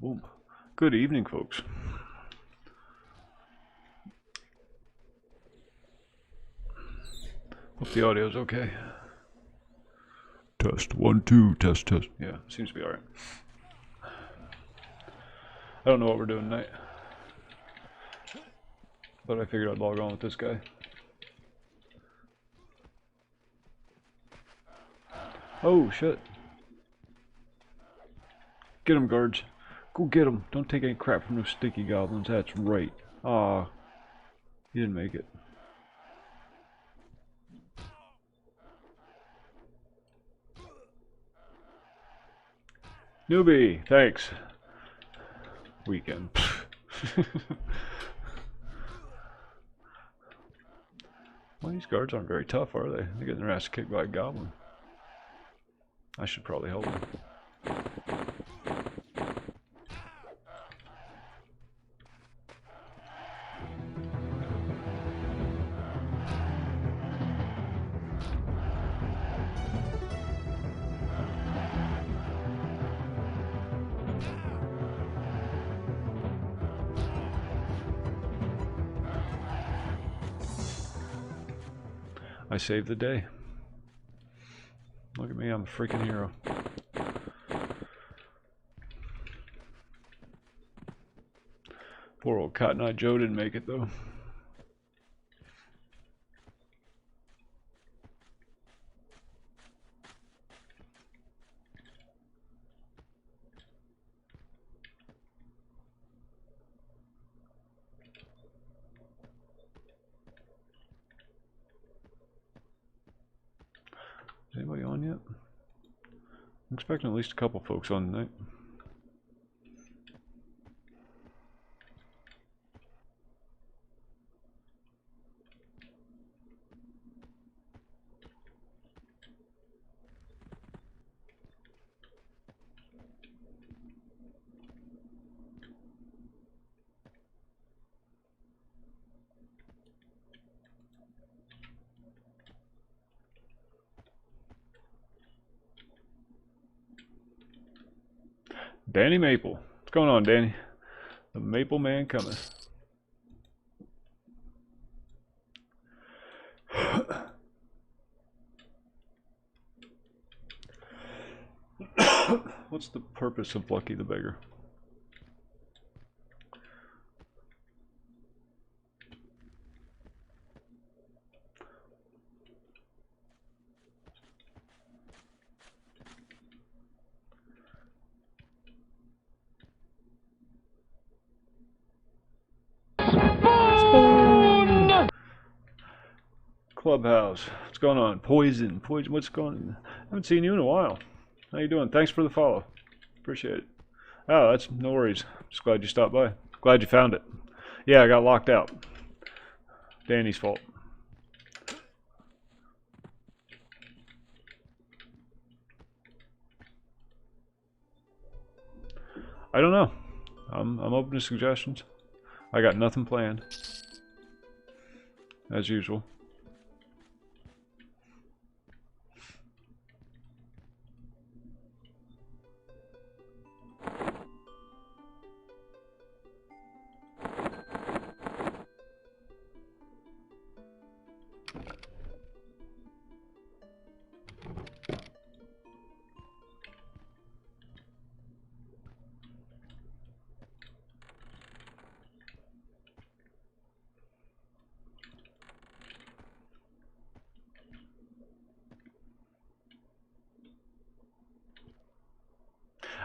Boom. Good evening, folks. Hope the audio's okay. Test 1 2 test test. Yeah, seems to be alright. I don't know what we're doing tonight, but I figured I'd log on with this guy. Oh shit! Get him, guards. Go get him. Don't take any crap from those stinky goblins. That's right. Ah, he didn't make it. Newbie, thanks. Weekend. Well, these guards aren't very tough, are they? They're getting their ass kicked by a goblin. I should probably help them. I saved the day. Look at me, I'm a freaking hero. Poor old Cotton Eye Joe didn't make it though. Is anybody on yet? I'm expecting at least a couple folks on tonight. Danny Maple. What's going on, Danny? The Maple Man cometh. What's the purpose of Lucky the Beggar? Clubhouse. What's going on? Poison. Poison. What's going on? I haven't seen you in a while. How you doing? Thanks for the follow. Appreciate it. Oh, that's no worries. Just glad you stopped by. Glad you found it. Yeah, I got locked out. Danny's fault. I don't know. I'm open to suggestions. I got nothing planned. As usual.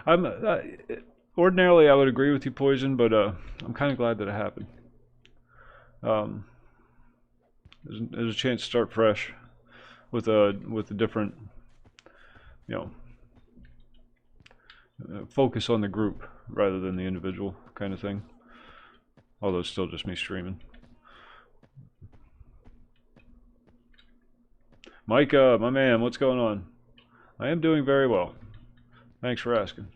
I'm ordinarily I would agree with you, Poison, but I'm kind of glad that it happened. There's a chance to start fresh with a different, you know, focus on the group rather than the individual kind of thing. Although it's still just me streaming. Micah, my man, what's going on? I am doing very well. Thanks for asking.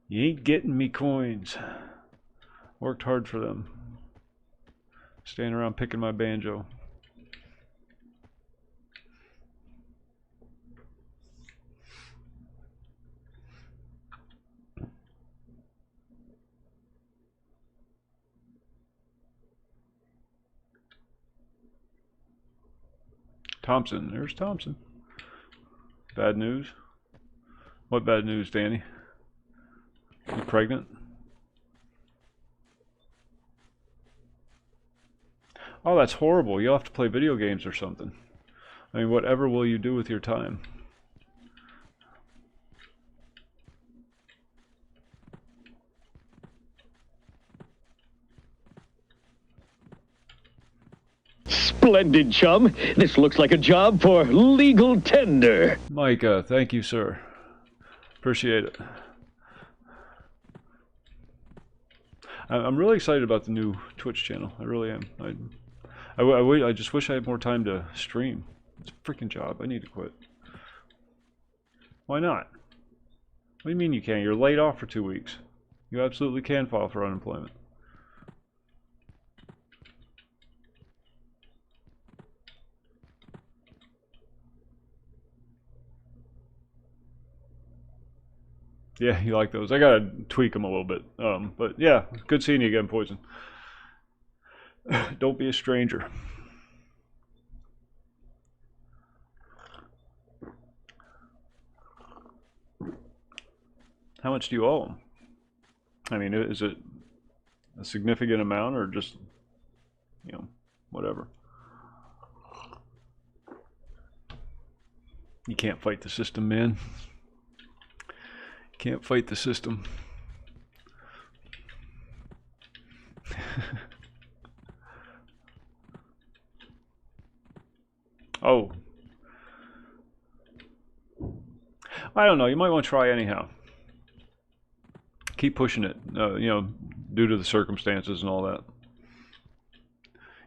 You ain't getting me coins. Worked hard for them. Standing around picking my banjo. Thompson, there's Thompson. Bad news? What bad news, Danny? You pregnant? Oh, that's horrible. You'll have to play video games or something. I mean, whatever will you do with your time? Splendid, chum. This looks like a job for legal tender. Micah, thank you, sir. Appreciate it. I'm really excited about the new Twitch channel. I really am. I just wish I had more time to stream. It's a freaking job. I need to quit. Why not? What do you mean you can't? You're laid off for 2 weeks. You absolutely can file for unemployment. Yeah, you like those. I gotta tweak them a little bit. But yeah, good seeing you again, Poison. Don't be a stranger. How much do you owe them? I mean, is it a significant amount or just, you know, whatever? You can't fight the system, man. Can't fight the system. Oh. I don't know. You might want to try anyhow. Keep pushing it, you know, due to the circumstances and all that.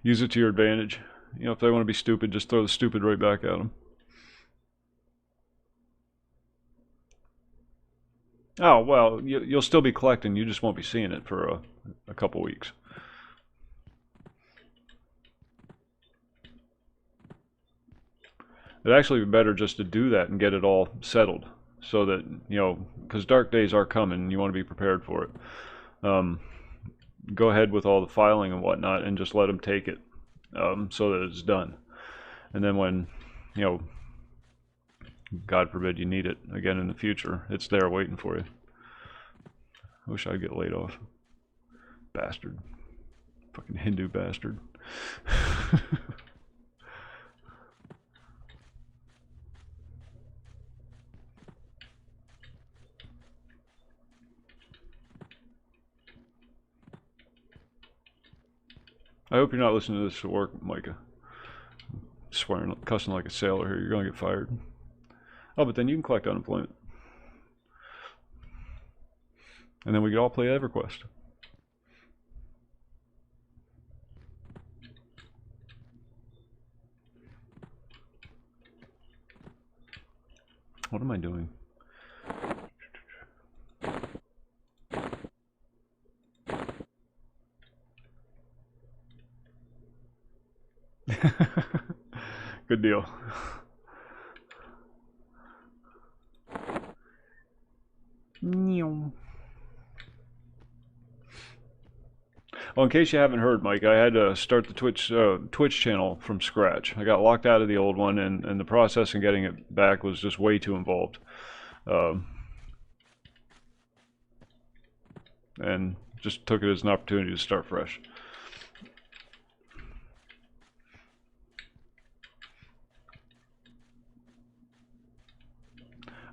Use it to your advantage. You know, if they want to be stupid, just throw the stupid right back at them. Oh, well, you'll still be collecting. You just won't be seeing it for a couple weeks. It'd actually be better just to do that and get it all settled so that, you know, because dark days are coming and you want to be prepared for it. Go ahead with all the filing and whatnot and just let them take it so that it's done. And then when, you know, God forbid you need it again in the future, it's there waiting for you. I wish I'd get laid off. Bastard. Fucking Hindu bastard. I hope you're not listening to this at work, Micah. Swearing, cussing like a sailor here. You're going to get fired. Oh, but then you can collect unemployment. And then we could all play EverQuest. What am I doing? Good deal. Well, in case you haven't heard, Mike, I had to start the Twitch channel from scratch. I got locked out of the old one, and the process in getting it back was just way too involved. And just took it as an opportunity to start fresh.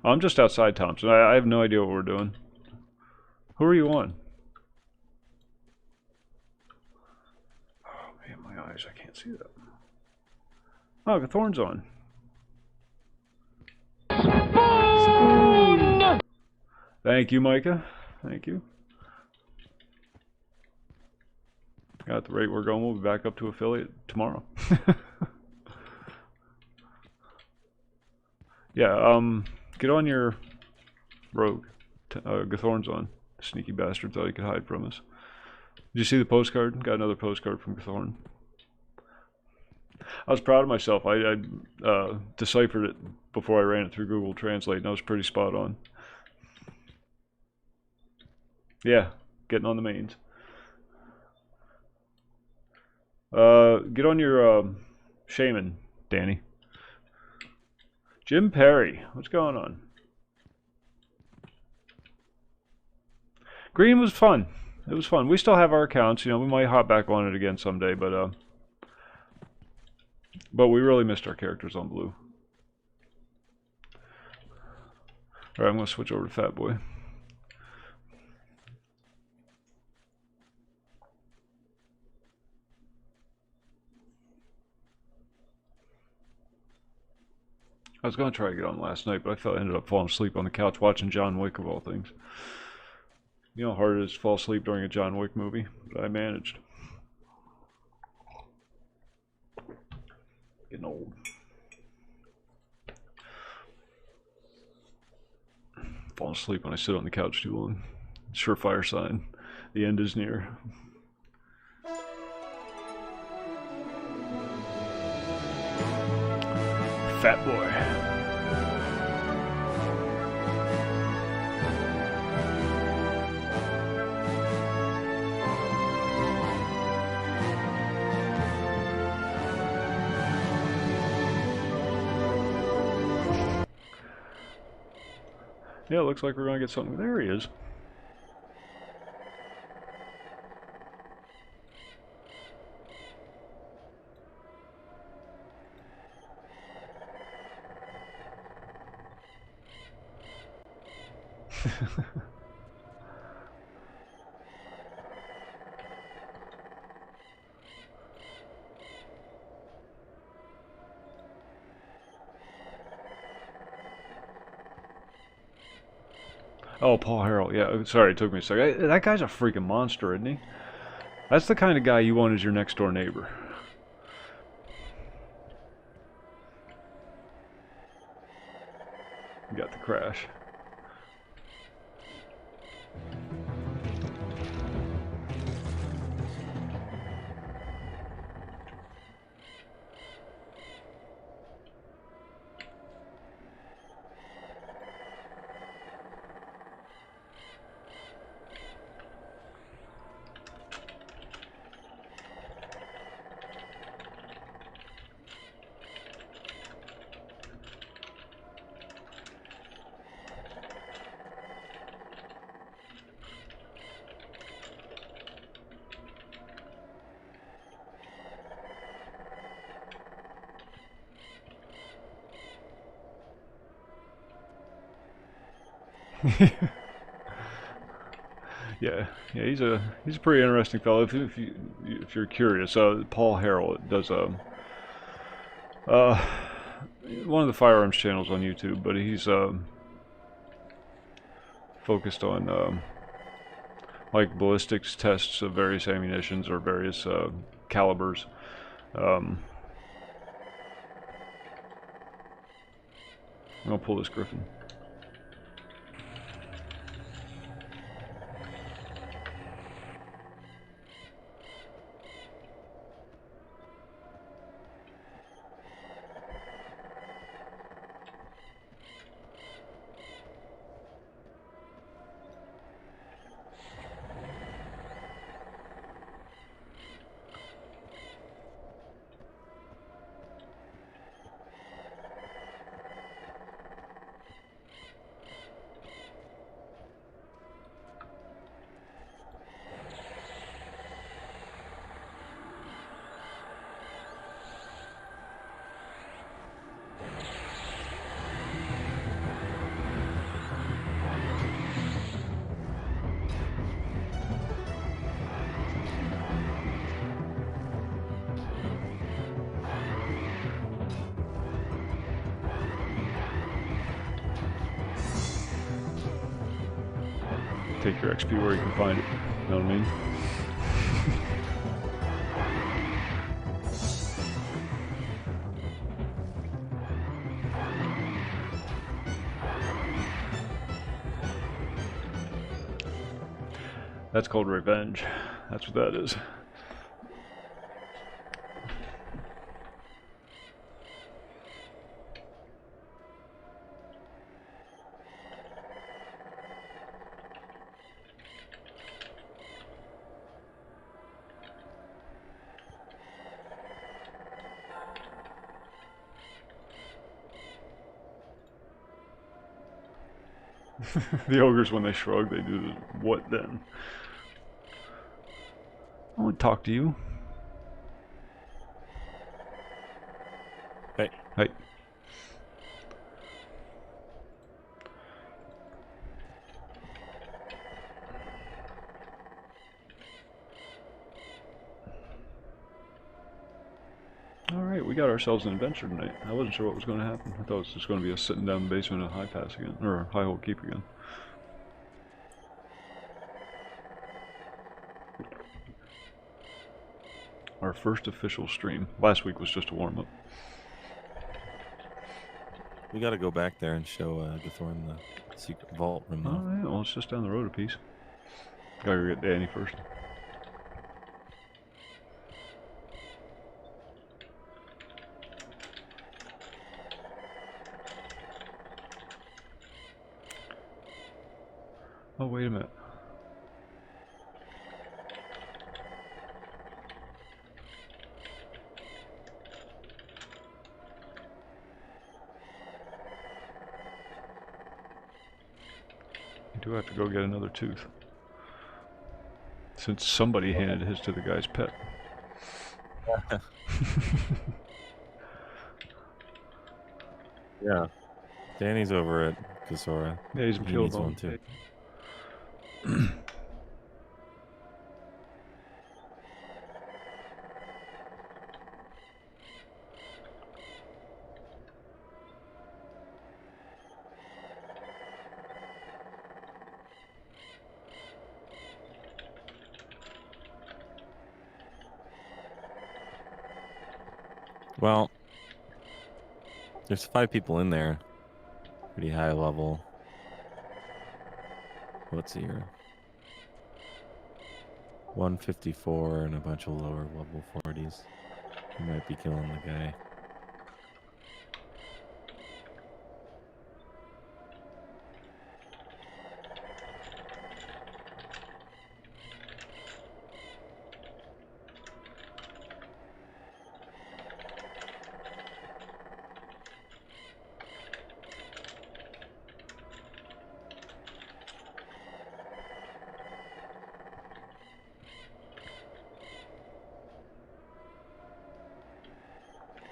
I'm just outside Thompson. I have no idea what we're doing. Who are you on? Oh man, my eyes, I can't see that. Oh, Gathorn's on. Spoon! Thank you, Micah. Thank you. At the rate we're going, we'll be back up to affiliate tomorrow. Yeah, get on your rogue. Gathorn's on. Sneaky bastard thought he could hide from us. Did you see the postcard? Got another postcard from Gathorn. I was proud of myself. I deciphered it before I ran it through Google Translate, and I was pretty spot on. Yeah, getting on the mains. Get on your shaman, Danny. Jim Perry, what's going on? Green was fun. It was fun. We still have our accounts. You know, we might hop back on it again someday, but we really missed our characters on blue. All right, I'm gonna switch over to Fat Boy. I was gonna try to get on last night, but I ended up falling asleep on the couch watching John Wick of all things. You know how hard it is to fall asleep during a John Wick movie, but I managed. Getting old. Falling asleep when I sit on the couch too long. Surefire sign. The end is near. Fat Boy. Yeah, it looks like we're gonna get something. There he is. Oh, Paul Harrell. Yeah, sorry, it took me a second. That guy's a freaking monster, isn't he? That's the kind of guy you want as your next door neighbor. You got the crash. Yeah, he's a pretty interesting fellow. If you're curious, Paul Harrell does one of the firearms channels on YouTube, but he's focused on like ballistics tests of various ammunitions or various calibers. I'm gonna pull this Griffin. take your XP where you can find it. You know what I mean? That's called revenge. That's what that is. The ogres, when they shrug, they do the what then? I want to talk to you. Hey. Hey. Alright, we got ourselves an adventure tonight. I wasn't sure what was going to happen. I thought it was just going to be us sitting down in the basement of High Pass again. Or High Hold Keep again. Our first official stream. Last week was just a warm-up. We got to go back there and show Gathorn the secret vault room, though. Oh, yeah, well, it's just down the road a piece. Gotta go get Danny first. Oh, wait a minute. I do have to go get another tooth. Since somebody handed his to the guy's pet. Yeah. Danny's over at Kasora. Yeah, he's He killed needs one one too. Well, there's 5 people in there. Pretty high level. What's here? 154 and a bunch of lower level 40s. He might be killing the guy.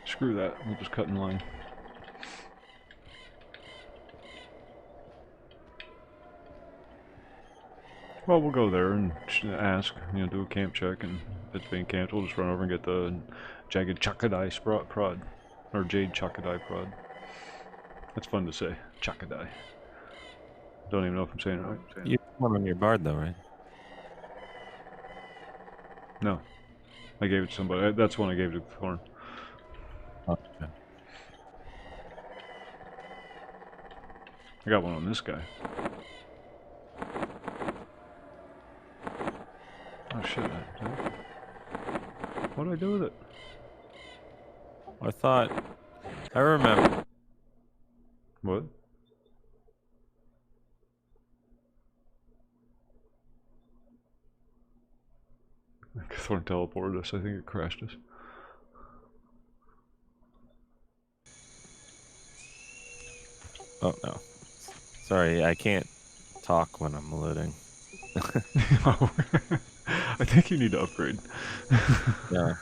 Screw that, we'll just cut in line. Well, we'll go there and ask, do a camp check, and if it's being camped, we'll just run over and get the Jagged Chakadai prod. Or Jade Chakadai prod. That's fun to say. Chakadai. Don't even know if I'm saying it right. You have one on your bard, though, right? No. I gave it to somebody. That's one I gave to Thorn. Oh, okay. I got one on this guy. Oh shit. What do I do with it? I remember. What? Thorn teleported us. I think it crashed us. Oh, no. Sorry, I can't talk when I'm loading. I think you need to upgrade. Yeah.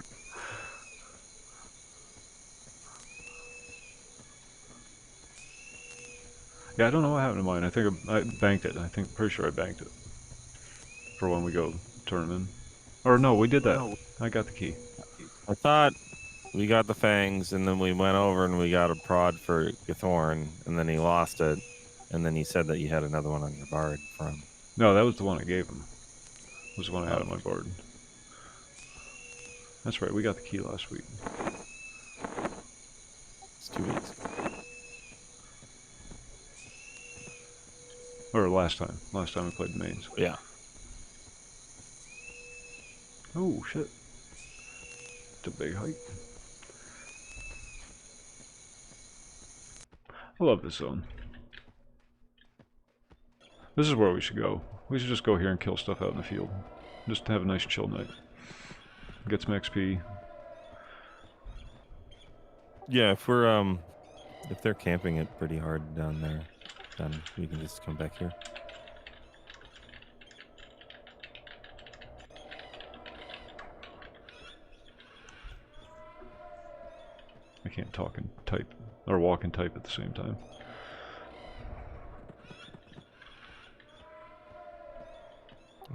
Yeah, I don't know what happened to mine. I think I banked it. Pretty sure I banked it. For when we go tournament. Or no, we did that. I got the key. I thought we got the fangs, and then we went over and we got a prod for Gathorn, and then he lost it, and then he said that you had another one on your bard from. No, that was the one I gave him. Was the one I had Oh. on my board. That's right, we got the key last week. It's 2 weeks. Or last time. Last time we played the mains. Yeah. Oh, shit. It's a big hike. I love this zone. This is where we should go. We should just go here and kill stuff out in the field. Just have a nice chill night. Get some XP. Yeah, if they're camping it pretty hard down there, then we can just come back here. I can't talk and type, or walk and type at the same time.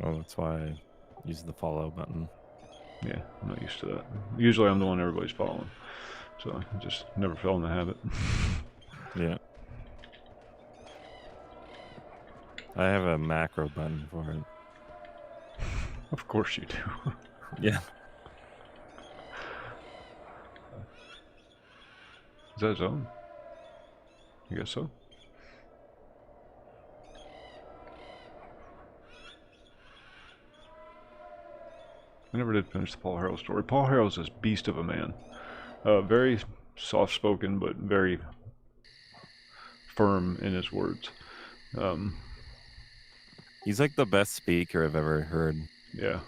Oh, that's why I use the follow button. Yeah, I'm not used to that. Usually I'm the one everybody's following. So I just never fell in the habit. Yeah. I have a macro button for it. Of course you do. Yeah. Is that a zone? I guess so. I never did finish the Paul Harrell story. Paul Harrell's this beast of a man. Very soft-spoken, but very firm in his words. He's like the best speaker I've ever heard. Yeah.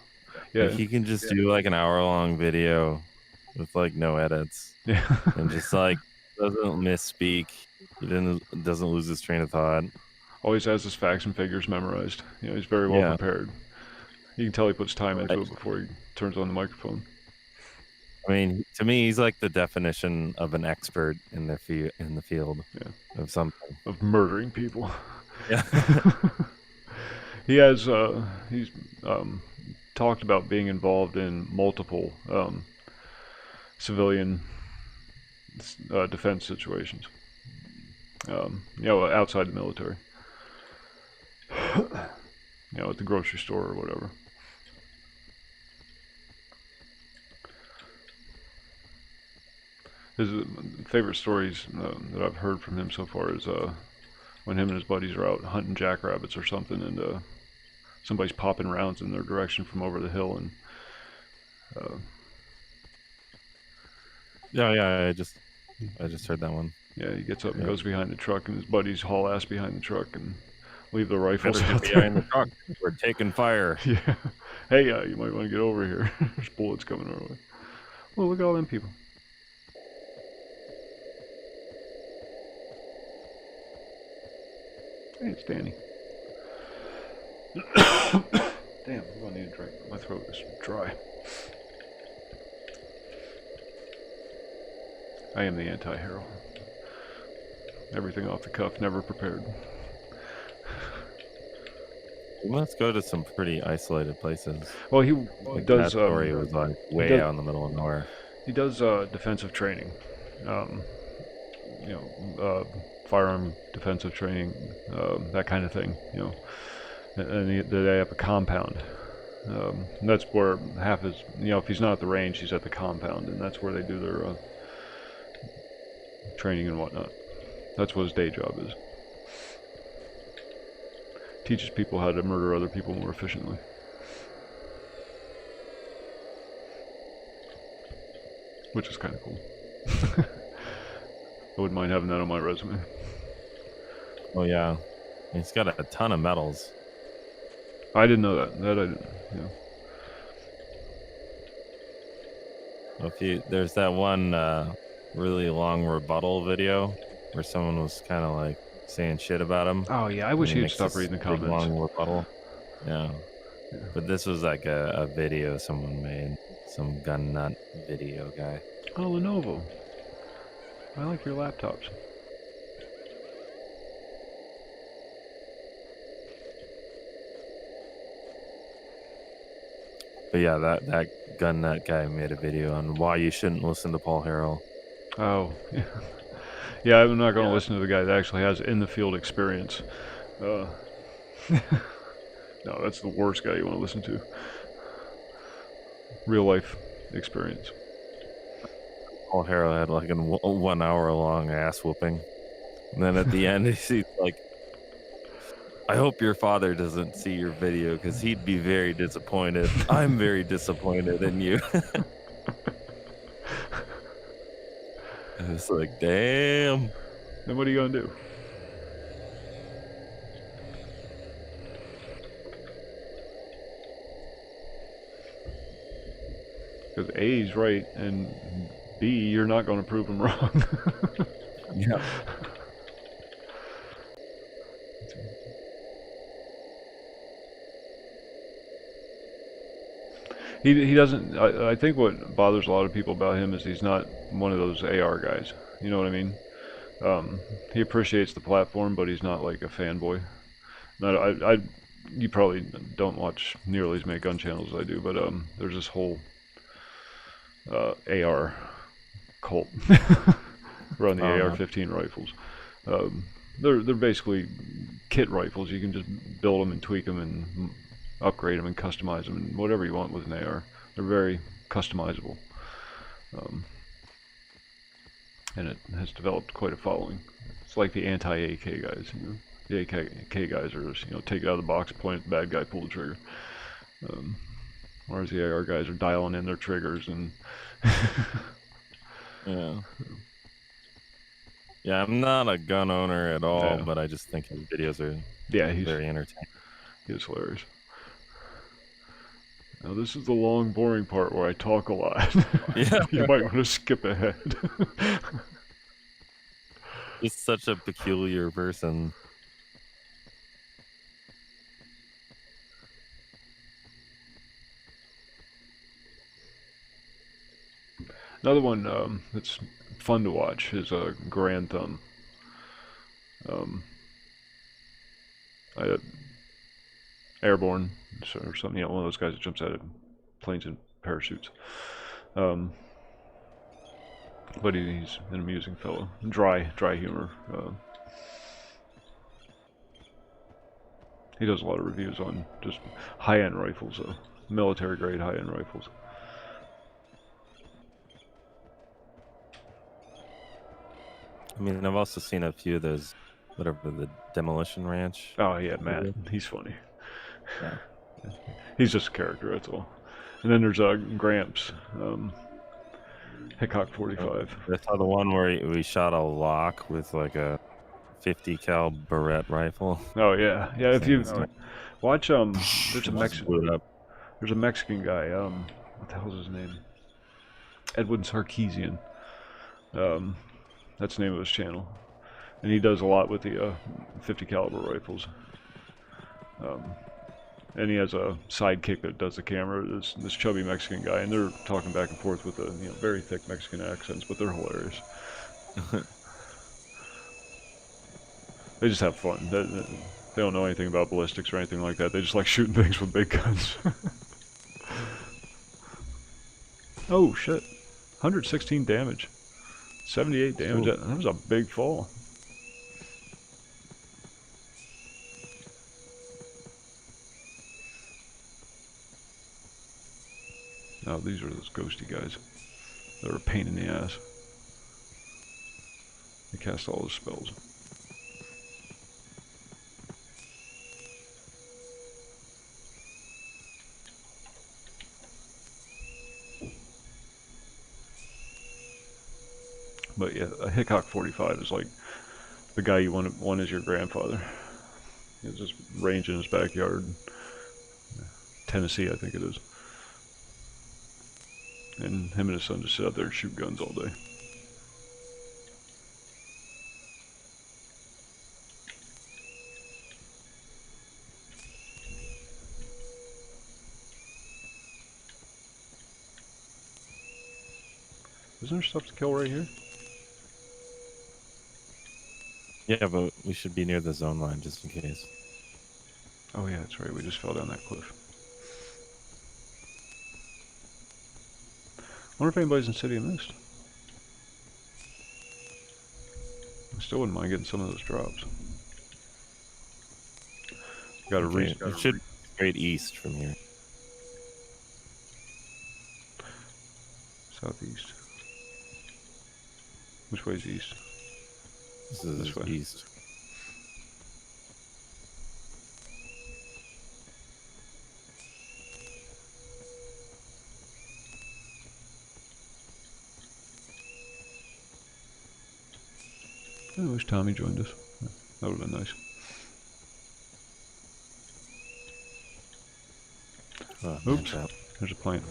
Yeah. Like, he can just do like an hour-long video with like no edits. Yeah. And just like doesn't misspeak. He doesn't lose his train of thought. Always has his facts and figures memorized. You know, he's very well prepared. You can tell he puts time into it before he turns on the microphone. I mean, to me, he's like the definition of an expert in the field of something. Of murdering people. Yeah. He's talked about being involved in multiple civilian defense situations. You know, outside the military. You know, at the grocery store or whatever. His favorite stories that I've heard from him so far is when him and his buddies are out hunting jackrabbits or something, and somebody's popping rounds in their direction from over the hill, and yeah, I just heard that one. Yeah, he gets up and goes behind the truck, and his buddies haul ass behind the truck and leave the rifles Better out get there. behind the truck. We're taking fire. Yeah. Hey, you might want to get over here. There's bullets coming our way. Well, look at all them people. Hey, it's Danny. Damn, I'm gonna need a drink. My throat is dry. I am the anti-hero. Everything off the cuff, never prepared. Let's go to some pretty isolated places. Well, he Like does. That story was like way out in the middle of nowhere. He does defensive training. Firearm defensive training, that kind of thing. You know, and they have a compound. And that's where half his. You know, if he's not at the range, he's at the compound, and that's where they do their training and whatnot. That's what his day job is. Teaches people how to murder other people more efficiently. Which is kind of cool. I wouldn't mind having that on my resume. Oh yeah, he's got a ton of medals. I didn't know that. That I didn't. Yeah. There's that one really long rebuttal video where someone was kind of like saying shit about him. Oh yeah, I wish he'd stop reading the comments. Long rebuttal. Yeah. But this was like a video someone made. Some gun nut video guy. Oh, Lenovo. I like your laptops. But yeah, that gun nut guy made a video on why you shouldn't listen to Paul Harrell. Oh, yeah. Yeah, I'm not going to listen to the guy that actually has in-the-field experience. No, that's the worst guy you want to listen to. Real life experience. O'Hara had like a 1 hour long ass whooping. And then at the end, he's like, I hope your father doesn't see your video because he'd be very disappointed. I'm very disappointed in you. It's like, damn. Then what are you going to do? Because A, he's right, and B, you're not going to prove him wrong. Yeah. He doesn't. I think what bothers a lot of people about him is he's not one of those AR guys. You know what I mean? He appreciates the platform, but he's not like a fanboy. You probably don't watch nearly as many gun channels as I do, but there's this whole AR cult around the AR-15 rifles. They're basically kit rifles. You can just build them and tweak them and upgrade them and customize them and whatever you want with an AR. They're very customizable, and it has developed quite a following. It's like the anti-AK guys. You know? The AK guys are just, take it out of the box, point at the bad guy, pull the trigger. Whereas the AR guys are dialing in their triggers and. Yeah. Yeah, I'm not a gun owner at all, Yeah. but I just think his videos are He's very entertaining. He's hilarious. Now this is the long, boring part where I talk a lot. Yeah. You might want to skip ahead. Just such a peculiar person. Another one that's fun to watch is Grand Thumb. Airborne or something, one of those guys that jumps out of planes and parachutes. But he's an amusing fellow. Dry humor. He does a lot of reviews on just high-end rifles, military-grade high-end rifles. I mean, I've also seen a few of those, whatever, the Demolition Ranch. Oh yeah, Matt, he's funny. Yeah. He's just a character, that's all. And then there's Gramps, Hickok 45. I saw the one where we shot a lock with like a 50 cal Barrett rifle. Oh yeah, yeah. If you watch, there's a Mexican guy. What the hell's his name? Edwin Sarkeesian. That's the name of his channel, and he does a lot with the 50 caliber rifles. And he has a sidekick that does the camera. This chubby Mexican guy, and they're talking back and forth with very thick Mexican accents, but they're hilarious. They just have fun. They don't know anything about ballistics or anything like that. They just like shooting things with big guns. Oh shit! 116 damage. 78 damage. That was a big fall. Now these are those ghosty guys. They're a pain in the ass. They cast all the spells. But yeah, a Hickok 45 is like the guy you want as your grandfather. He's just range in his backyard. Tennessee, I think it is. And him and his son just sit out there and shoot guns all day. Isn't there stuff to kill right here? Yeah, but we should be near the zone line just in case. Oh yeah, that's right. We just fell down that cliff. I wonder if anybody's in City of Mist. I still wouldn't mind getting some of those drops. Got to reach. It should straight east from here. Southeast. Which way is east? This is This way. east. I wish Tommy joined us. That would have been nice. Oops, there's a plant.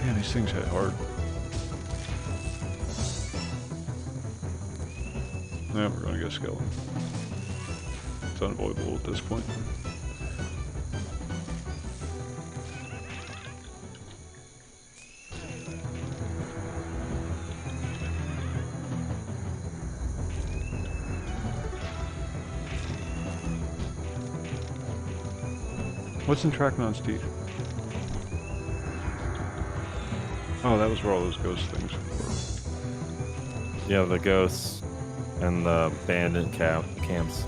Man, these things hit hard. Yeah, we're gonna get a skeleton. It's unavoidable at this point. What's in Tracknon's teeth? Oh, that was where all those ghost things were. Yeah, the ghosts and the bandit camps.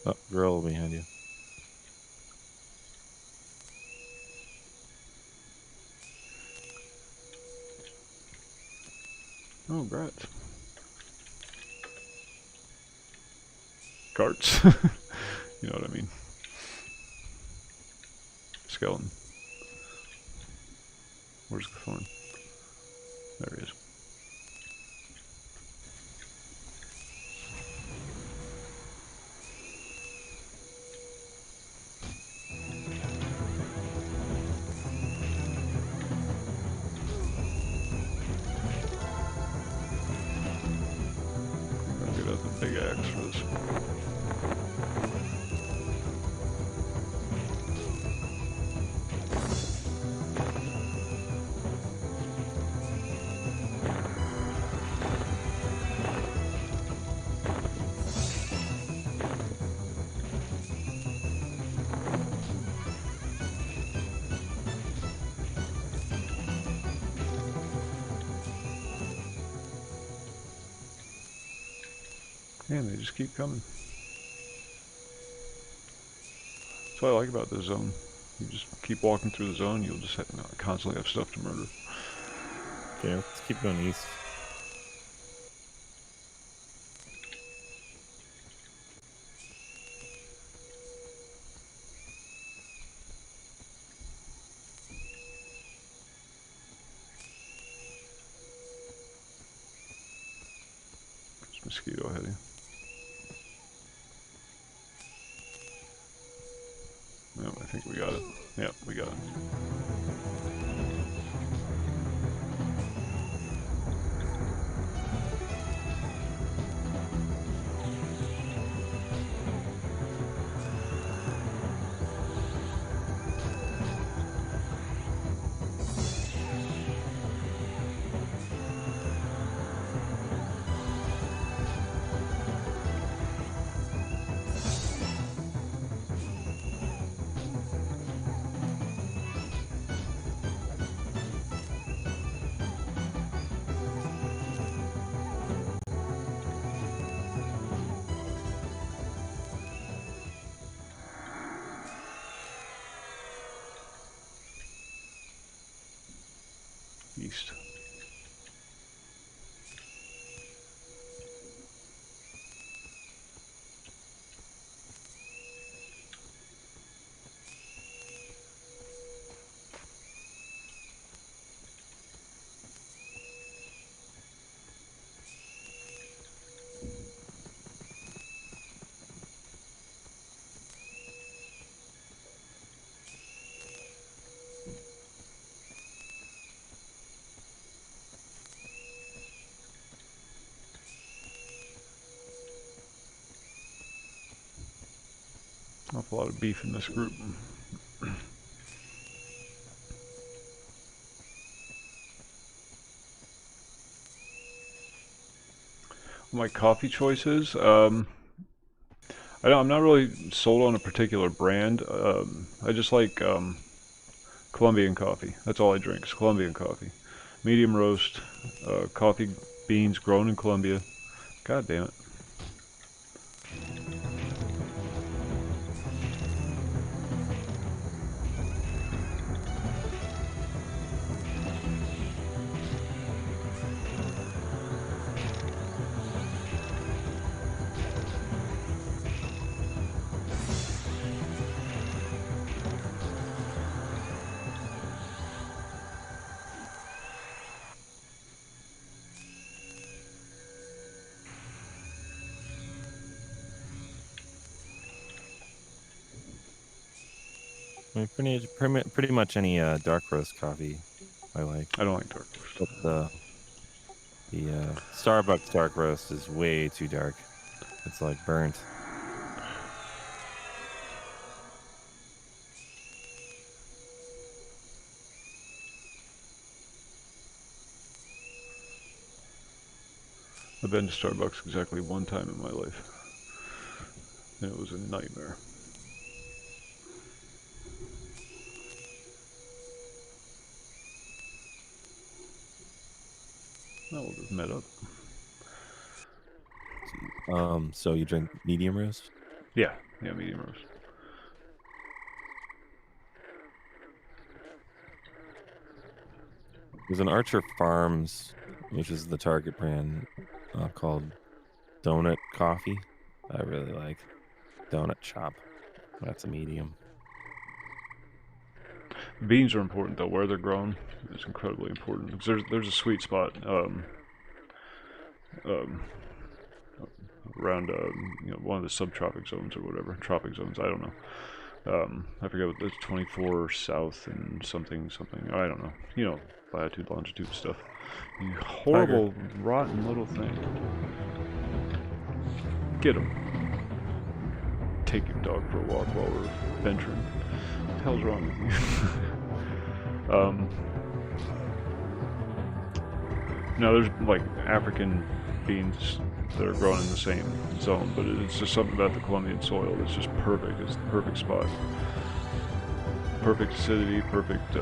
Oh, grill behind you. Oh, brats. Carts. You know what I mean. Skeleton. Where's Gathorn? There he is. I'm gonna get out the big axe for this. Man, they just keep coming. That's what I like about this zone. You just keep walking through the zone, you'll just constantly have stuff to murder. Okay, let's keep going east. There's a mosquito ahead of you. No, I think we got it. Yeah, we got it. East. A lot of beef in this group. My coffee choices. I'm not really sold on a particular brand. I just like Colombian coffee. That's all I drink is Colombian coffee. Medium roast, coffee beans grown in Colombia. God damn it. I mean, pretty much any dark roast coffee I like. I don't like dark roast. But the Starbucks dark roast is way too dark. It's like burnt. I've been to Starbucks exactly one time in my life, and it was a nightmare. Now we'll just met up. So you drink medium roast? Yeah, medium roast. There's an Archer Farms, which is the Target brand, called Donut Coffee. I really like Donut Chop. That's a medium. Beans are important though. Where they're grown is incredibly important. Because there's a sweet spot around one of the subtropic zones or whatever, tropic zones. I don't know. I forget what it's 24 south and something. I don't know. You know, latitude, longitude stuff. You horrible, rotten little thing. Get him. Take your dog for a walk while we're venturing. What the hell's wrong with you? No, there's like African beans that are grown in the same zone, but it's just something about the Colombian soil that's just perfect. It's the perfect spot. Perfect acidity, perfect...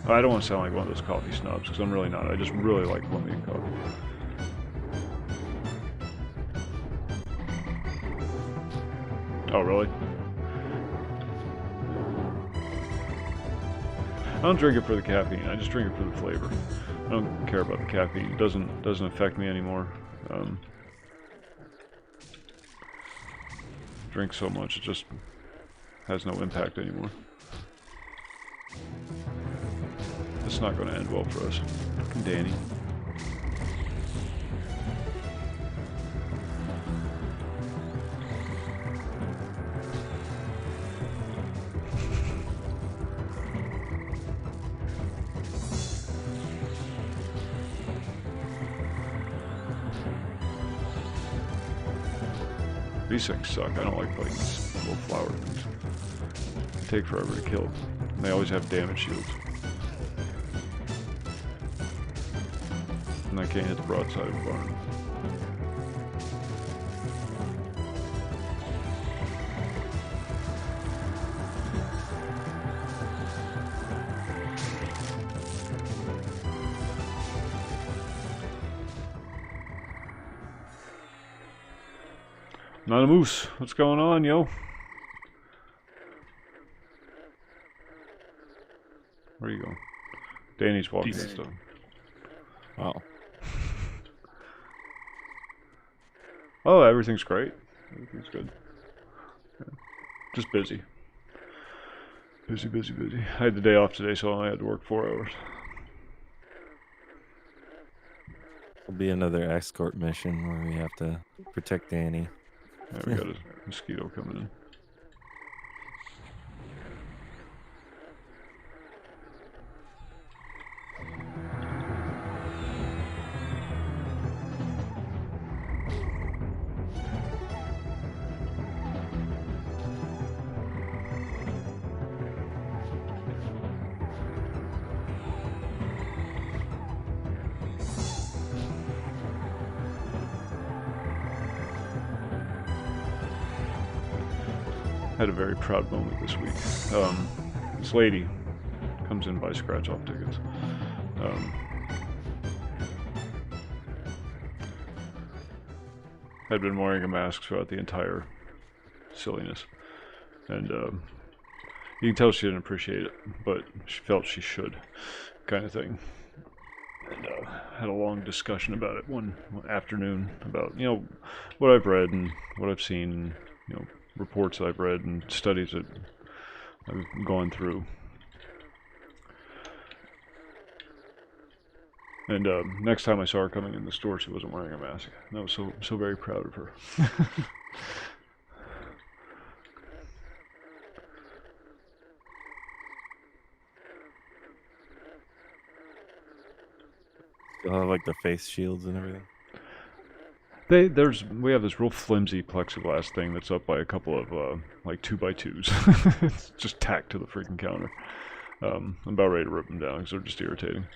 I don't want to sound like one of those coffee snobs, because I'm really not. I just really like Colombian coffee. Oh, really? I don't drink it for the caffeine. I just drink it for the flavor. I don't care about the caffeine. It doesn't affect me anymore. Drink so much, it just has no impact anymore. It's not going to end well for us. Fucking Danny. These things suck. I don't like fighting these little flower things. They take forever to kill. And they always have damage shields. And I can't hit the broadside of the barn. Not a moose. What's going on, yo? Where are you going? Danny's walking and stuff. Oh. Oh, everything's great. Everything's good. Yeah. Just busy. Busy. I had the day off today, so I only had to work 4 hours. There'll be another escort mission where we have to protect Danny. Yeah, we got a mosquito coming in. Had a very proud moment this week. This lady comes in and buys scratch-off tickets. Had been wearing a mask throughout the entire silliness, and you can tell she didn't appreciate it, but she felt she should, kind of thing. And had a long discussion about it one afternoon about, you know, what I've read and what I've seen, and, you know, reports I've read and studies that I've gone through. And next time I saw her coming in the store, she wasn't wearing a mask. And I was so very proud of her. Still have like the face shields and everything. We have this real flimsy plexiglass thing that's up by a couple of like 2x2s. It's just tacked to the freaking counter. I'm about ready to rip them down because they're just irritating.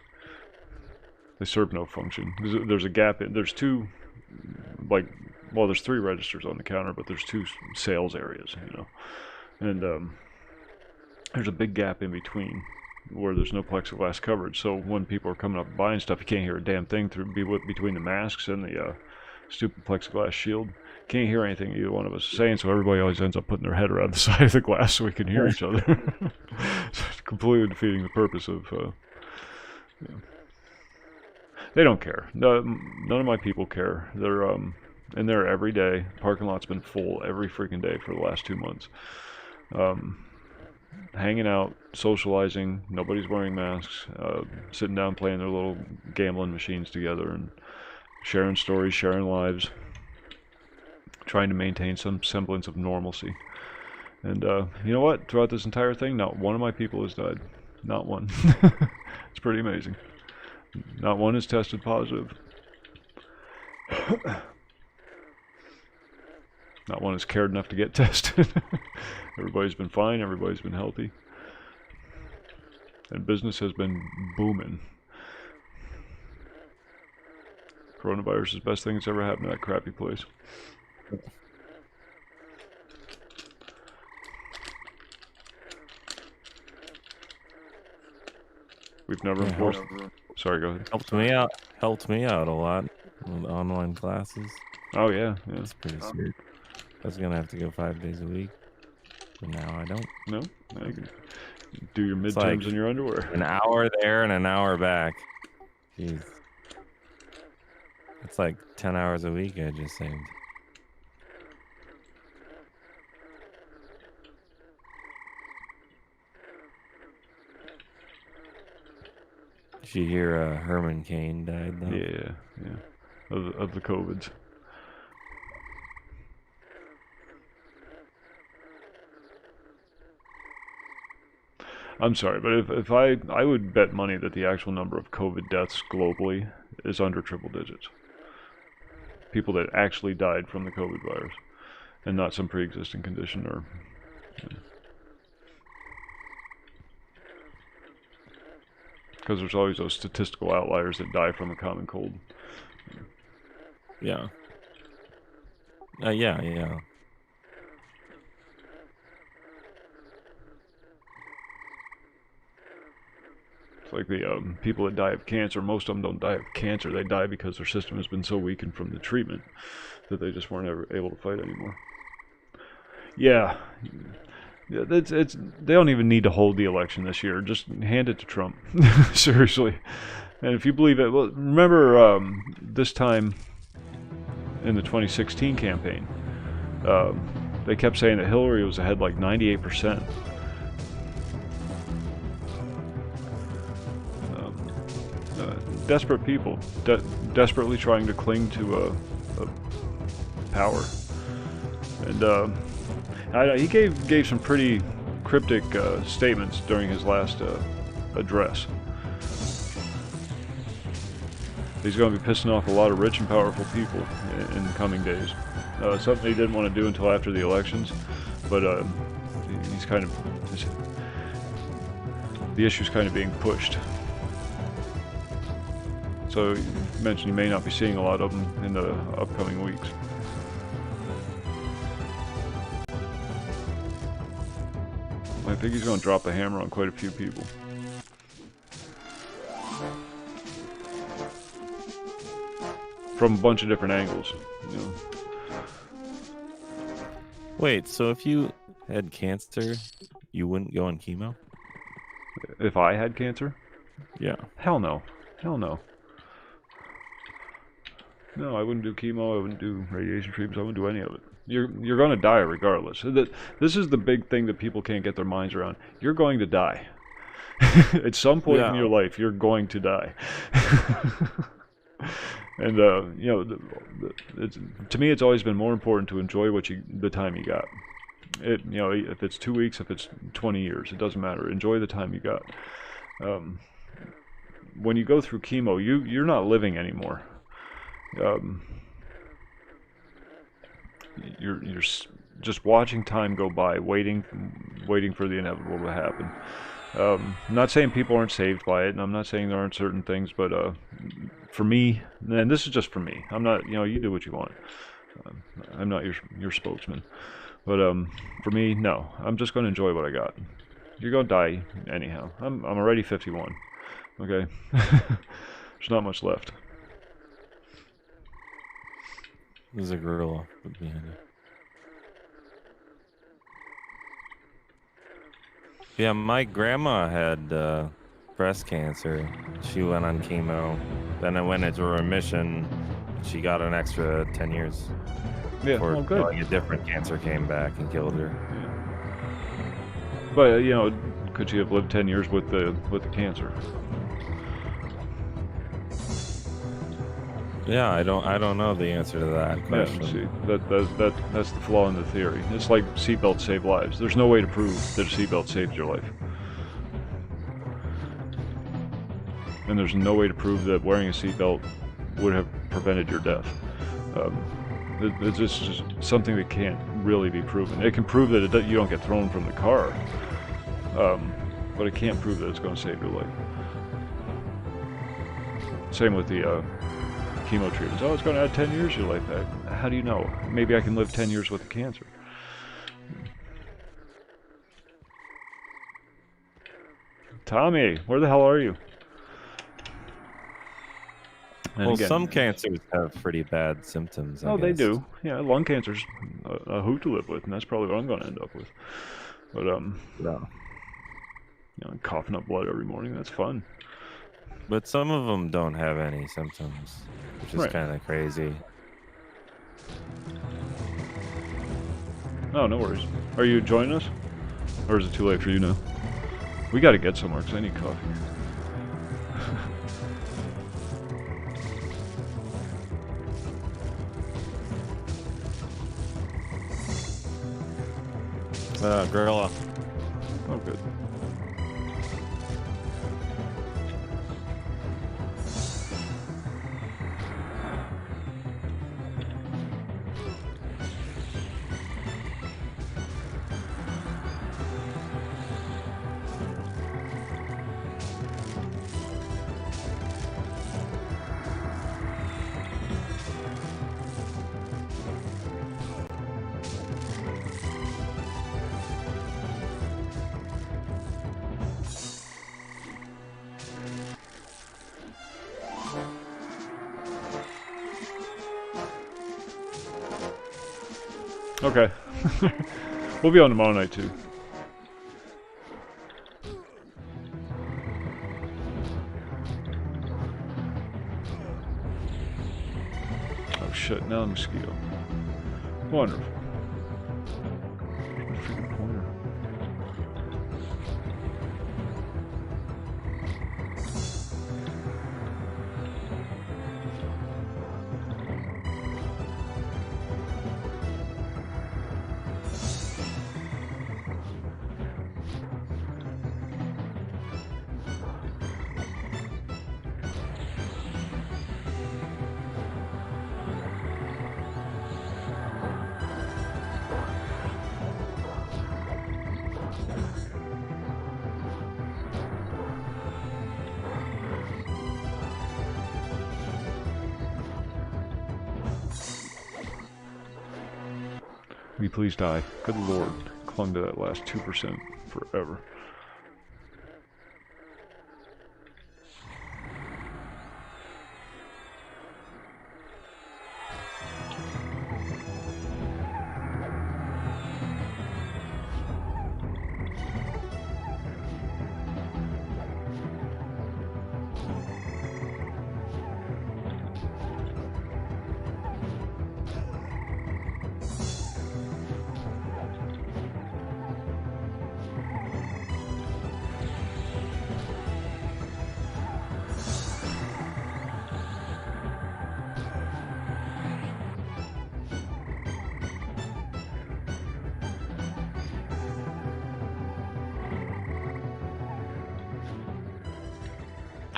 They serve no function. There's a gap in. There's two, like, well, there's 3 registers on the counter, but there's 2 sales areas, you know, and there's a big gap in between where there's no plexiglass coverage. So when people are coming up and buying stuff, you can't hear a damn thing between the masks and the stupid plexiglass shield. Can't hear anything either one of us is saying, so everybody always ends up putting their head around the side of the glass so we can hear each other. It's completely defeating the purpose of, you know. They don't care. None of my people care. They're in there every day. Parking lot's been full every freaking day for the last 2 months. Hanging out, socializing. Nobody's wearing masks. Sitting down, playing their little gambling machines together, and sharing stories, sharing lives. Trying to maintain some semblance of normalcy. And you know what? Throughout this entire thing, not one of my people has died. Not one. It's pretty amazing. Not one has tested positive. Not one has cared enough to get tested. Everybody's been fine, everybody's been healthy. And business has been booming. Coronavirus is the best thing that's ever happened to that crappy place. We've never enforced... Sorry, go ahead. Helped me out a lot with online classes. Oh yeah, yeah. That's pretty sweet. I was gonna have to go 5 days a week, but now I don't. No, now you can do your midterms like in your underwear. An hour there and an hour back. Jeez. It's like 10 hours a week I just saved. Did you hear Herman Cain died, though? Yeah, yeah. Of the COVIDs. I'm sorry, but if I would bet money that the actual number of COVID deaths globally is under triple digits. People that actually died from the COVID virus, and not some pre-existing condition or... Because there's always those statistical outliers that die from a common cold. Yeah. Yeah. It's like the people that die of cancer, most of them don't die of cancer. They die because their system has been so weakened from the treatment that they just weren't ever able to fight anymore. Yeah. Yeah, they don't even need to hold the election this year. Just hand it to Trump. Seriously. And if you believe it, well, remember this time in the 2016 campaign, they kept saying that Hillary was ahead like 98%. Desperate people, desperately trying to cling to a power. And he gave some pretty cryptic statements during his last address. He's going to be pissing off a lot of rich and powerful people in the coming days. Something he didn't want to do until after the elections, but he's kind of... the issue's kind of being pushed. So you mentioned you may not be seeing a lot of them in the upcoming weeks. I think he's going to drop the hammer on quite a few people. From a bunch of different angles, you know. Wait, so if you had cancer, you wouldn't go on chemo? If I had cancer? Yeah. Hell no. Hell no. No, I wouldn't do chemo, I wouldn't do radiation treatments, I wouldn't do any of it. You're going to die regardless. This is the big thing that people can't get their minds around. You're going to die. At some point in your life, you're going to die. And you know, to me, it's always been more important to enjoy the time you got. You know, if it's 2 weeks, if it's 20 years, it doesn't matter. Enjoy the time you got. When you go through chemo, you're not living anymore. You're just watching time go by, waiting for the inevitable to happen. I'm not saying people aren't saved by it, and I'm not saying there aren't certain things, but for me, and this is just for me, I'm not, you know, you do what you want. I'm not your spokesman, but for me, no, I'm just going to enjoy what I got. You're going to die anyhow. I'm already 51. Okay, there's not much left. There's a gorilla behind it. Yeah, my grandma had breast cancer. She went on chemo. Then it went into remission. She got an extra 10 years. Yeah, Before, well, good. like, a different cancer came back and killed her. Yeah. But you know, could she have lived 10 years with the cancer? Yeah, I don't know the answer to that question. Yeah, see, that's the flaw in the theory. It's like seatbelts save lives. There's no way to prove that a seatbelt saved your life. And there's no way to prove that wearing a seatbelt would have prevented your death. It's just something that can't really be proven. It can prove that you don't get thrown from the car, but it can't prove that it's going to save your life. Same with the chemo treatments. Oh, it's going to add 10 years to your life. How do you know? Maybe I can live 10 years with the cancer. Tommy, where the hell are you? And Well, again, some cancers have pretty bad symptoms. I they guess. do. Yeah, lung cancer's a hoot to live with, and that's probably what I'm going to end up with. But Yeah. you know, coughing up blood every morning, that's fun. But some of them don't have any symptoms, which is Right. kind of crazy. Oh, no worries. Are you joining us? Or is it too late for you now? We got to get somewhere, because I need coffee. Gorilla. Oh, good. Okay. We'll be on tomorrow night too. Oh shit, now the mosquito. Wonderful. Where's my freaking pointer? Will you please die? Good lord. clung to that last 2% forever.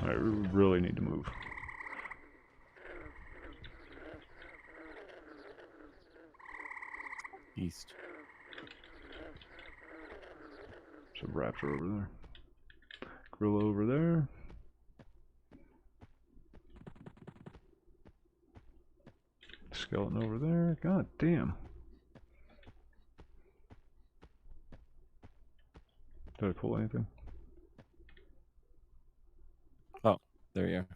Alright, we really need to move. East. There's a raptor over there. Gorilla over there. Skeleton over there. God damn. Did I pull anything? Oh, there you are.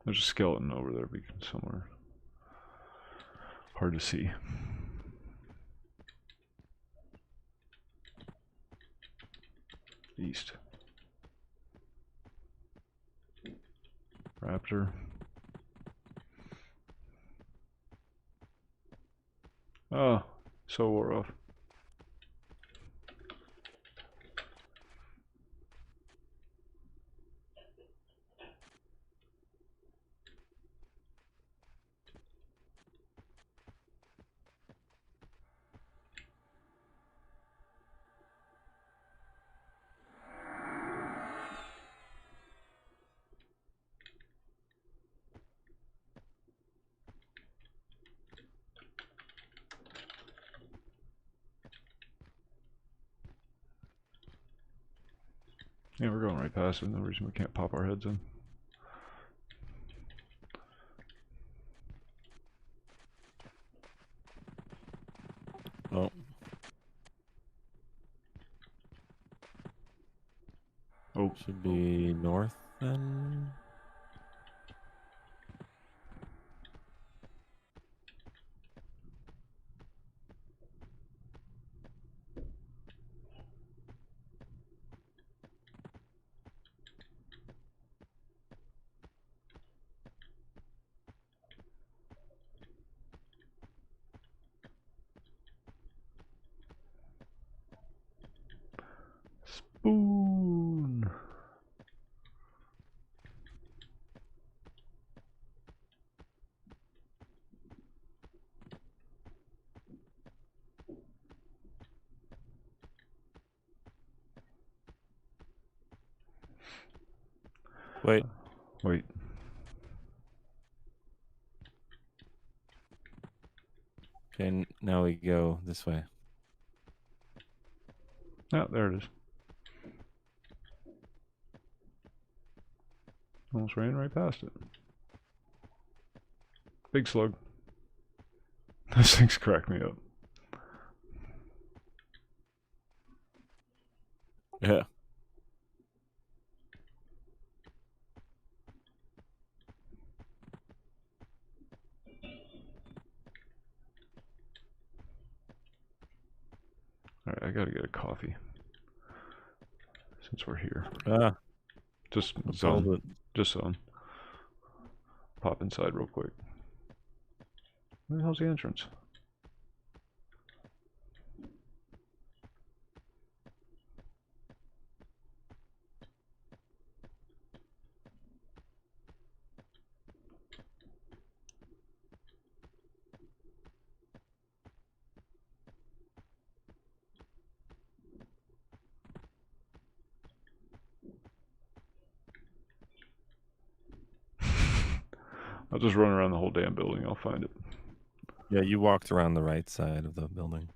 There's a skeleton over there somewhere. Hard to see. East. Raptor. Oh, so we're off. Yeah, we're going right past it. No reason we can't pop our heads in. Oh. Oh. Should be north then. Spoon. Wait. Wait. Okay, now we go this way. Oh, there it is. Almost ran right past it. Big slug. Those things crack me up. Yeah. Alright, I gotta get a coffee. Since we're here. Ah, Just hold zone. it. Just zone. Pop inside real quick. Where the hell's the entrance? I'll just run around the whole damn building. I'll find it. Yeah, you walked around the right side of the building.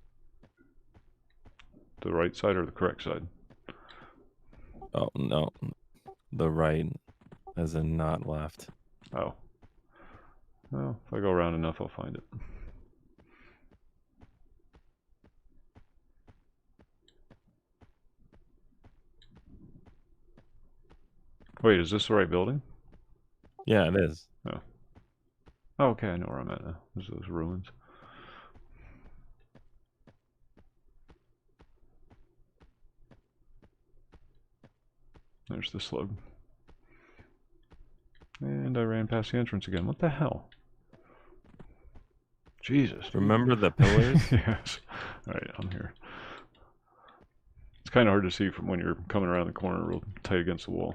The right side or the correct side? Oh, no. The right, as in not left. Oh. Well, if I go around enough, I'll find it. Wait, is this the right building? Yeah, it is. Oh. Oh, okay, I know where I'm at now. There's those ruins. There's the slug. And I ran past the entrance again. What the hell? Jesus. Remember the pillars? Yes. Alright, I'm here. It's kind of hard to see from when you're coming around the corner real tight against the wall.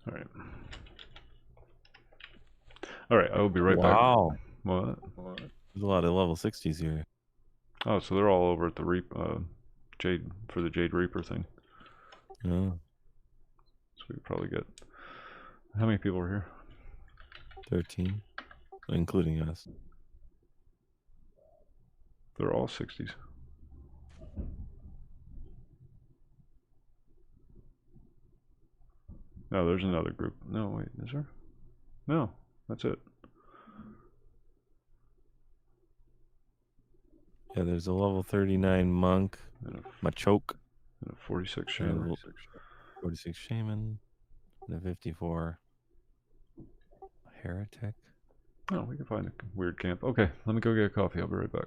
Alright. Alright, I will be right back. Wow. What? There's a lot of level 60s here. Oh, so they're all over at the Jade, for the Jade Reaper thing. Yeah. So we could probably get... How many people are here? 13, including us. They're all 60s. No, there's another group. No, wait, is there? No, that's it. Yeah, there's a level 39 monk, Machoke, And a 46 and a shaman. level 46 shaman, and a 54 heretic. Oh, we can find a weird camp. Okay, let me go get a coffee. I'll be right back.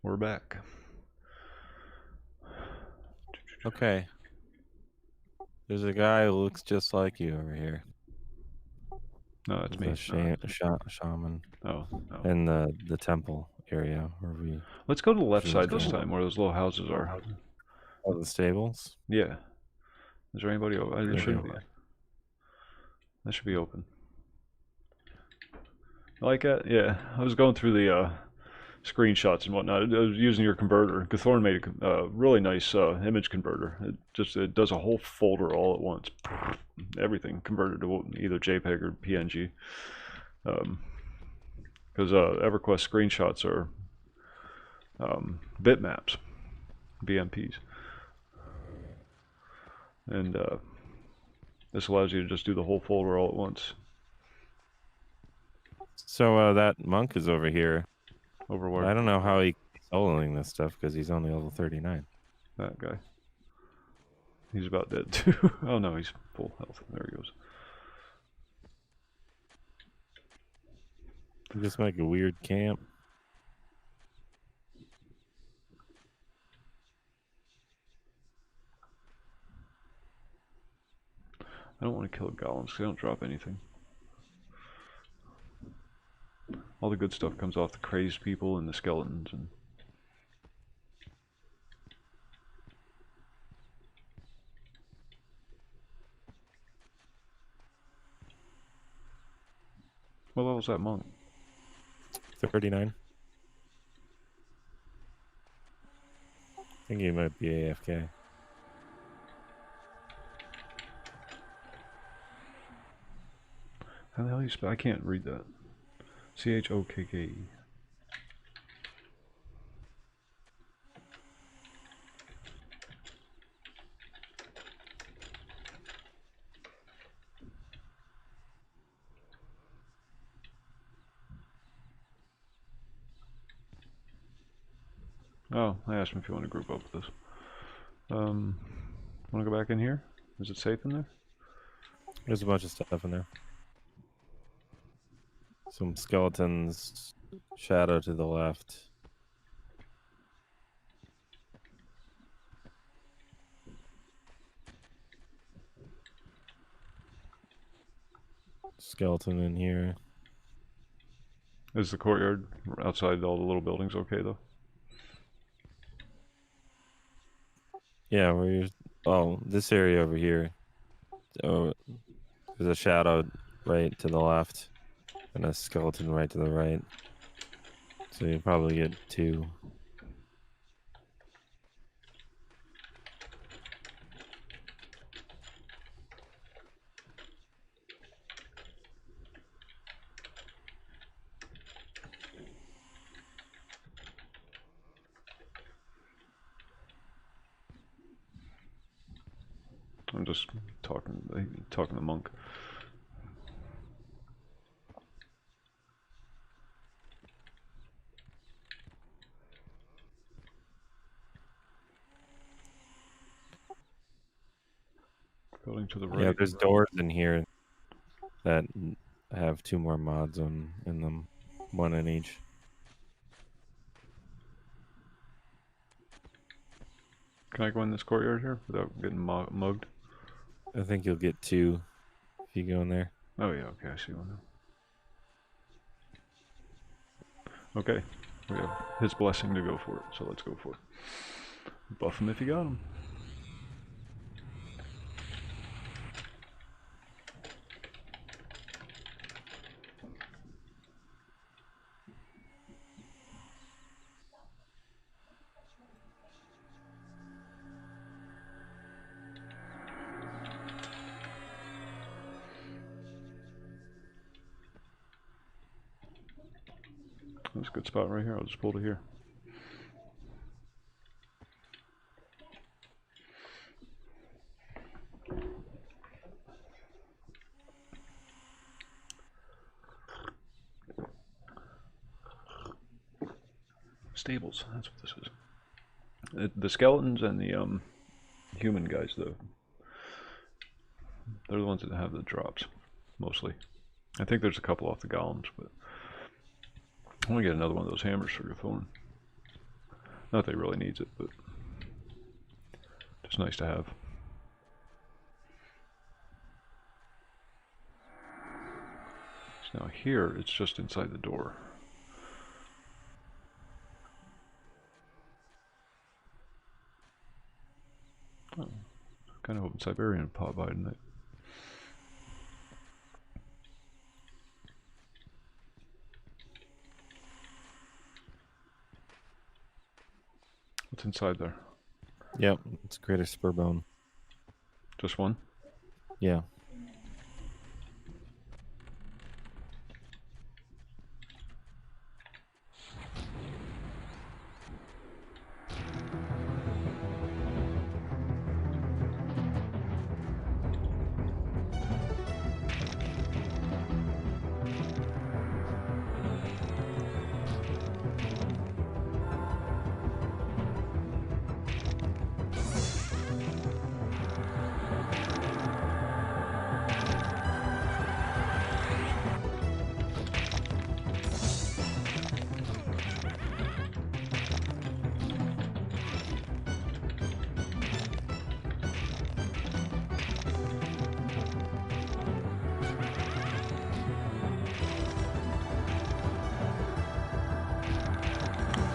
We're back. Okay. There's a guy who looks just like you over here. No, that's me. The shaman Oh, no. in the temple area where we. Let's go to the left usually side this go. time, where those little houses are. Oh, the stables. Yeah. Is there anybody over? There Yeah. should be. That should be open. Like that? Yeah. I was going through the screenshots and whatnot. I was using your converter. Gathorn made a really nice image converter. It does a whole folder all at once. Everything converted to either JPEG or PNG. Because EverQuest screenshots are bitmaps, BMPs, and this allows you to just do the whole folder all at once. So that monk is over here. Over where? I don't know how he's soloing this stuff because he's only level 39. That guy. He's about dead too. Oh no, he's full health. There he goes. You just make a weird camp. I don't want to kill golems because they don't drop anything. All the good stuff comes off the crazed people and the skeletons and. What level's that monk? 39. I think he might be AFK. How the hell do you spell? I can't read that. CHOKKE. Oh, I asked him if you want to group up with us. Want to go back in here? Is it safe in there? There's a bunch of stuff in there. Some skeletons, shadow to the left. Skeleton in here. Is the courtyard outside all the little buildings okay though? Yeah, where you're. Oh, this area over here. Oh, there's a shadow right to the left, and a skeleton right to the right. So you probably get two. I'm just talking to the monk. Building to the right. Yeah, there's doors in here that have two more mods in them, one in each. Can I go in this courtyard here without getting mugged? I think you'll get two if you go in there. Oh yeah, okay, I see one now. Okay, we have his blessing to go for it, so let's go for it. Buff him if you got him. That's a good spot right here. I'll just pull to here. Stables, that's what this is. The skeletons and the human guys, though, they're the ones that have the drops, mostly. I think there's a couple off the golems, but I want to get another one of those hammers for Gathorn. Not that he really needs it, but just nice to have. So now here, it's just inside the door. Oh, kind of hoping Siberian would pop by tonight. What's inside there? Yep, it's greater spur bone. Just one? Yeah.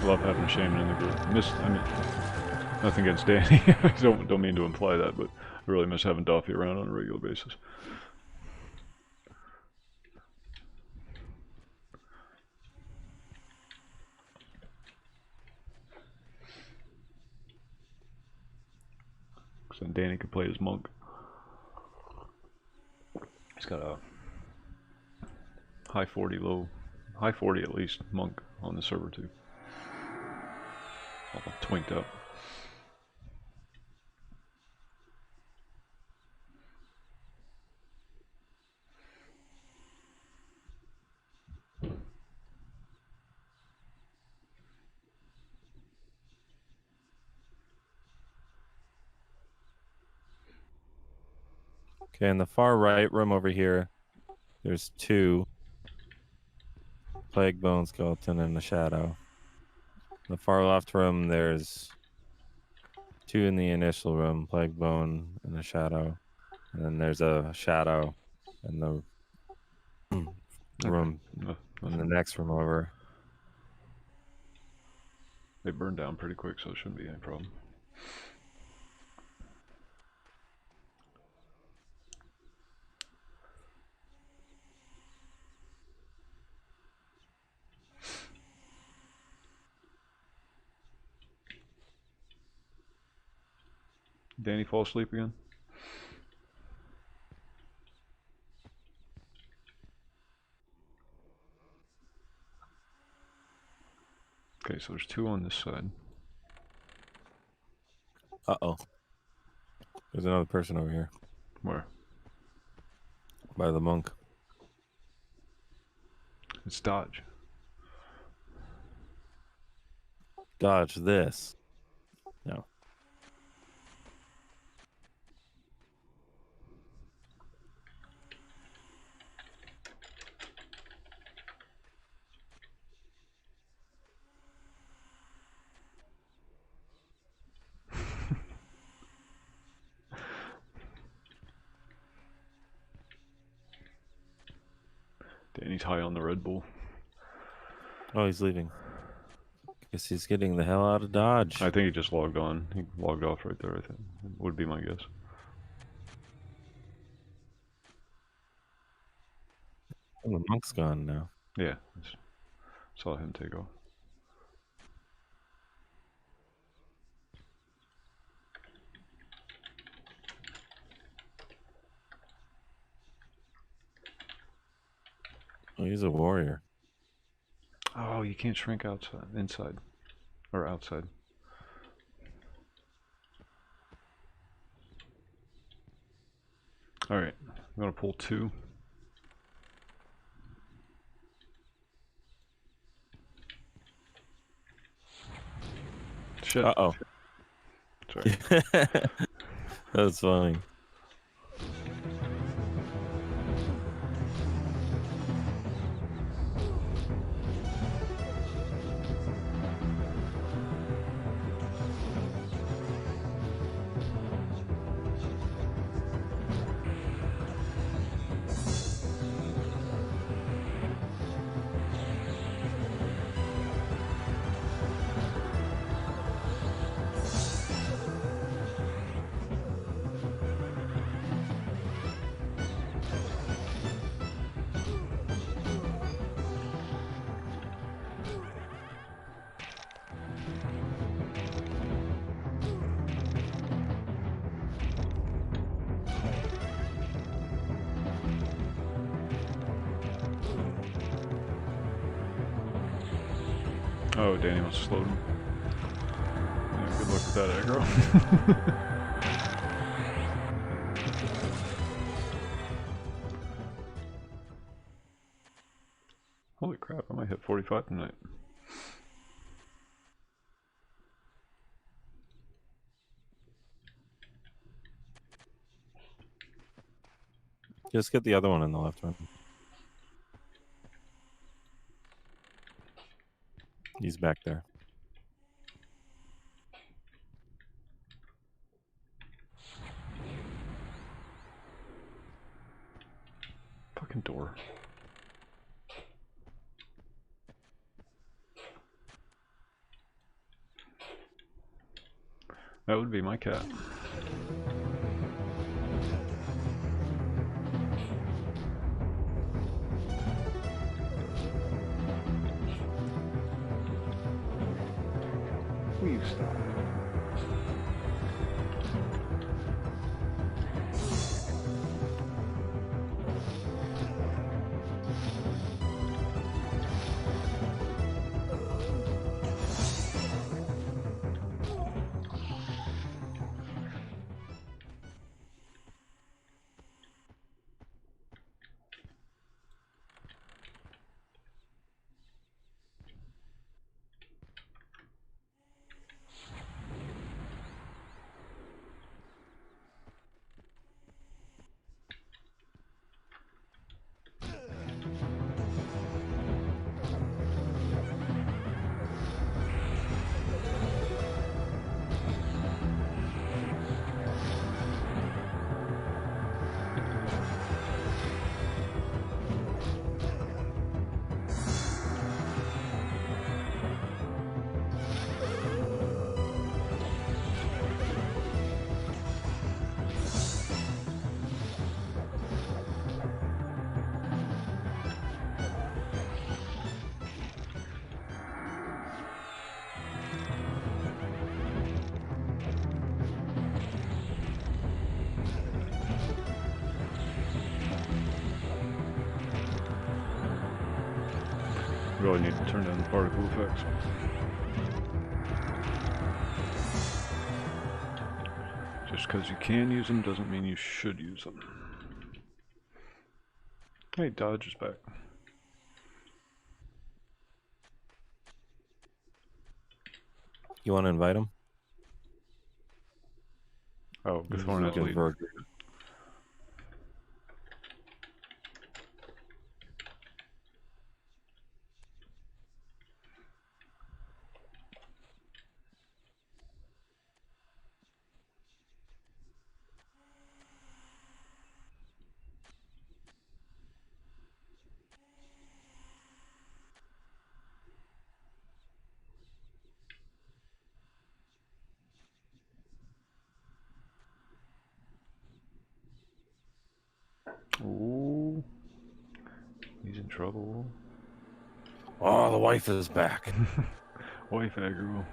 Love having a shaman in the group. I mean, nothing against Danny. I don't mean to imply that, but I really miss having Doffy around on a regular basis. So Danny could play as monk. He's got a high 40 at least monk on the server too. All twinked up. Okay, in the far right room over here, there's 2 plague bone skeleton in the shadow. In the far left room, there's 2 in the initial room, plague bone in the shadow, and then there's a shadow in the room in the next room over. They burn down pretty quick, so it shouldn't be any problem. Danny fall asleep again? Okay, so there's 2 on this side. Uh-oh. There's another person over here. Where? By the monk. It's dodge. Dodge this. No. Danny's high on the Red Bull. Oh, he's leaving. Guess he's getting the hell out of Dodge. I think he just logged on. He logged off right there, I think. Would be my guess. Oh, the monk's gone now. Yeah, saw him take off. Oh, he's a warrior. Oh, you can't shrink outside, inside, or outside. All right, I'm gonna pull 2. Shit. Uh-oh. Sorry. That's funny. Oh, Danny must have slowed him. Yeah, good luck with that aggro. Holy crap, I might hit 45 tonight. Just get the other one in the left one. He's back there. Fucking door. That would be my cat. Will you stop? Really need to turn down the particle effects. Just because you can use them doesn't mean you should use them. Hey, Dodge is back. You want to invite him? Oh, Gathorn has lead. Ooh, he's in trouble. Oh, the wife is back. Wife aggro.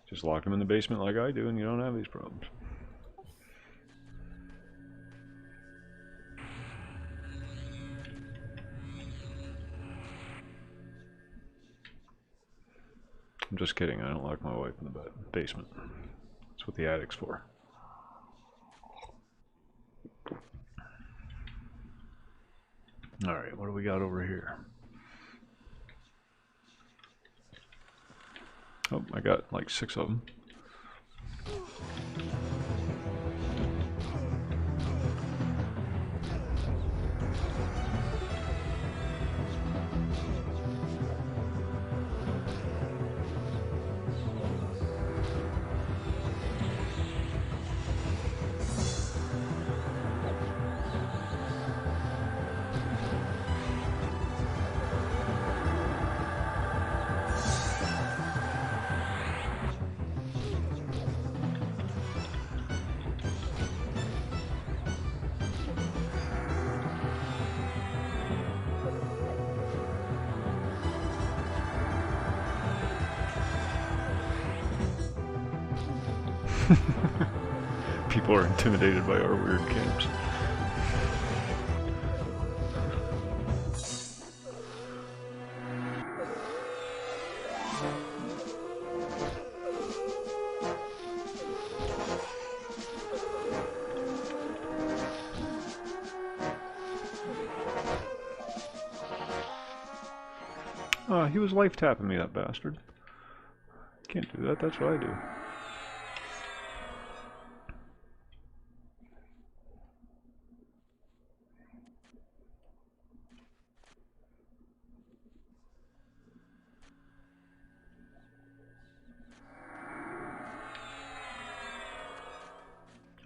Just lock him in the basement like I do and you don't have these problems. I'm just kidding, I don't lock my wife in the basement. That's what the attic's for. Alright, what do we got over here? Oh, I got like 6 of them. People are intimidated by our weird camps. Oh, he was life tapping me, that bastard. Can't do that, that's what I do.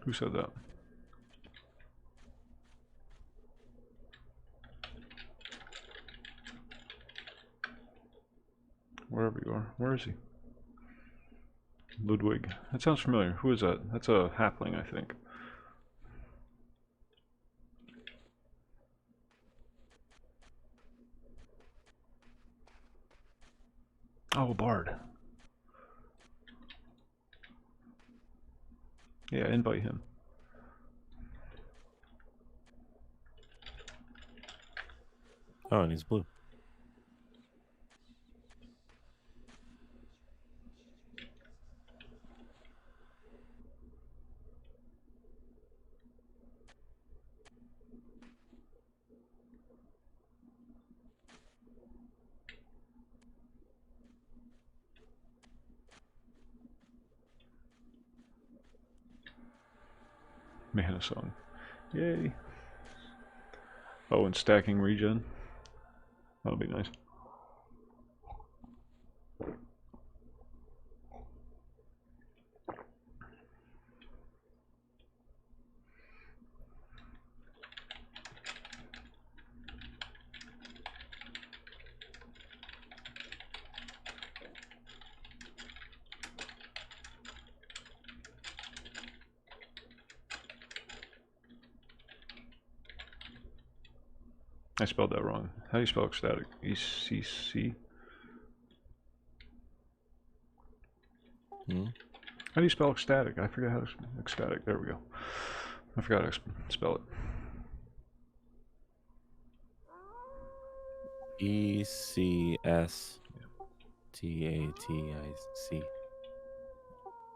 Who said that? Wherever you are. Where is he? Ludwig. That sounds familiar. Who is that? That's a halfling, I think. Oh, Bard. Yeah, invite him. Oh, and he's blue. Mana Song. Yay. Oh, and stacking regen. That'll be nice. I spelled that wrong. How do you spell ecstatic? E-C-C? Hmm? How do you spell ecstatic? I forget how to spell ecstatic. There we go. I forgot how to spell it. E-C-S-T-A-T-I-C.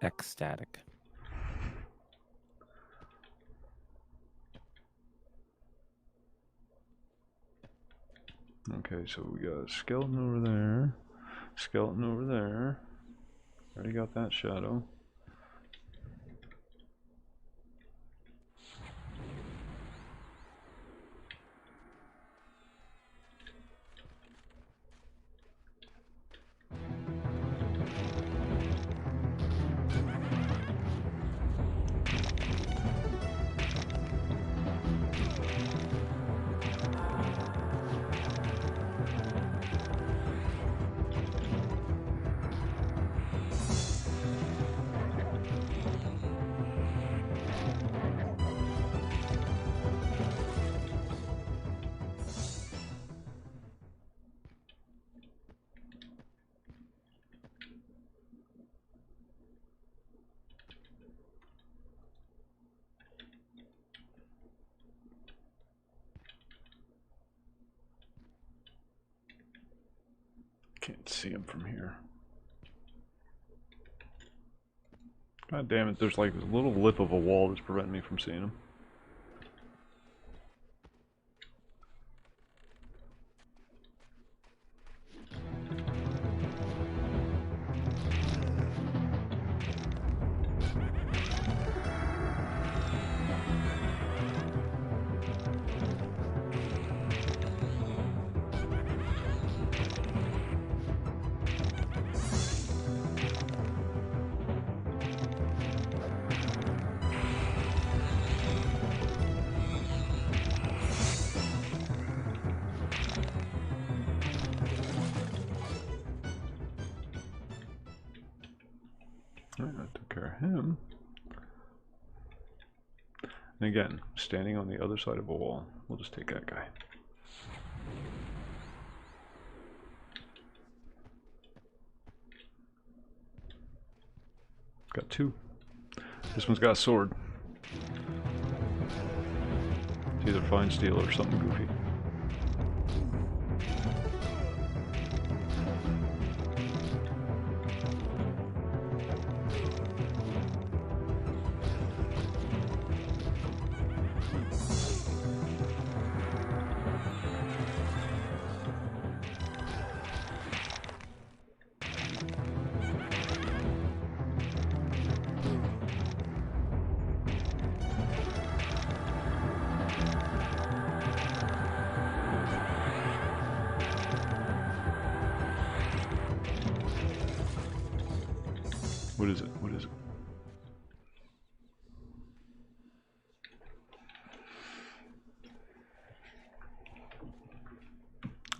Ecstatic. Okay, so we got a skeleton over there. Skeleton over there. Already got that shadow. Can't see him from here. God damn it, there's like this little lip of a wall that's preventing me from seeing him. Alright, I took care of him. And again, standing on the other side of a wall. We'll just take that guy. Got two. This one's got a sword. It's either fine steel or something goofy.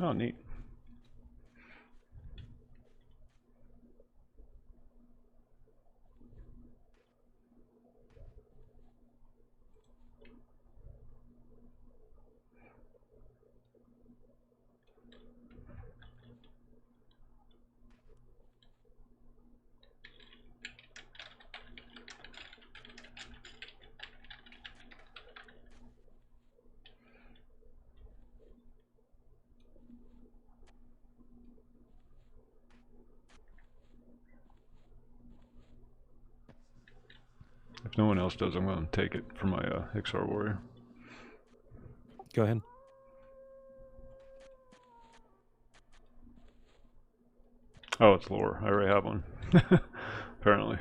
Oh, neat. If no one else does, I'm going to take it for my XR warrior. Go ahead. Oh, it's lore. I already have one. Apparently.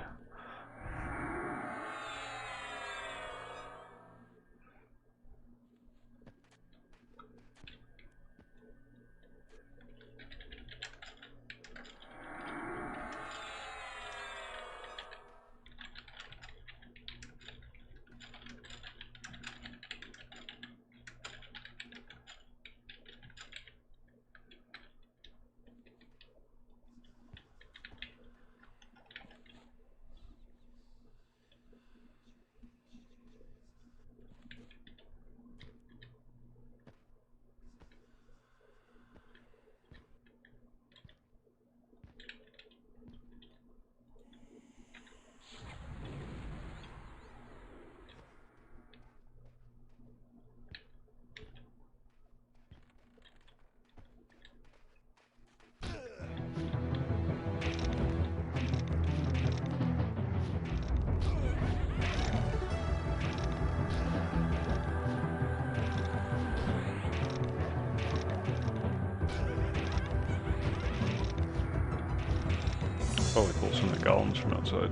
Probably pull some of the golems from outside.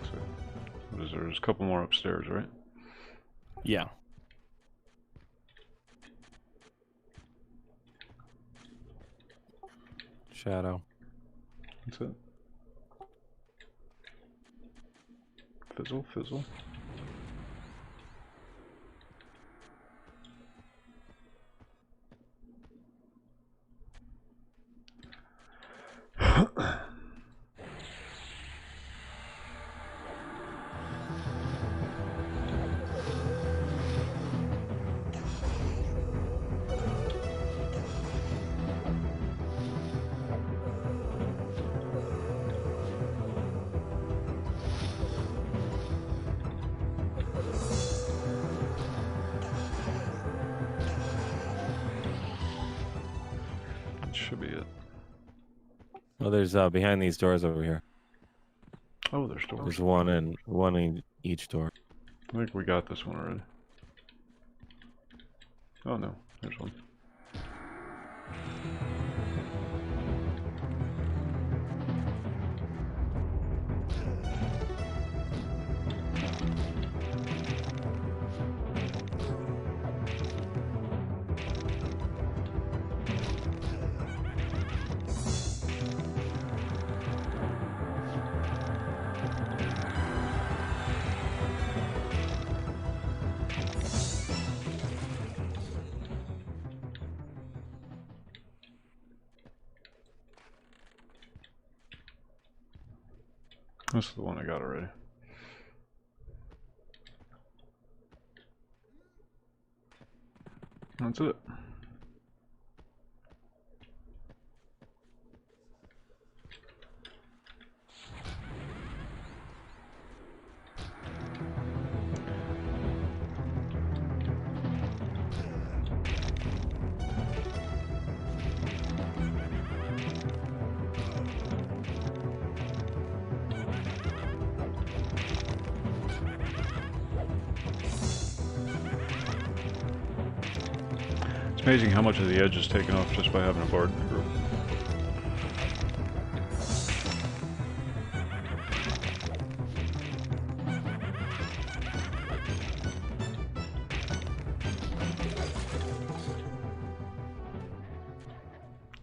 So, what is there? There's a couple more upstairs, right? Yeah. Shadow. That's it. Fizzle, fizzle. That should be it. Well, there's behind these doors over here. Oh, there's doors. There's one in each door. I think we got this one already. Oh no, there's one. This is the one I got already. That's it. It's amazing how much of the edge is taken off just by having a bard in the group.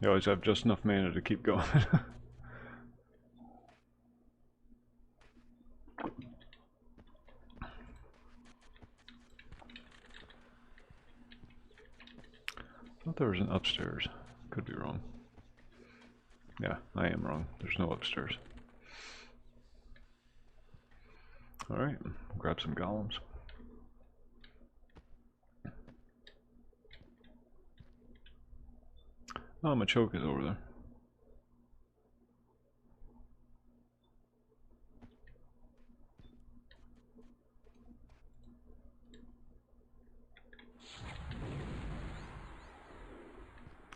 You always have just enough mana to keep going. thought there was an upstairs. Could be wrong. Yeah, I am wrong. There's no upstairs. Alright, grab some golems. Oh, my choke is over there.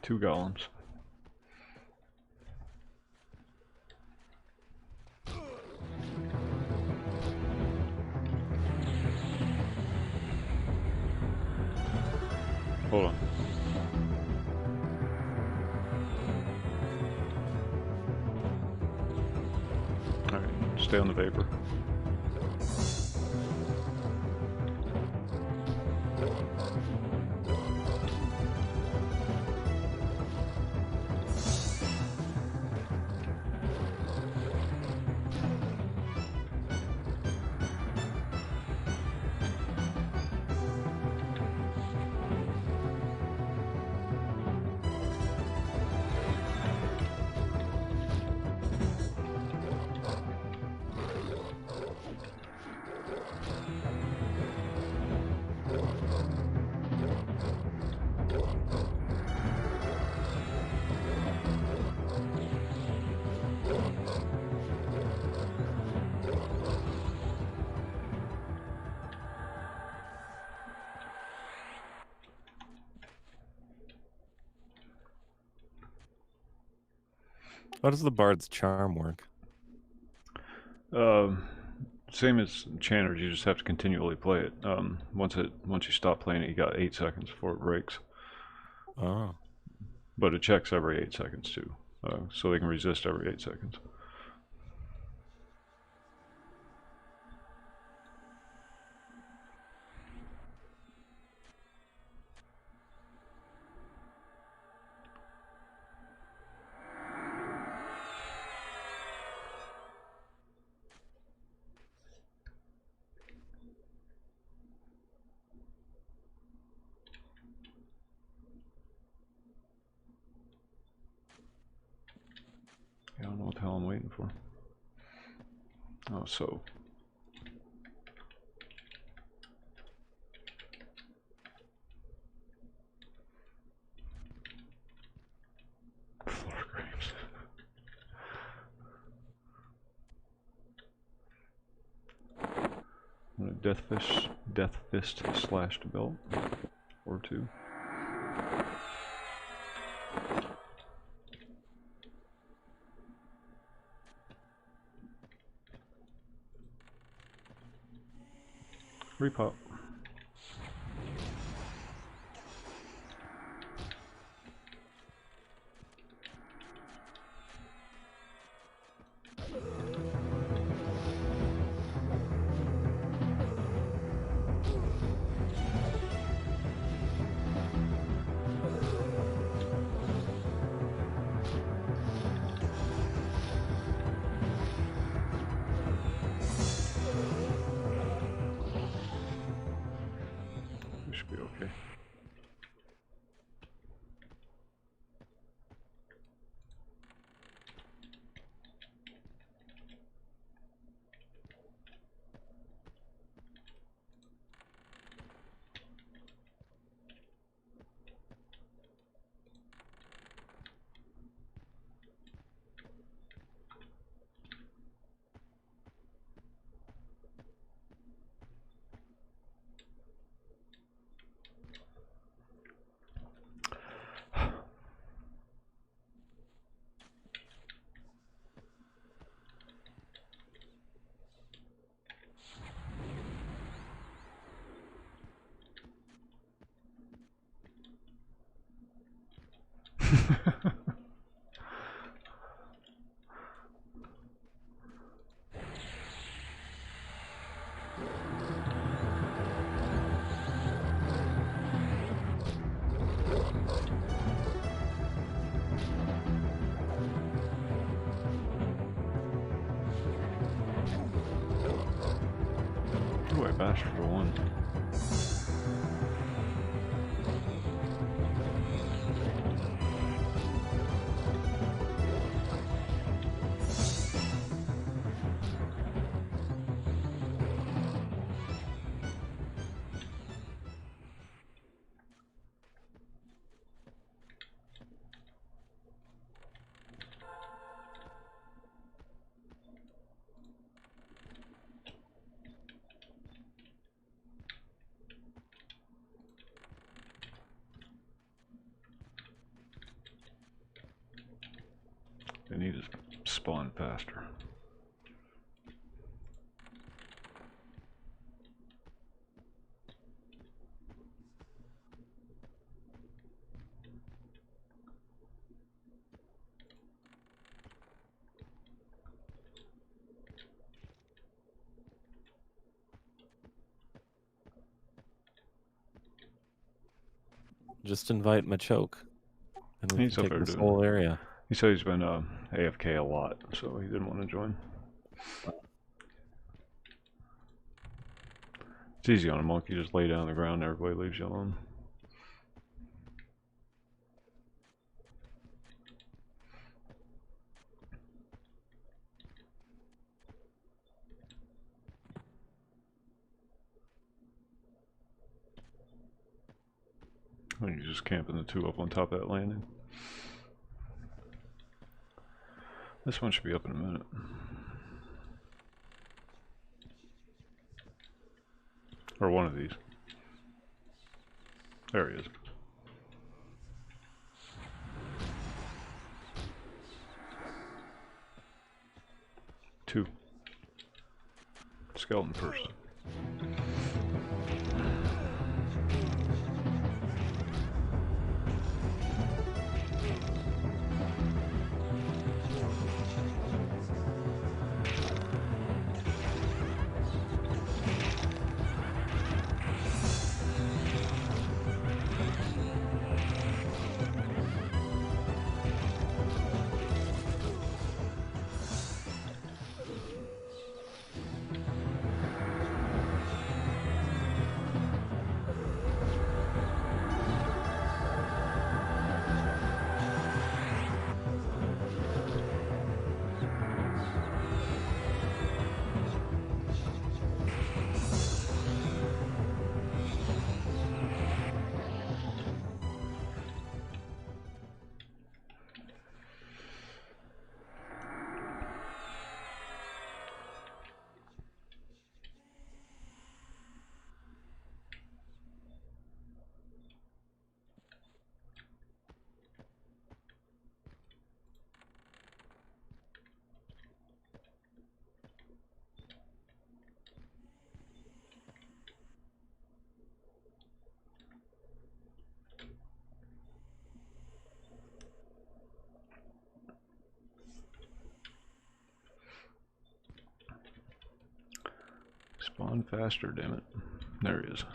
Two golems. Hold on. Alright, stay on the vapor. How does the Bard's Charm work? Same as Channers, you just have to continually play it. Once you stop playing it, you got 8 seconds before it breaks. Oh. But it checks every 8 seconds too, so they can resist every 8 seconds. I don't know what the hell I'm waiting for. Oh, so. Floor grapes. I'm gonna death fist slashed belt or 2. Repop. Should be okay. Ooh, I bashed for 1. need to spawn faster. Just invite Machoke, and we He's can up take there this doing whole area. He said he's been AFK a lot, so he didn't want to join. It's easy on a monk. You just lay down on the ground, and everybody leaves you alone. When you're just camping the two up on top of that landing. This one should be up in a minute. Or one of these. There he is. Two. Skeleton first. Spawn faster, damn it. There he is.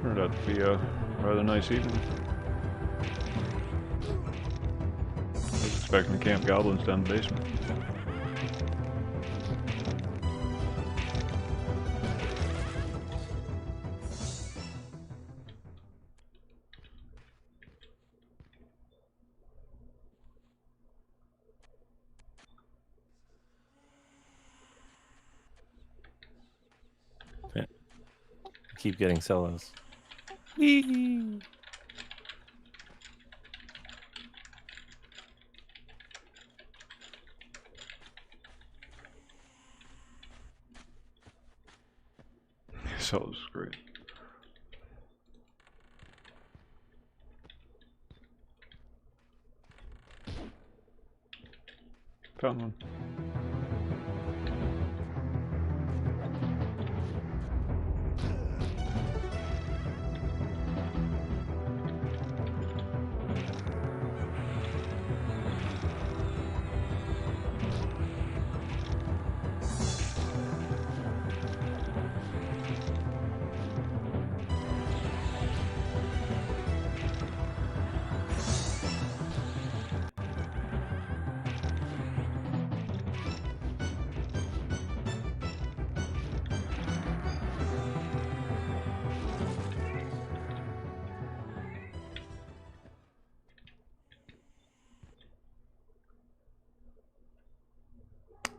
Turned out to be a rather nice evening. I was expecting to camp goblins down the basement. Yeah. Keep getting solos. Whee! So it was great. Found one.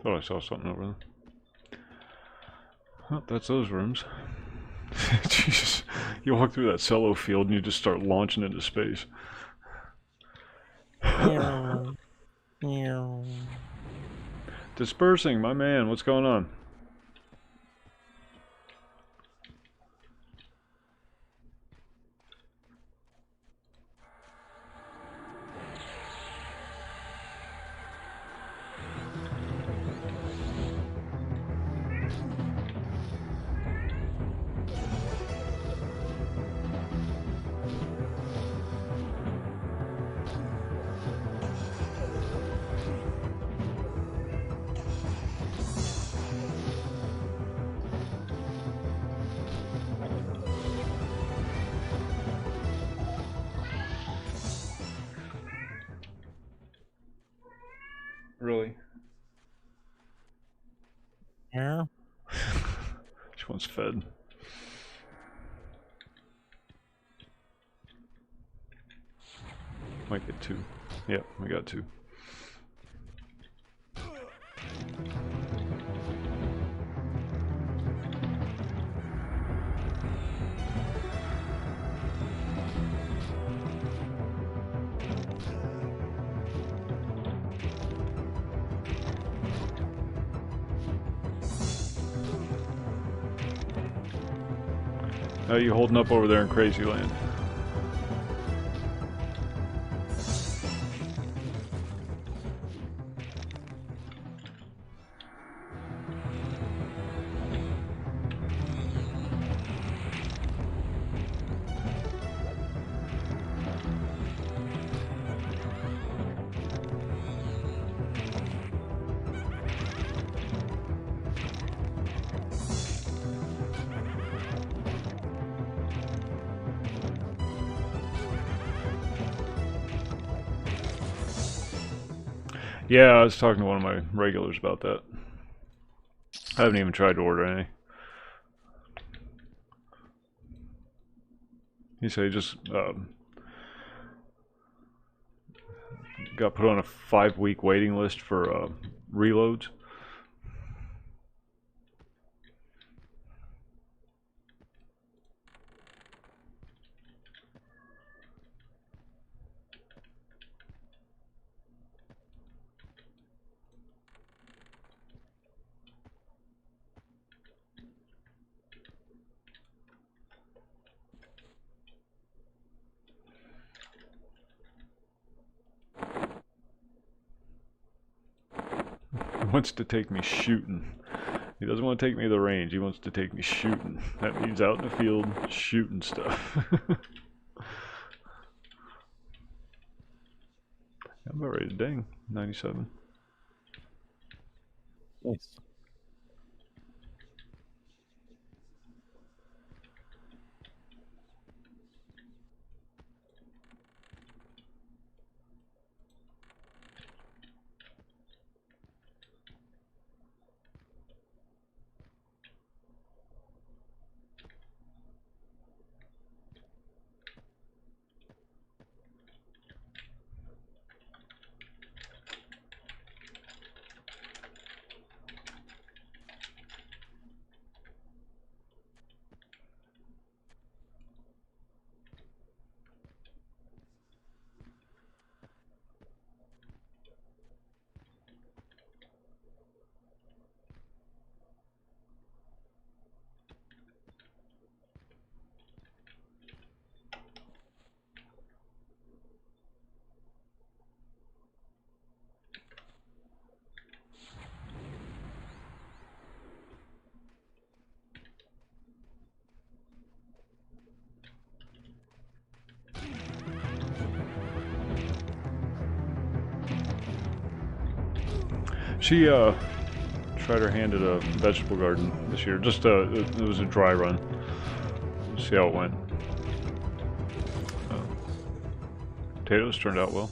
Thought I saw something over there. Well, that's those rooms. Jesus, you walk through that cello field and you just start launching into space. Dispersing, my man, what's going on? Really? Yeah. She wants fed. Might get 2. Yep, we got 2. How you holding up over there in Crazy Land? Yeah, I was talking to one of my regulars about that. I haven't even tried to order any. He said he just got put on a 5-week waiting list for reloads. He wants to take me shooting. He doesn't want to take me to the range. He wants to take me shooting. That means out in the field shooting stuff. I'm about ready to ding. 97. Nice. She tried her hand at a vegetable garden this year. Just it was a dry run. See how it went. Potatoes turned out well.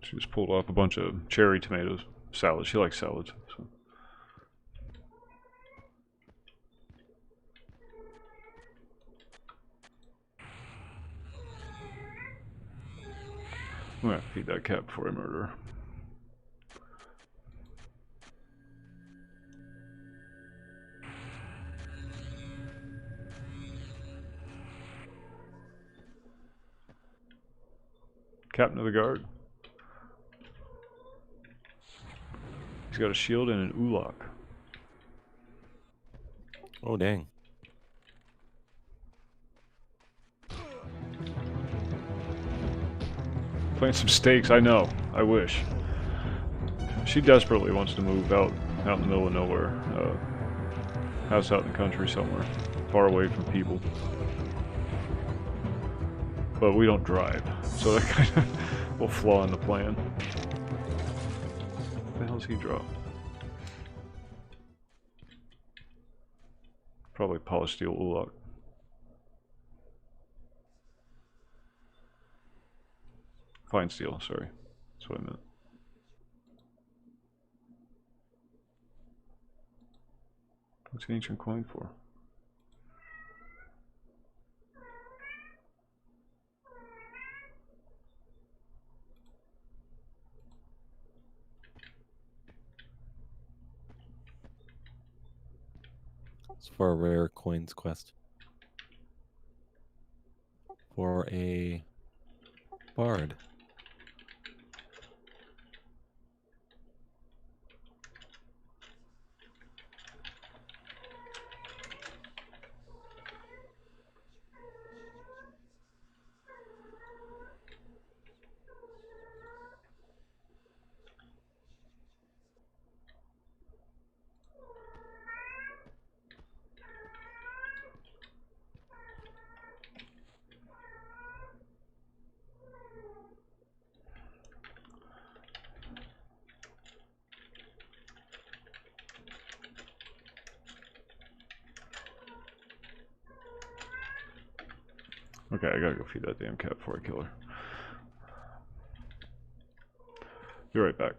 She just pulled off a bunch of cherry tomatoes. Salad. She likes salads. So. I'm gonna feed that cat before I murder her. Captain of the guard. He's got a shield and an ulak. Oh, dang. Playing some stakes, I know. I wish. She desperately wants to move out in the middle of nowhere. House out in the country somewhere. Far away from people. But we don't drive. So that kind of will flaw in the plan. What the hell's he drop? Probably polished steel ulak. Fine steel, sorry. That's what I meant. What's the ancient coin for? It's for a rare coins quest. For a bard. Okay, I gotta go feed that damn cat before I kill her. Be right back.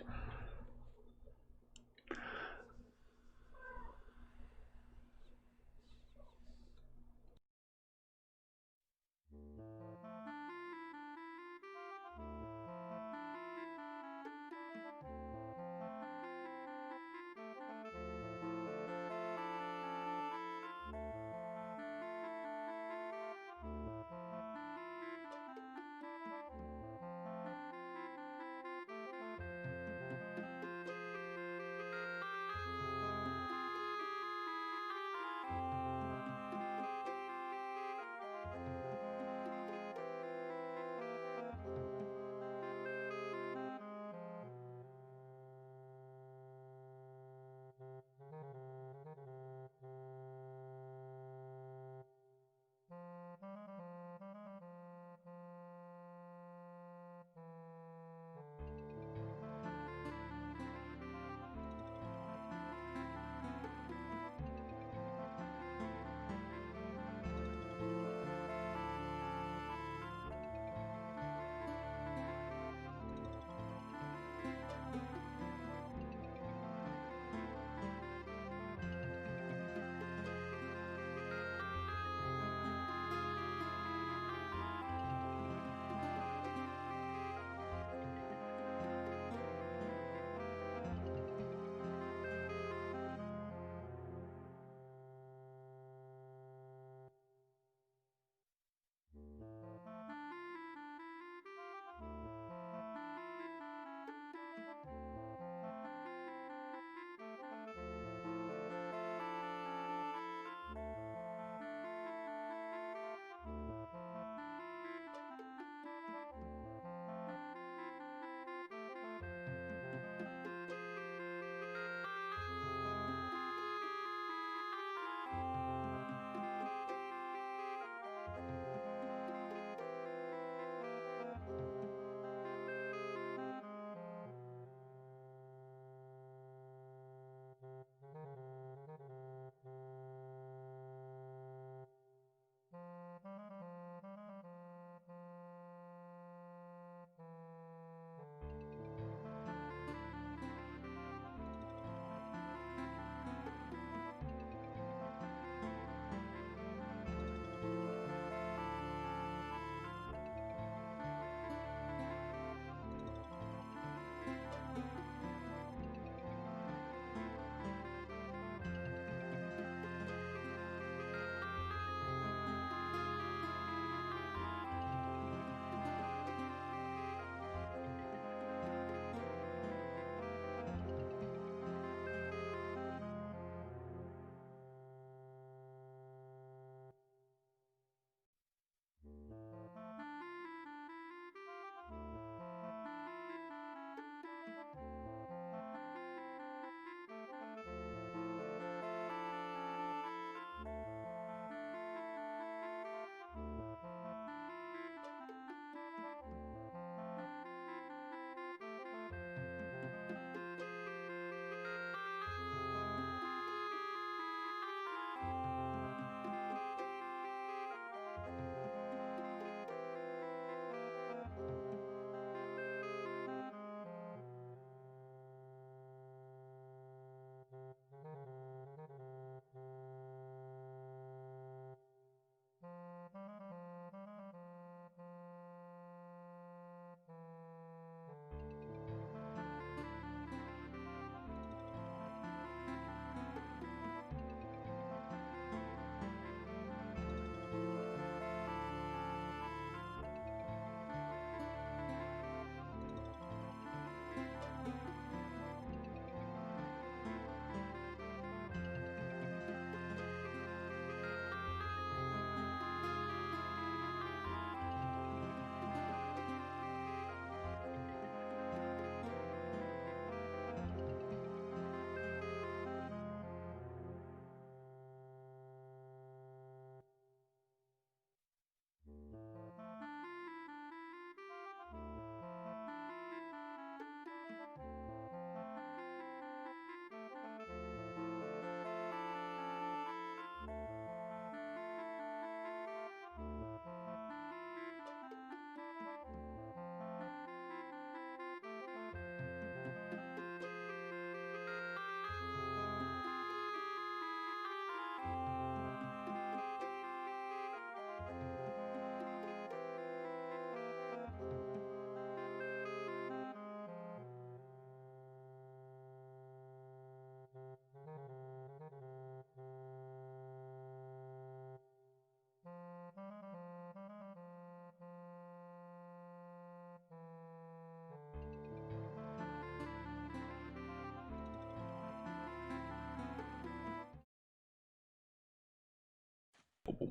Okay,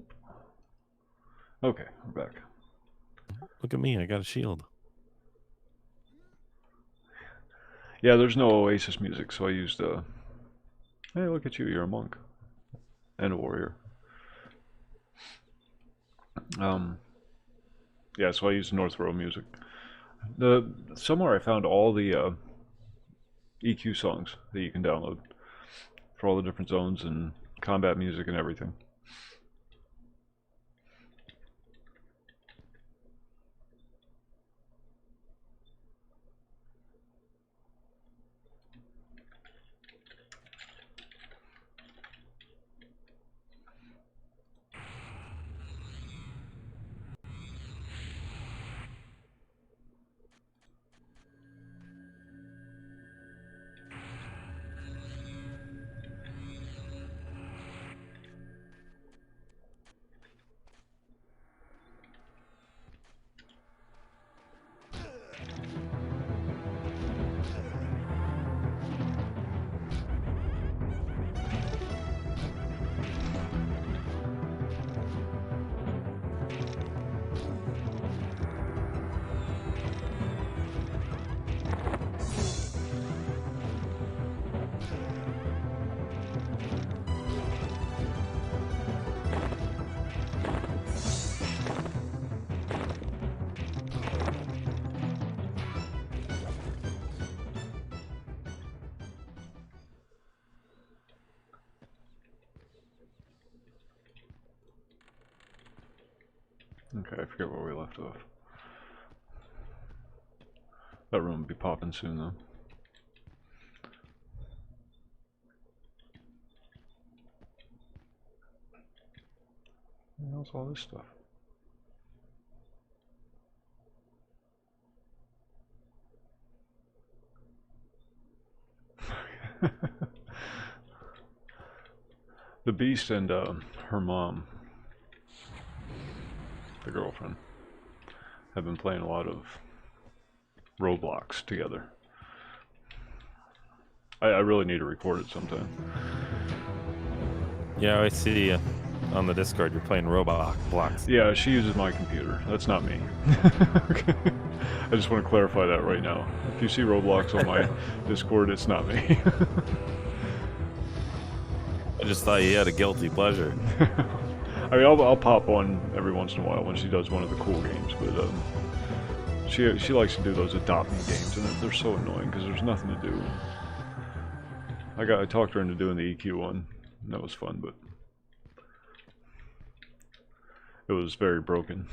we're back. Look at me, I got a shield. Yeah, there's no Oasis music, so I used hey, look at you, you're a monk. And a warrior. Yeah, so I used North Row music. Somewhere I found all the EQ songs that you can download for all the different zones and combat music and everything. Okay, I forget where we left off. That room will be popping soon, though. What the hell's all this stuff? The Beast and her mom, the girlfriend, have been playing a lot of Roblox together. I really need to record it sometime. Yeah, I see on the Discord you're playing Roblox. Yeah, she uses my computer. That's not me. Okay. I just want to clarify that right now. If you see Roblox on my Discord, it's not me. I just thought you had a guilty pleasure. I mean, I'll pop on every once in a while when she does one of the cool games, but she likes to do those adopt me games, and they're so annoying because there's nothing to do. I talked her into doing the EQ one, and that was fun, but it was very broken.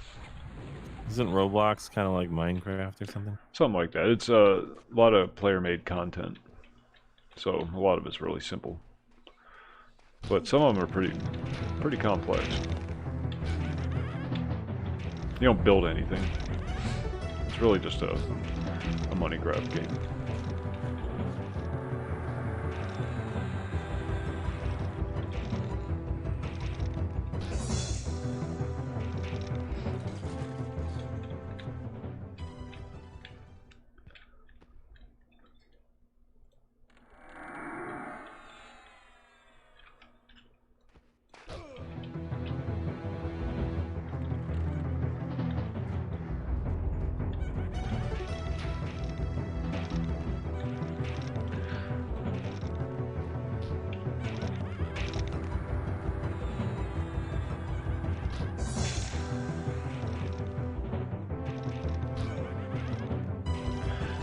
Isn't Roblox kind of like Minecraft or something? Something like that. It's a lot of player-made content, so a lot of it's really simple. But some of them are pretty complex. You don't build anything. It's really just a money grab game.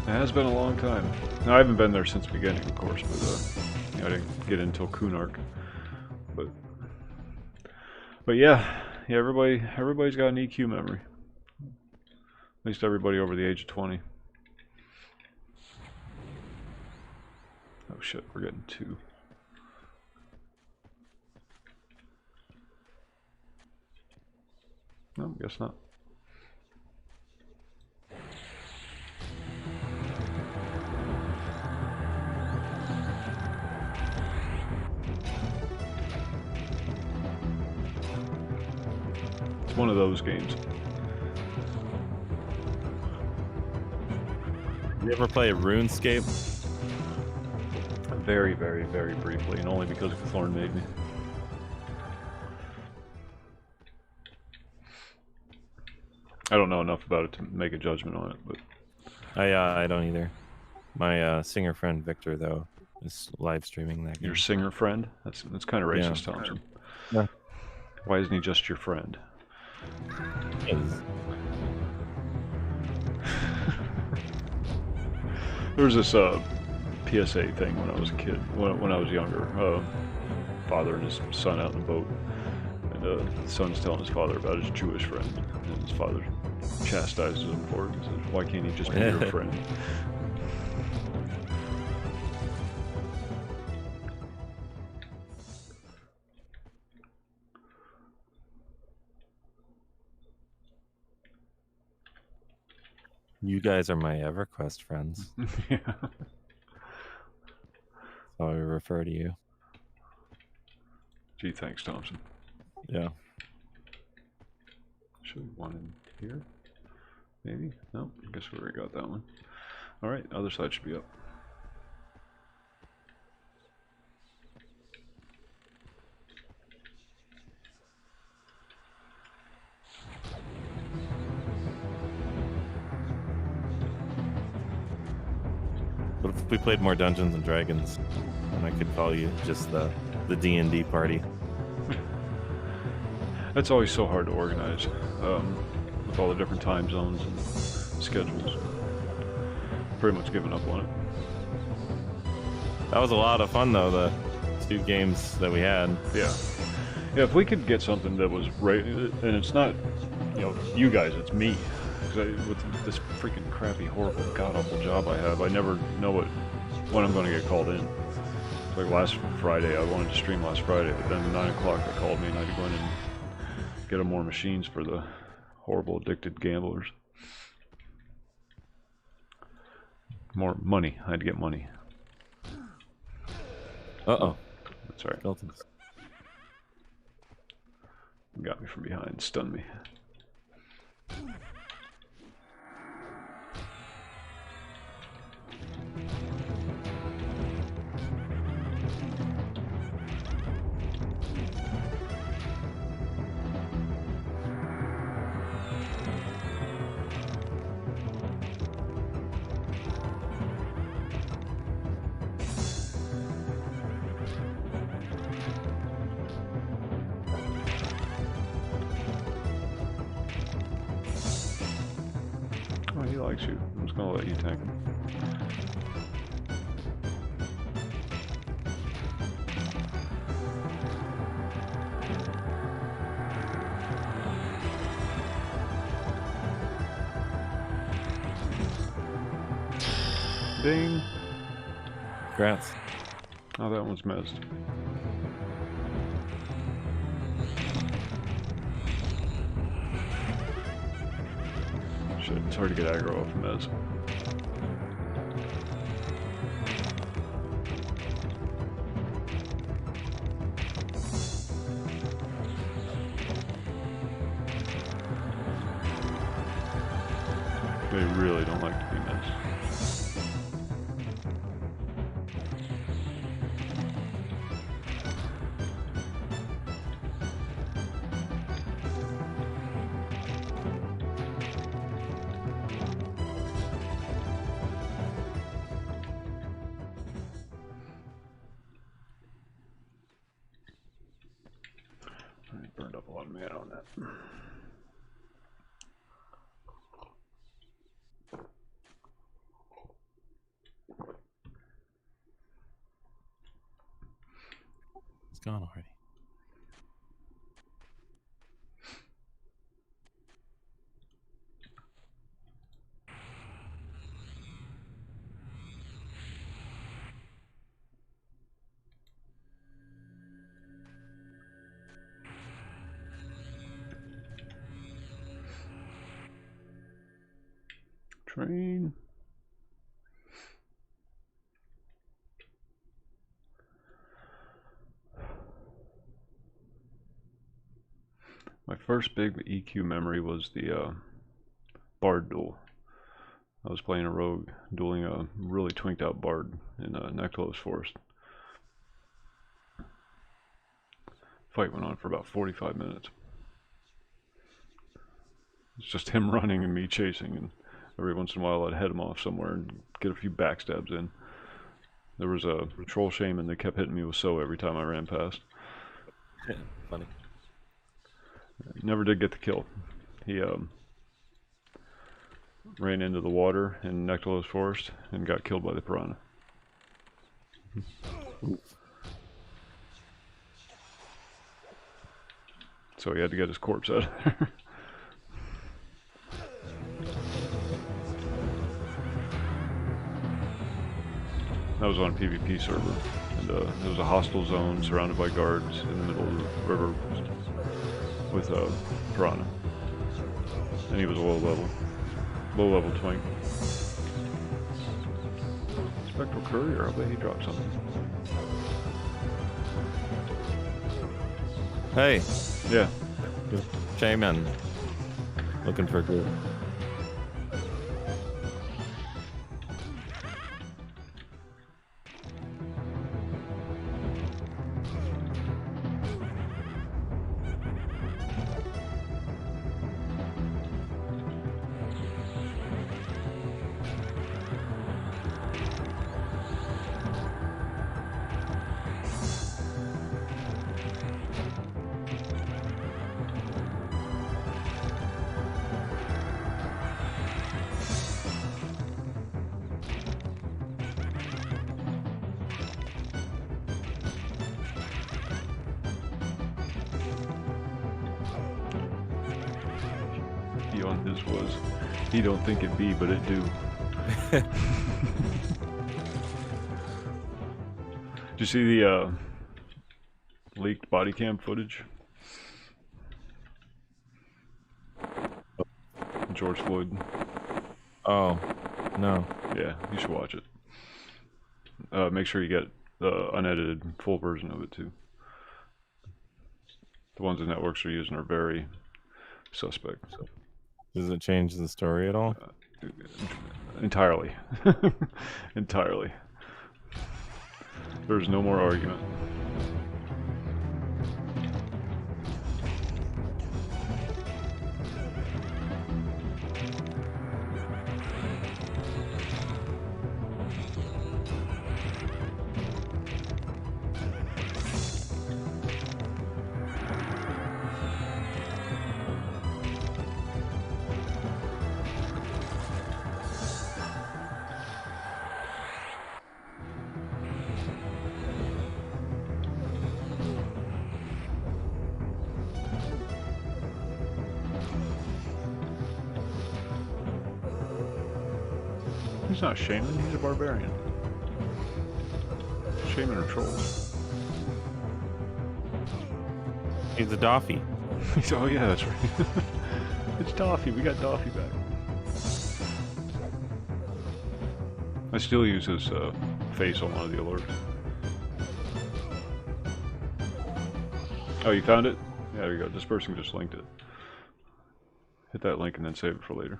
It has been a long time. Now, I haven't been there since the beginning, of course, but I didn't get in until Kunark. But yeah, everybody's got an EQ memory. At least everybody over the age of 20. Oh shit, we're getting 2. No, guess not. It's one of those games. You ever play RuneScape? Very, very, very briefly, and only because Gathorn made me. I don't know enough about it to make a judgment on it, but I don't either. My singer friend Victor though is live streaming that game. your singer friend? That's kind of racist, Yeah. Thompson. Yeah. Why isn't he just your friend? There was this PSA thing when I was a kid, when I was younger. Father and his son out in the boat, and the son's telling his father about his Jewish friend, and his father chastises him for it and says, "Why can't he just be your friend?" You guys are my EverQuest friends. Yeah. So I refer to you. Gee, thanks, Thompson. Yeah. Should have one in here? Maybe? No, I guess we already got that one. Alright, other side should be up. But if we played more Dungeons and Dragons, then I could call you just the D&D party. That's always so hard to organize, with all the different time zones and schedules. Pretty much given up on it. That was a lot of fun though, the 2 games that we had. Yeah. Yeah, if we could get something that was right, and it's not, you guys, it's me. Because with this freaking crappy, horrible, god-awful job I have, I never know when I'm going to get called in. Like last Friday, I wanted to stream last Friday, but then at 9 o'clock they called me and I had to go in and get them more machines for the horrible, addicted gamblers. More money. I had to get money. Uh-oh. That's right. Skeletons. Got me from behind, stunned me. Oh, he likes you. I'm just gonna let you tank him. Ding. Congrats. Oh, that one's missed. Shit, it's hard to get aggro off Mez. They really don't like to be missed. I burned up a lot of mana on that. It's gone already. Train. My first big EQ memory was the Bard duel. I was playing a rogue, dueling a really twinked out Bard in Nectalos Forest. Fight went on for about 45 minutes. It's just him running and me chasing, and every once in a while I'd head him off somewhere and get a few backstabs in. There was a troll shaman that kept hitting me with so every time I ran past. Funny. Never did get the kill. He ran into the water in Nectalos Forest and got killed by the piranha. So he had to get his corpse out of there. That was on a PvP server, and there was a hostile zone surrounded by guards in the middle of the river with a piranha, and he was a low level twink. Spectral courier, I bet he dropped something. Hey, Yeah. shaman. Looking for good. On his was, he don't think it be, but it do. Did you see the leaked body cam footage? George Floyd. Oh, no. Yeah, you should watch it. Make sure you get the unedited full version of it too. The ones the networks are using are very suspect. So. Does it change the story at all? Entirely. Entirely. There's no more argument. He's not a shaman, he's a barbarian. Shaman are trolls. He's a Doffy. Oh yeah, that's right. It's Doffy, we got Doffy back. I still use his face on one of the alerts. Oh, you found it? Yeah, there you go. This person just linked it. Hit that link and then save it for later.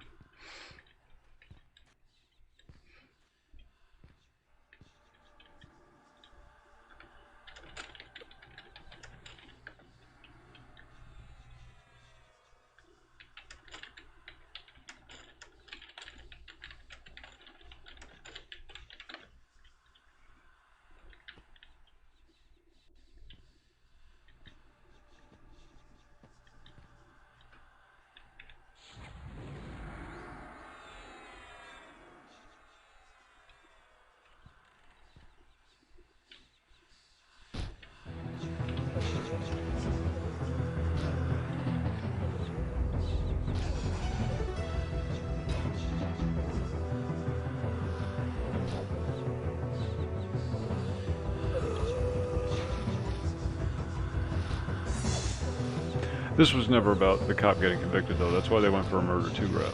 This was never about the cop getting convicted, though. That's why they went for a murder 2 rep.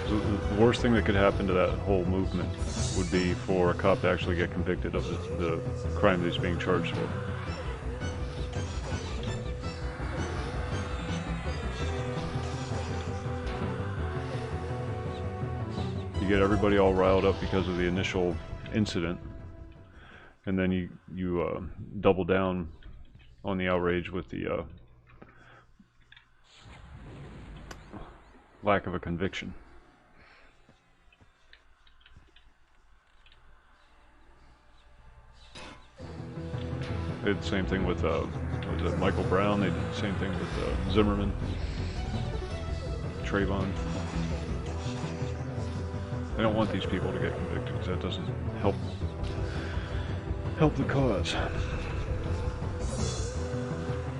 The worst thing that could happen to that whole movement would be for a cop to actually get convicted of the crime that he's being charged for. You get everybody all riled up because of the initial incident, and then you double down on the outrage with the lack of a conviction. They did the same thing with what was it, Michael Brown. They did the same thing with Zimmerman, Trayvon. They don't want these people to get convicted because that doesn't help the cause.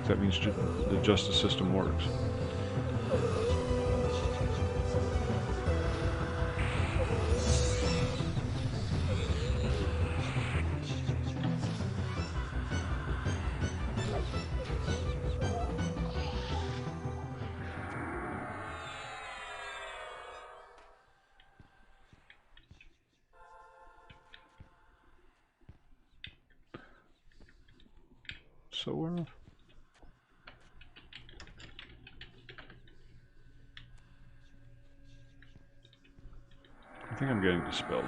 That means the justice system works. So I think I'm getting dispelled.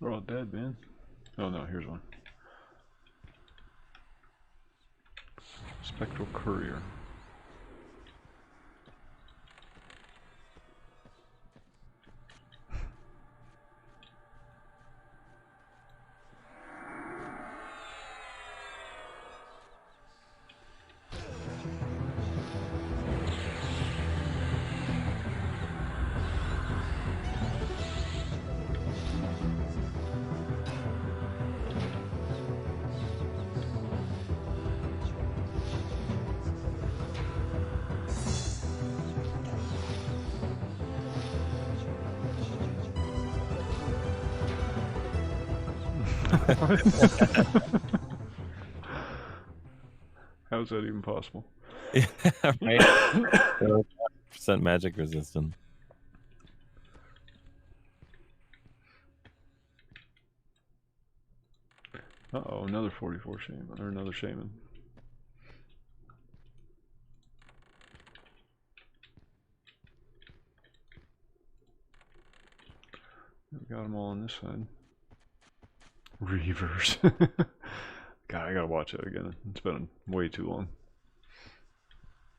They're all dead, man. Oh no, here's one. Spectral Courier. How is that even possible? Yeah, right. Percent magic resistant. Uh-oh, another 44 shaman, or another shaman. We got them all on this side. Reavers. God, I gotta watch that again. It's been way too long.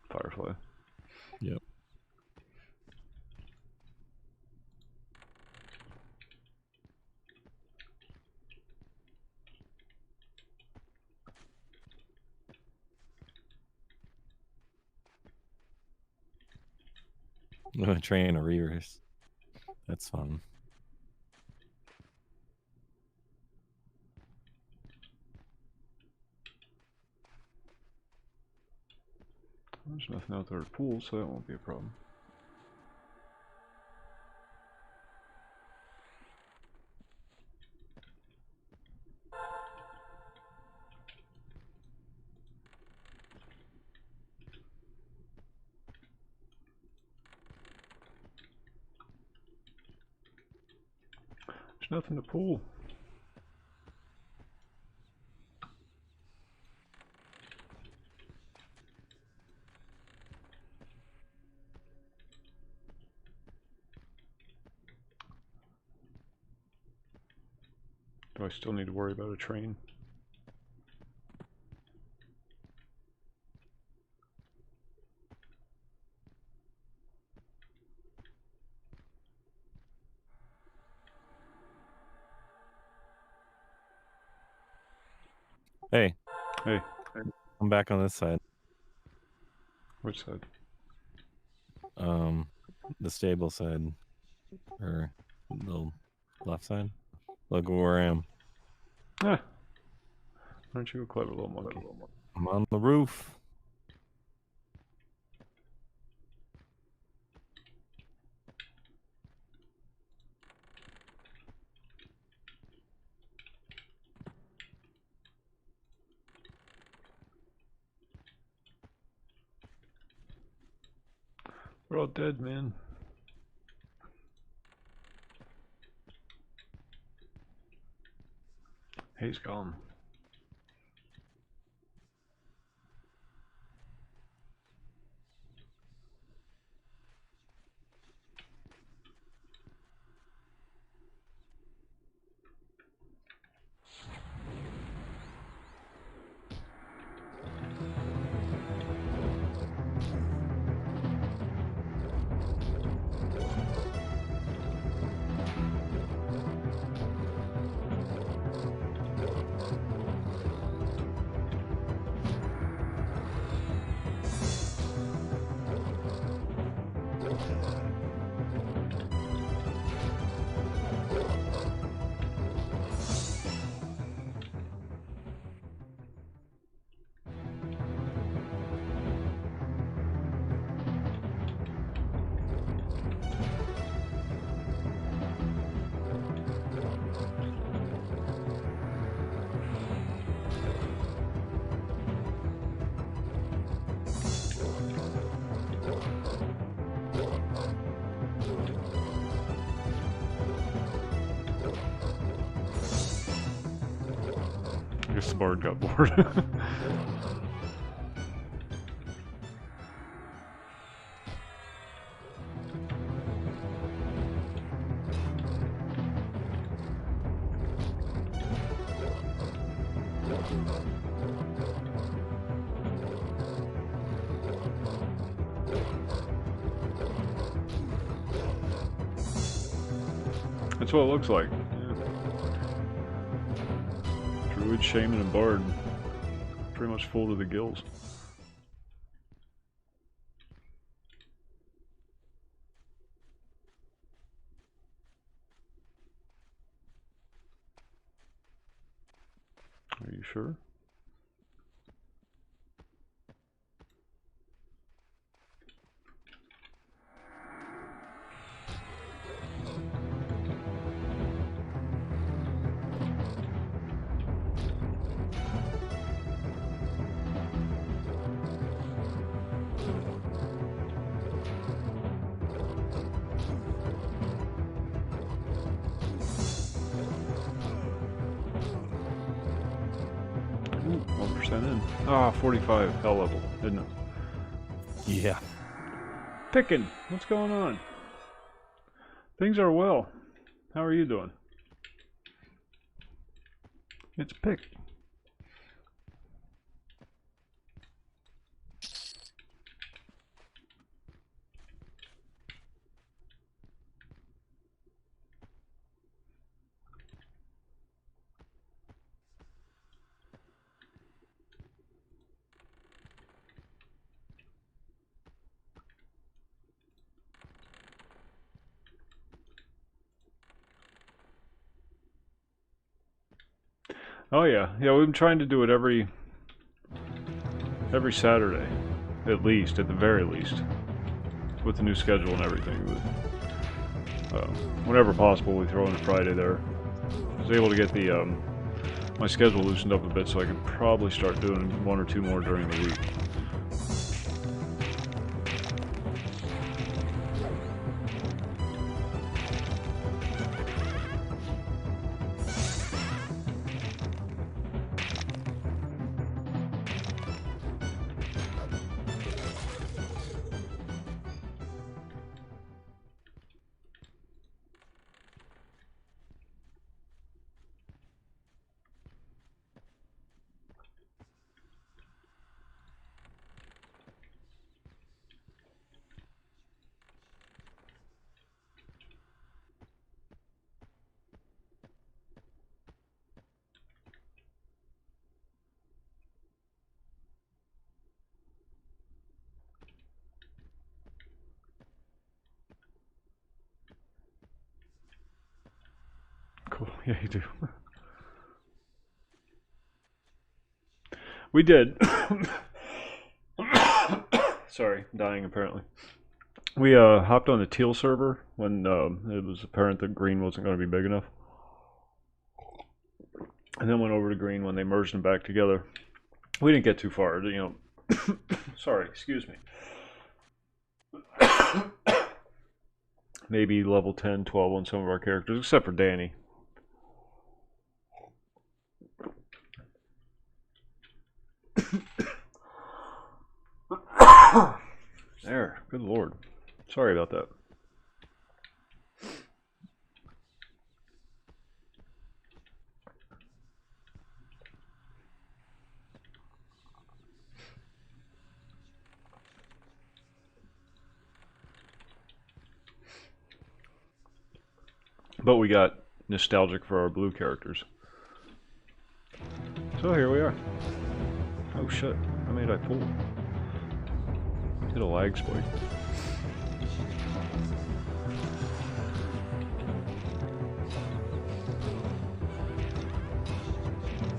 Firefly. Yep. I'm gonna train a Reavers. That's fun. There's nothing out there to pull, so that won't be a problem. There's nothing to pull. Do I still need to worry about a train? Hey. Hey. I'm back on this side. Which side? The stable side. Or the left side. Look where I am. Ah. Aren't you a clever little monkey? I'm on the roof. We're all dead, man. He's gone. I guess the bard got bored. That's what it looks like. Yeah. Druid, Shaman, and Bard. Pretty much full to the gills. Are you sure? Ooh, 1% in. Ah, 45 hell level, didn't it? Yeah. Pickin', what's going on? Things are well. How are you doing? It's Pick. Oh yeah, yeah. We've been trying to do it every Saturday, at least, at the very least, with the new schedule and everything. But whenever possible, we throw in a Friday there. I was able to get the my schedule loosened up a bit, so I could probably start doing one or two more during the week. Cool. Yeah, you do. We did. Sorry, I'm dying apparently. We hopped on the teal server when it was apparent that green wasn't going to be big enough. And then went over to green when they merged them back together. We didn't get too far, you know. Sorry, excuse me. maybe level 10, 12 on some of our characters, except for Danny. There, good lord. Sorry about that. But we got nostalgic for our blue characters. So here we are. Oh shit, how many did I pull? Hit a lag spike.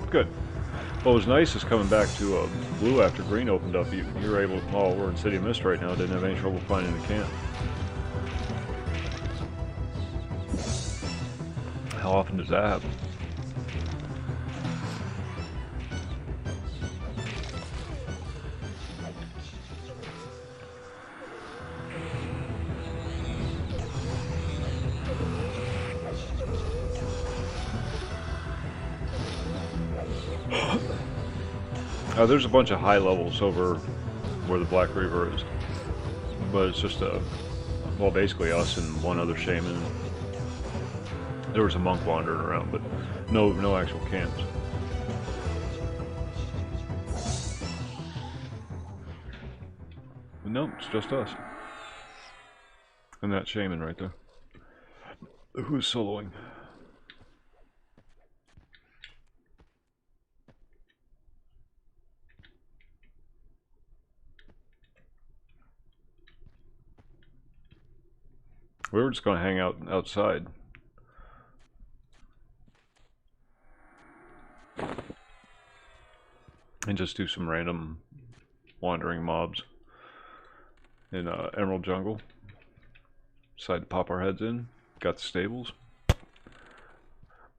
Good. What was nice is coming back to blue after green opened up. You were able, well, we're in City of Mist right now, didn't have any trouble finding a camp. How often does that happen? There's a bunch of high levels over where the Black Reaver is, but it's just well, basically us and one other shaman. There was a monk wandering around, but no actual camps. But no, it's just us and that shaman right there, who's soloing. We were just going to hang out outside. And just do some random wandering mobs in Emerald Jungle. Decided to pop our heads in. Got the stables.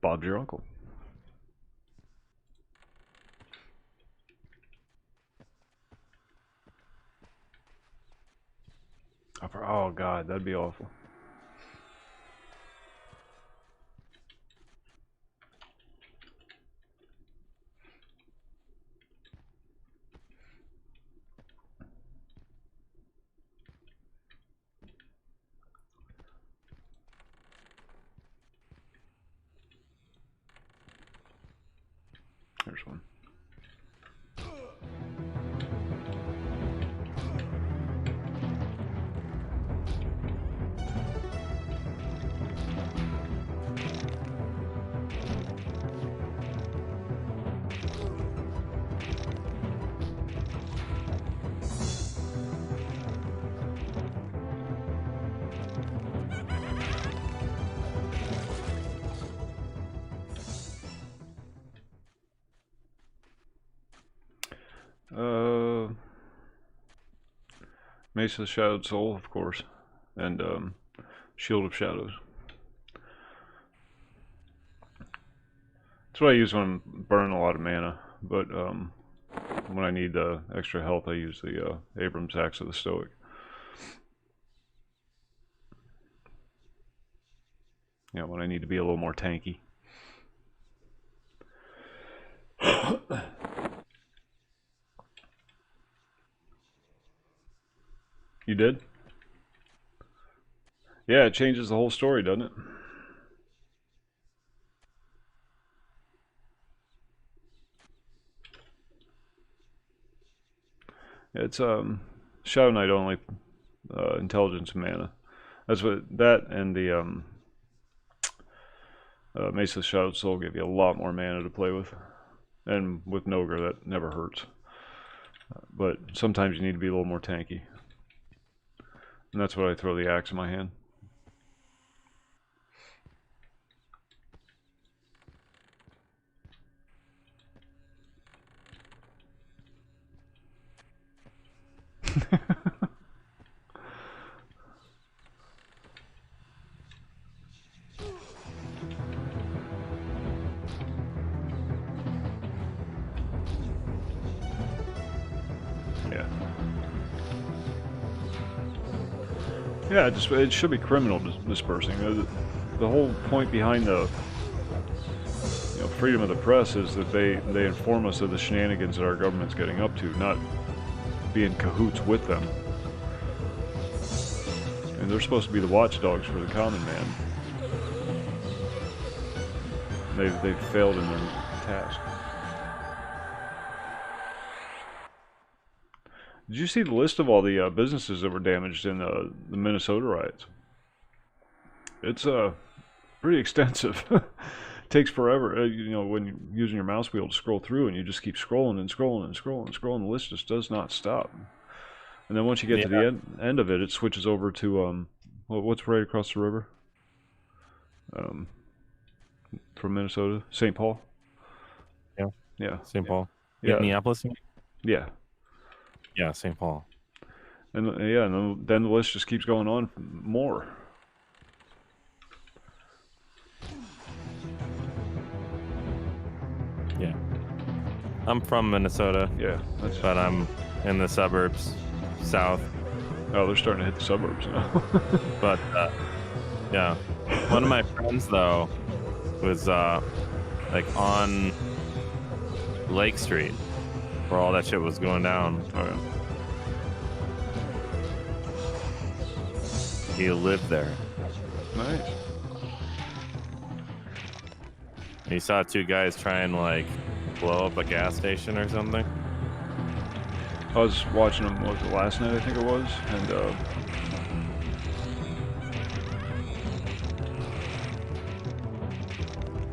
Bob's your uncle. Oh god, that'd be awful. Here's one. Mace of the Shadowed Soul, of course, and Shield of Shadows. That's what I use when I'm burning a lot of mana, but when I need extra health, I use the Abram's Axe of the Stoic. Yeah, when I need to be a little more tanky. You did? Yeah, it changes the whole story, doesn't it? It's Shadow Knight only, intelligence and mana. That's what that and the Mace of the Shadowed Soul give you a lot more mana to play with, and with Nogre that never hurts. But sometimes you need to be a little more tanky, and that's what I throw the axe in my hand. Yeah. Yeah, it should be criminal dispersing. The whole point behind the freedom of the press is that they inform us of the shenanigans that our government's getting up to, not be in cahoots with them. And they're supposed to be the watchdogs for the common man. They've failed in their task. Did you see the list of all the businesses that were damaged in the Minnesota riots? It's pretty extensive. Takes forever. You know, when you're using your mouse wheel to scroll through, and you just keep scrolling and scrolling and scrolling and scrolling, the list just does not stop. And then once you get to the end of it, it switches over to what's right across the river from Minnesota, St. Paul. Yeah, St. Paul. Yeah, Minneapolis. Yeah, St. Paul. And and then the list just keeps going on more. Yeah. I'm from Minnesota. Yeah, but I'm in the suburbs, south. Oh, they're starting to hit the suburbs now. But yeah, one of my friends though was like on Lake Street, where all that shit was going down. Oh yeah. He lived there. Nice. He saw two guys try and like blow up a gas station or something. I was watching them, what was it, last night I think it was, and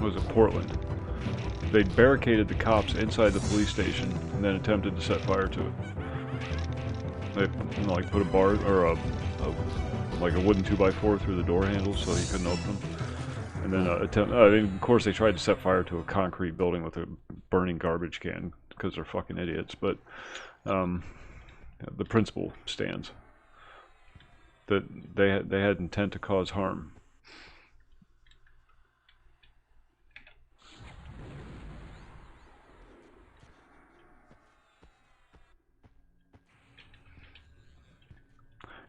was it Portland? They barricaded the cops inside the police station and then attempted to set fire to it. They like put a bar or like a wooden 2x4 through the door handles so he couldn't open them. And then of course they tried to set fire to a concrete building with a burning garbage can because they're fucking idiots. But the principle stands that they had intent to cause harm.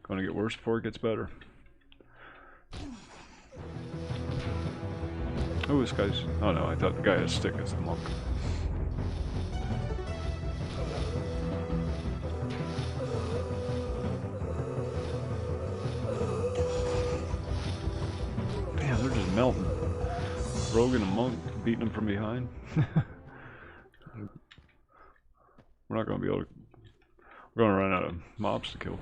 Going to get worse before it gets better. Oh, this guy's... Oh no, I thought the guy had a stick as the monk. Damn, they're just melting. Rogue and a monk beating them from behind. We're not going to be able to... We're going to run out of mobs to kill.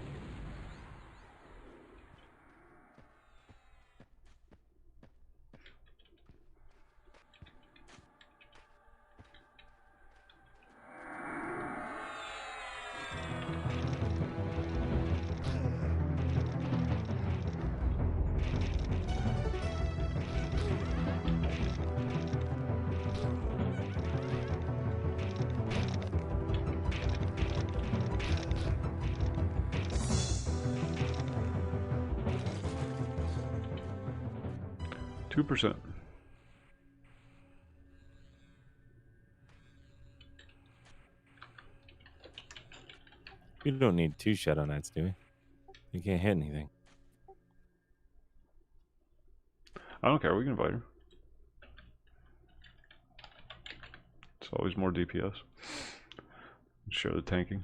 %. You don't need 2 Shadow Knights, do we? You can't hit anything. I don't care, we can invite her. It's always more DPS. Share the tanking.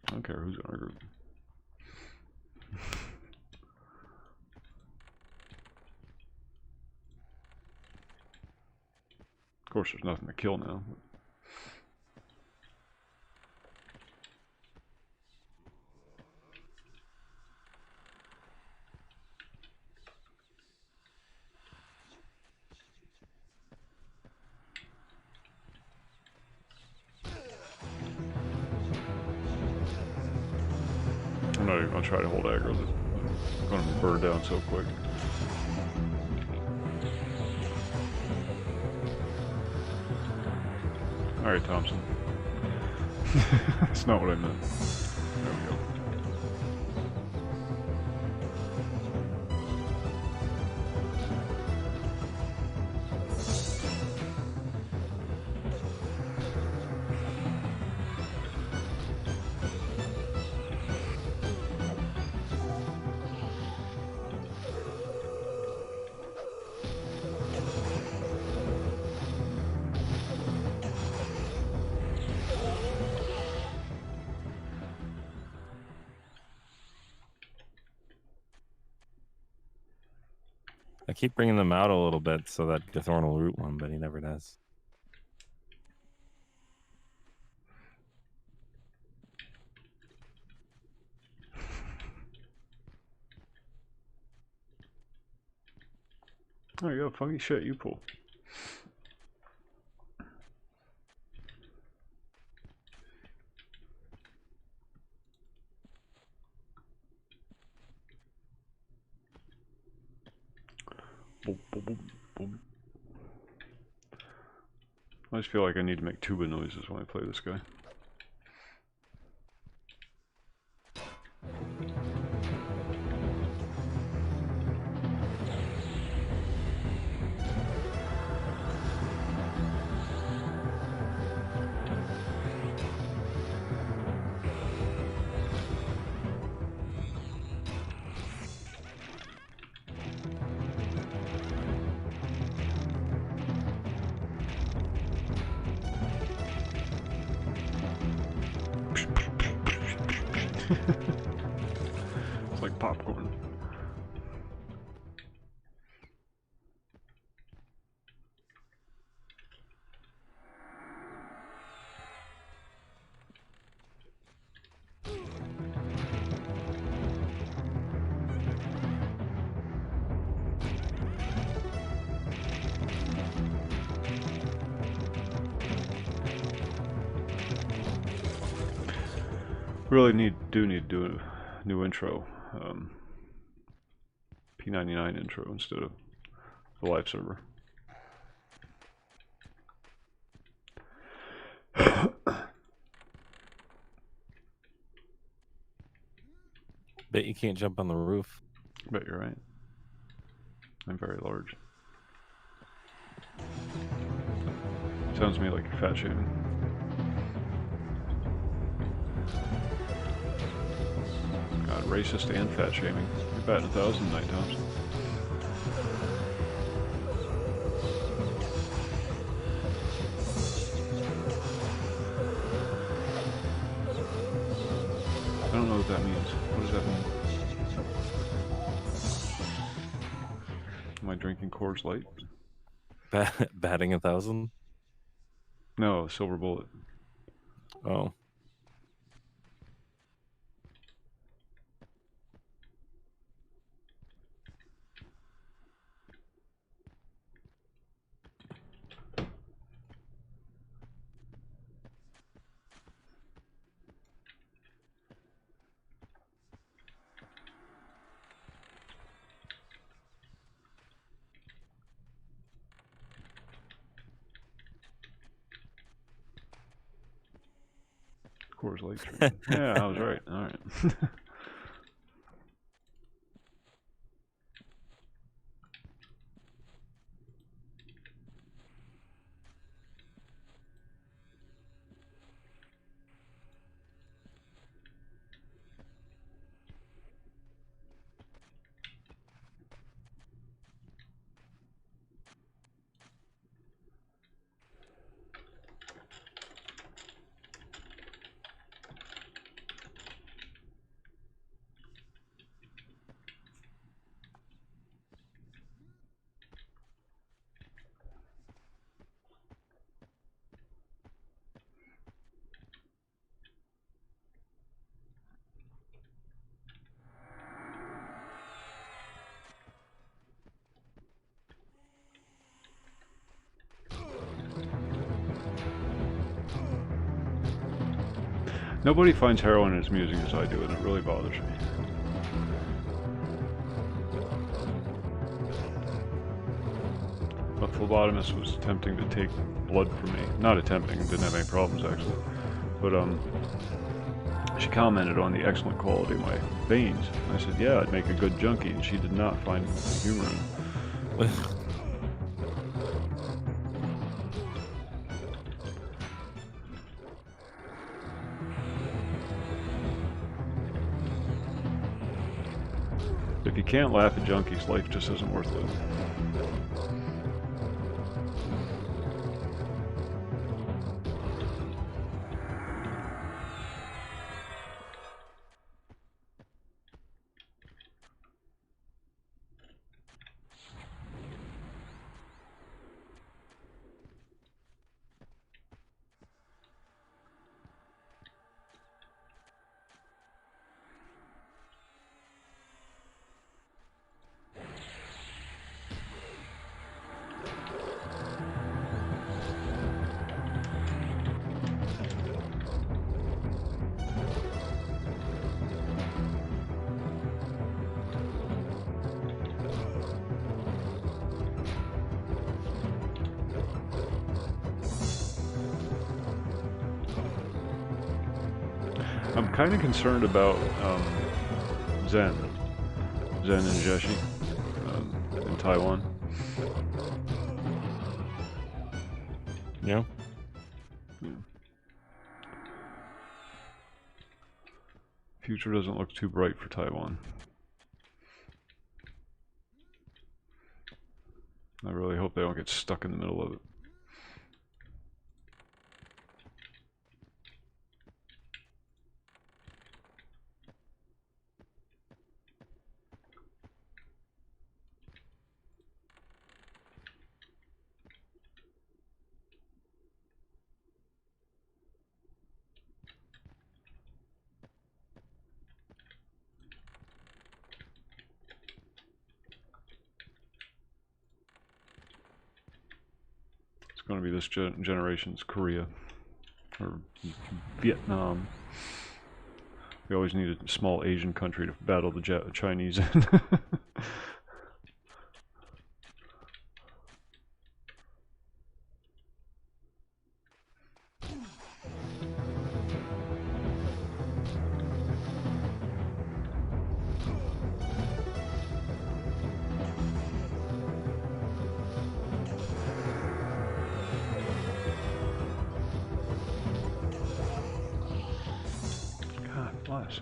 I don't care who's in our group. Of course, there's nothing to kill now. I'm not even going to try to hold aggro. I'm going to burn down so quick. Alright, Thompson. That's not what I meant. There we go. I keep bringing them out a little bit so that Gathorn will root one, but he never does. There you go, funky shit you pull. Boom, boom, boom, boom. I just feel like I need to make tuba noises when I play this guy. It's like popcorn. Really do need to do a new intro, P99 intro instead of the live server. Bet you can't jump on the roof. Bet you're right. I'm very large. Sounds to me like you're fat shaming. God, racist and fat shaming. You're batting 1,000 night times. I don't know what that means. What does that mean? Am I drinking Coors Light? Batting 1,000? No, Silver Bullet. Oh. Coors Light. Yeah, I was right. All right. Nobody finds heroin as amusing as I do, and it really bothers me. A phlebotomist was attempting to take blood from me. Not attempting, didn't have any problems actually. But she commented on the excellent quality of my veins. I said, yeah, I'd make a good junkie, and she did not find humor in it. If you can't laugh at junkies, life just isn't worth living. I'm kind of concerned about Zen and Jeshi in Taiwan. Yeah. Future doesn't look too bright for Taiwan. I really hope they don't get stuck in the middle of it. It's going to be this generation's Korea or Vietnam. We always need a small Asian country to battle the Chinese in. God bless.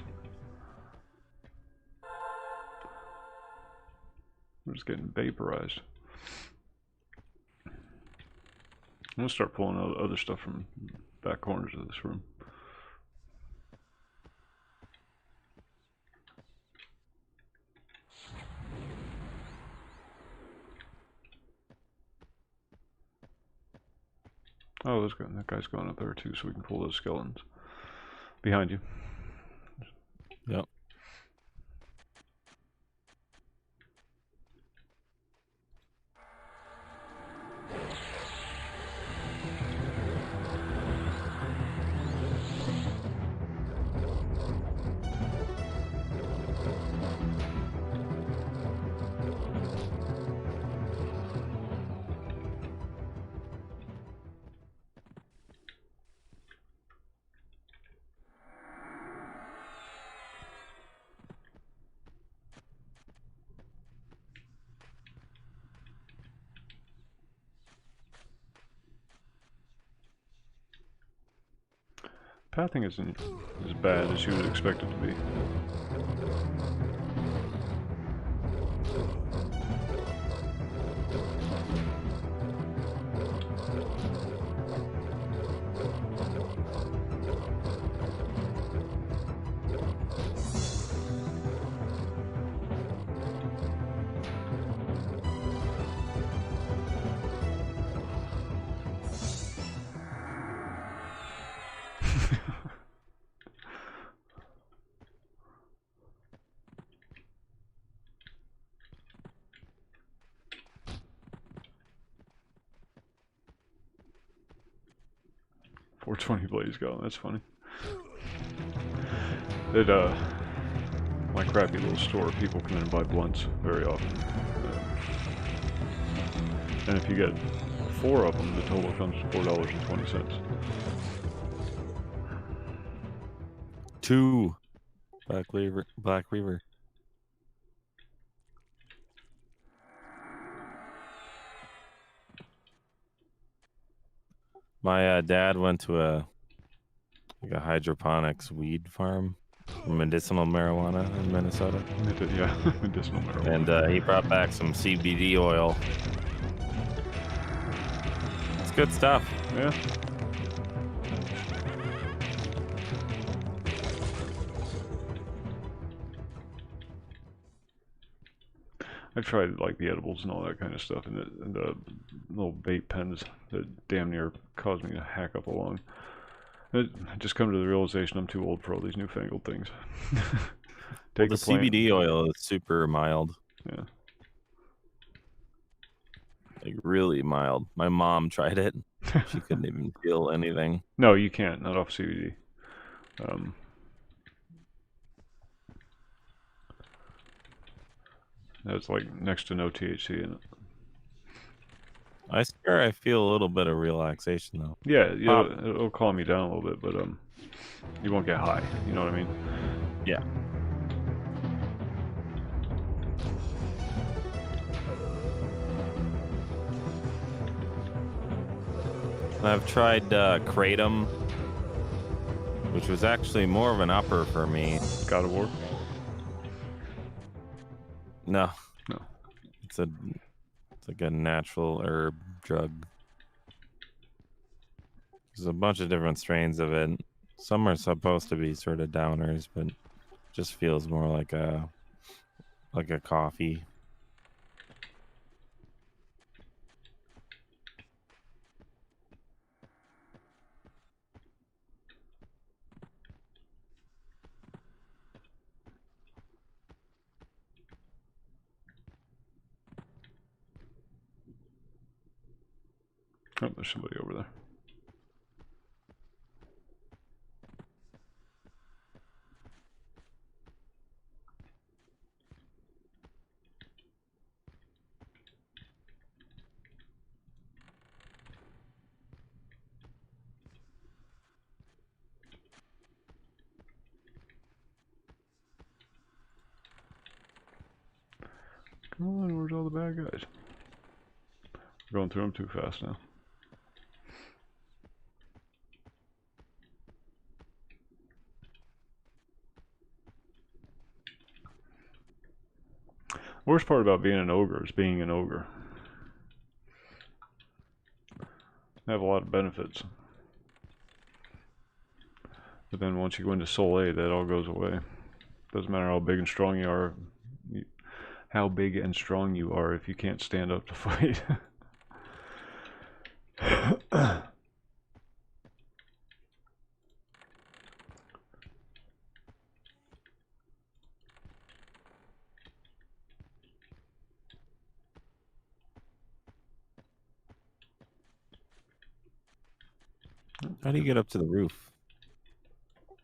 We're just getting vaporized. I'm gonna start pulling out other stuff from back corners of this room. Oh, that guy's going up there too, so we can pull those skeletons. Behind you. Yep. Pathing isn't as bad as you would expect it to be. .420 blaze going. That's funny. At my crappy little store, people come in and buy blunts very often. And if you get 4 of them, the total comes to $4.20. 2 Black Reaver. My dad went to a hydroponics weed farm for medicinal marijuana in Minnesota. Yeah, medicinal marijuana. And he brought back some CBD oil. It's good stuff. Yeah. I've tried like the edibles and all that kind of stuff, and the little vape pens that damn near caused me to hack up a lung. I just come to the realization I'm too old for all these newfangled things. Well, the CBD oil is super mild. Yeah. Like really mild. My mom tried it. She couldn't even feel anything. No, you can't. Not off CBD. That's like next to no THC in it. I swear I feel a little bit of relaxation though. Yeah, it'll calm you down a little bit, but You won't get high. You know what I mean? Yeah. I've tried Kratom, which was actually more of an upper for me. God of War? No. No. It's like a natural herb drug. There's a bunch of different strains of it. Some are supposed to be sort of downers, but just feels more like a coffee. Oh, there's somebody over there. Come on, where's all the bad guys? We're going through them too fast now. Worst part about being an ogre is being an ogre. They have a lot of benefits. But then once you go into Soul A, that all goes away. Doesn't matter how big and strong you are. How big and strong you are if you can't stand up to fight. How do you get up to the roof?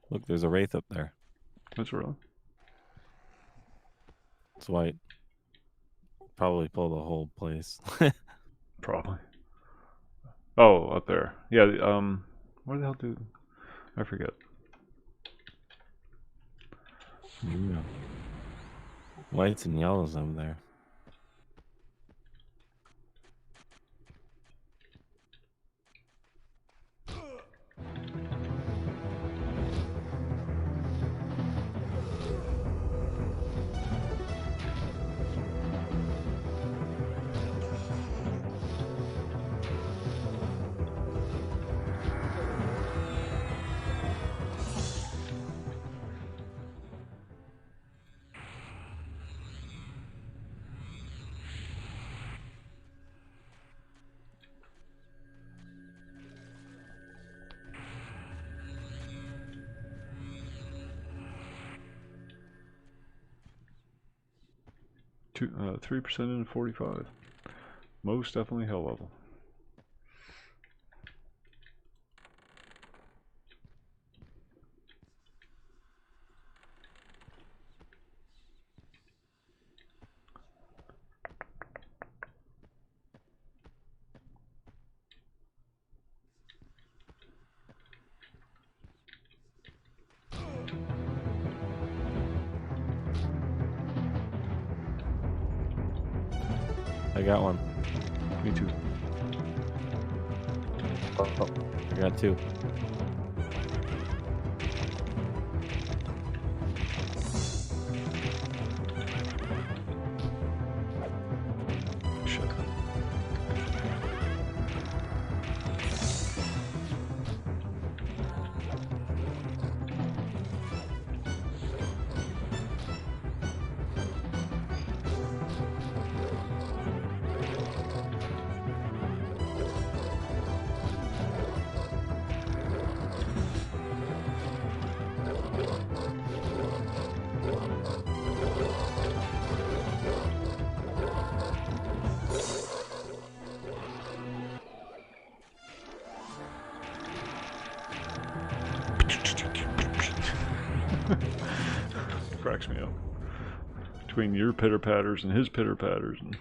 Look, there's a wraith up there. That's real. It's white. Probably pull the whole place. Probably. Oh, up there. Yeah, where the hell do... I forget. Yeah. Whites and yellows up there. Two, 3% in 45. Most definitely hell level. I got one. Me too. Oh, I got two. Shit. Cracks me up. Between your pitter patters and his pitter patters. And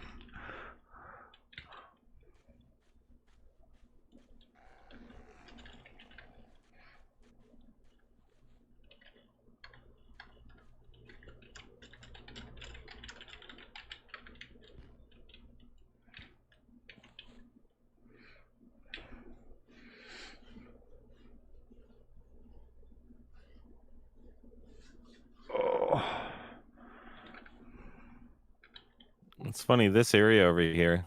It's funny, this area over here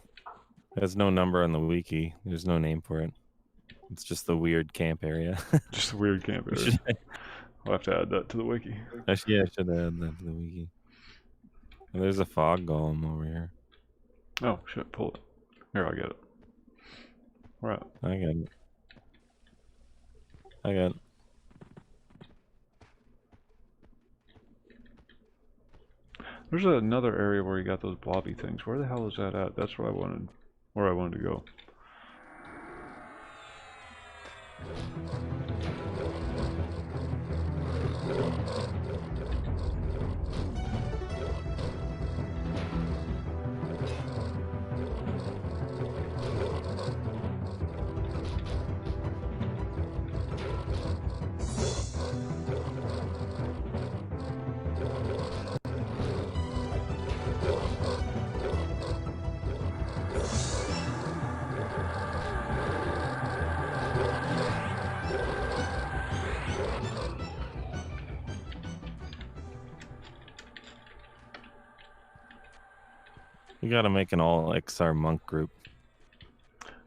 has no number on the wiki. There's no name for it. It's just the weird camp area. Just a weird camp We area. should- I'll have to add that to the wiki. Actually, yeah, I should add that to the wiki. And there's a fog golem over here. Oh, shit, pull it. Here, I'll get it. Right. I got it. I got it. There's another area where you got those blobby things. Where the hell is that at? That's where I wanted to go. We gotta make an all XR monk group.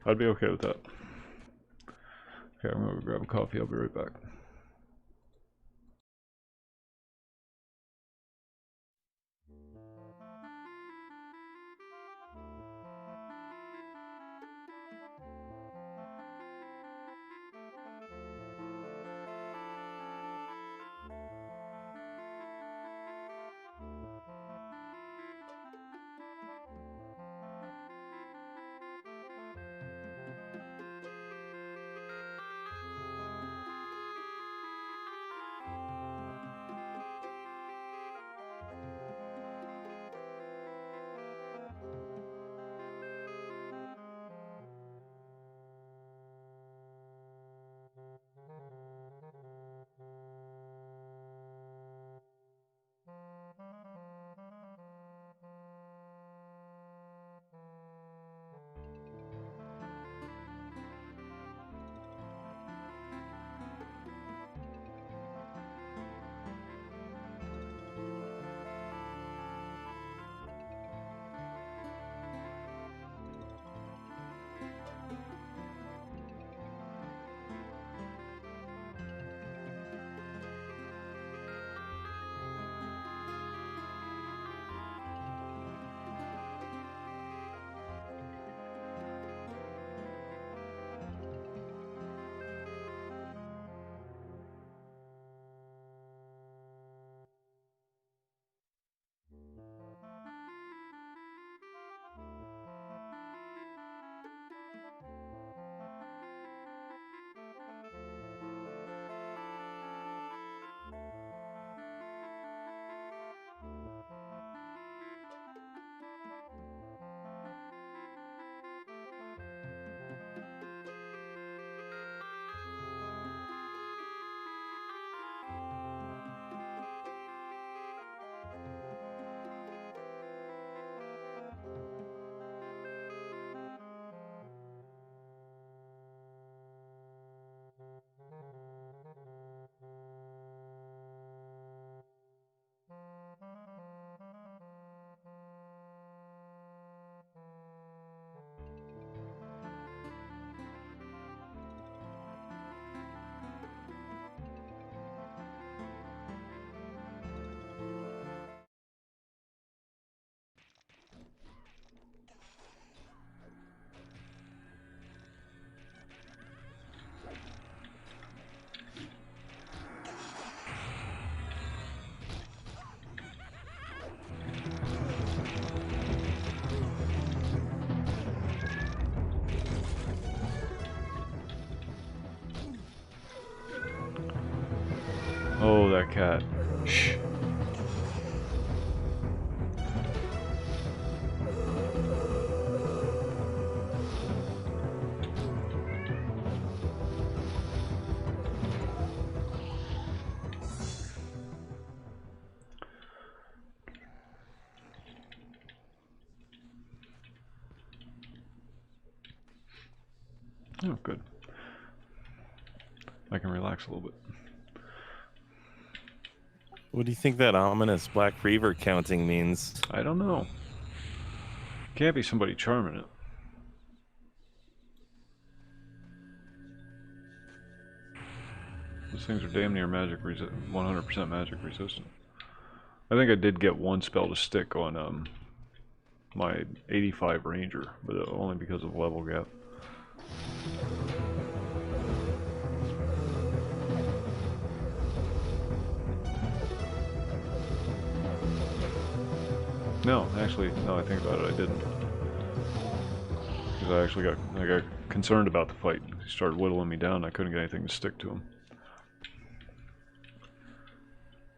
I'd be okay with that. Okay, I'm gonna go grab a coffee. I'll be right back. Oh, that cat. Shh. Oh, good. I can relax a little bit. What do you think that ominous Black Reaver counting means? I don't know. Can't be somebody charming it. Those things are damn near magic 100% magic resistant. I think I did get one spell to stick on my 85 ranger, but only because of level gap. No, actually, no, I think about it, I didn't. Because I actually got concerned about the fight. He started whittling me down, I couldn't get anything to stick to him.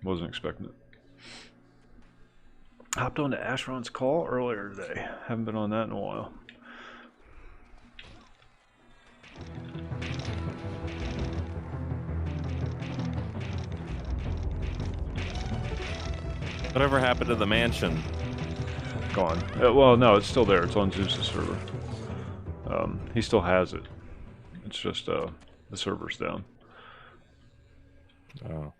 Wasn't expecting it. Hopped onto Ashron's call earlier today. Haven't been on that in a while. Whatever happened to the mansion? Gone. Well, no, it's still there. It's on Zeus's server. He still has it. It's just the server's down. Oh.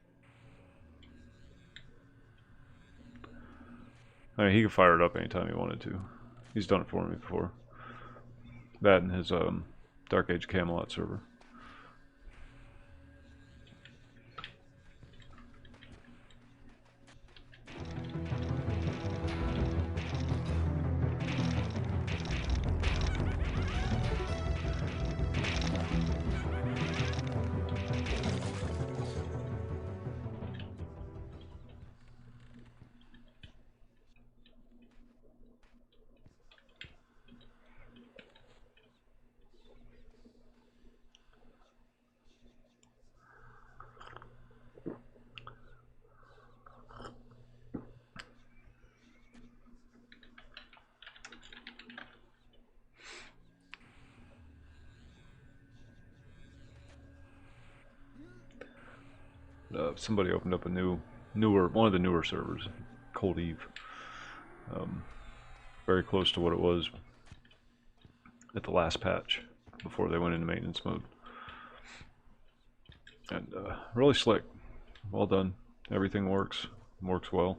I mean, he could fire it up anytime he wanted to. He's done it for me before. That and his Dark Age Camelot server. Somebody opened up a one of the newer servers, Cold Eve. Very close to what it was at the last patch before they went into maintenance mode. And really slick. Well done. Everything works well.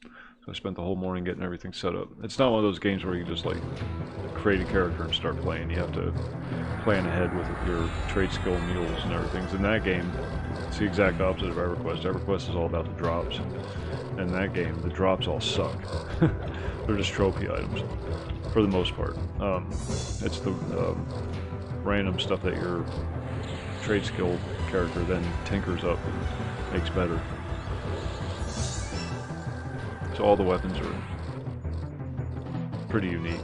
So I spent the whole morning getting everything set up. It's not one of those games where you just like create a character and start playing. You have to plan ahead with your trade skill mules and everything. In that game, it's the exact opposite of EverQuest. EverQuest is all about the drops. In that game, the drops all suck. They're just trophy items, for the most part. It's the random stuff that your trade skill character then tinkers up and makes better. So all the weapons are pretty unique.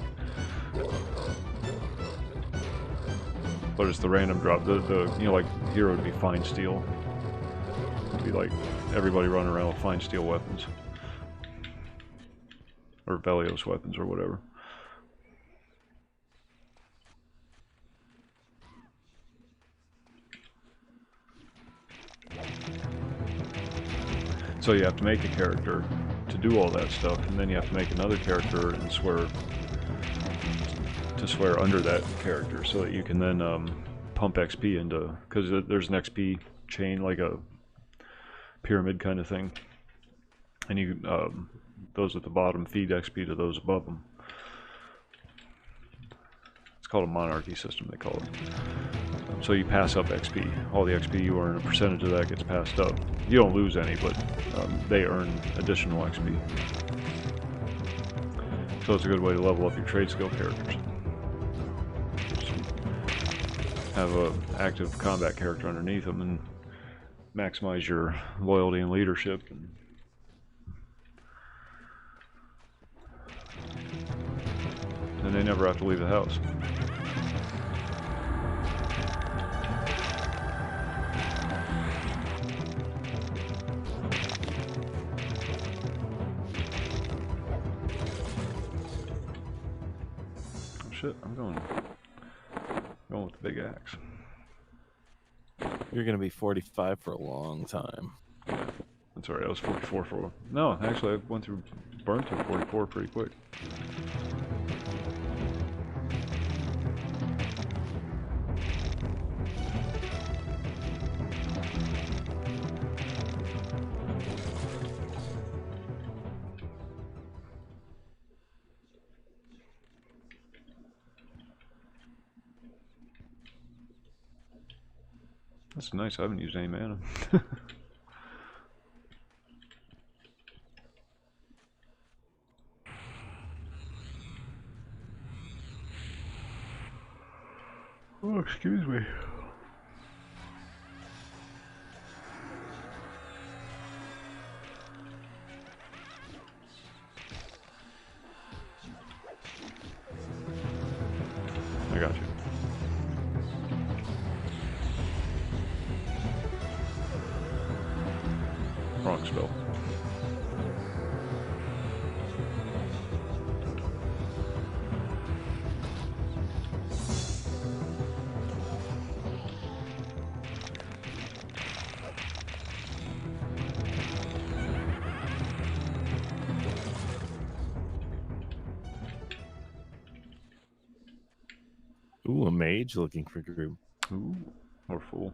But it's the random drop. The you know, like hero would be fine steel. It'd be like everybody running around with fine steel weapons. Or Velios weapons or whatever. So you have to make a character to do all that stuff, and then you have to make another character and swear under that character so that you can then pump XP into, because there's an XP chain, like a pyramid kind of thing, and you those at the bottom feed XP to those above them. It's called a monarchy system, they call it. So you pass up XP. All the XP you earn, a percentage of that gets passed up. You don't lose any, but they earn additional XP. So it's a good way to level up your trade skill characters. Have an active combat character underneath them and maximize your loyalty and leadership. And they never have to leave the house. Shit, I'm going with the big axe. You're gonna be 45 for a long time. That's alright, I was 44 for a while. No, actually I burned through 44 pretty quick. That's nice. I haven't used any mana. Oh, excuse me. I got you. Wrong spell. Ooh, a mage looking for group. Ooh, or fool.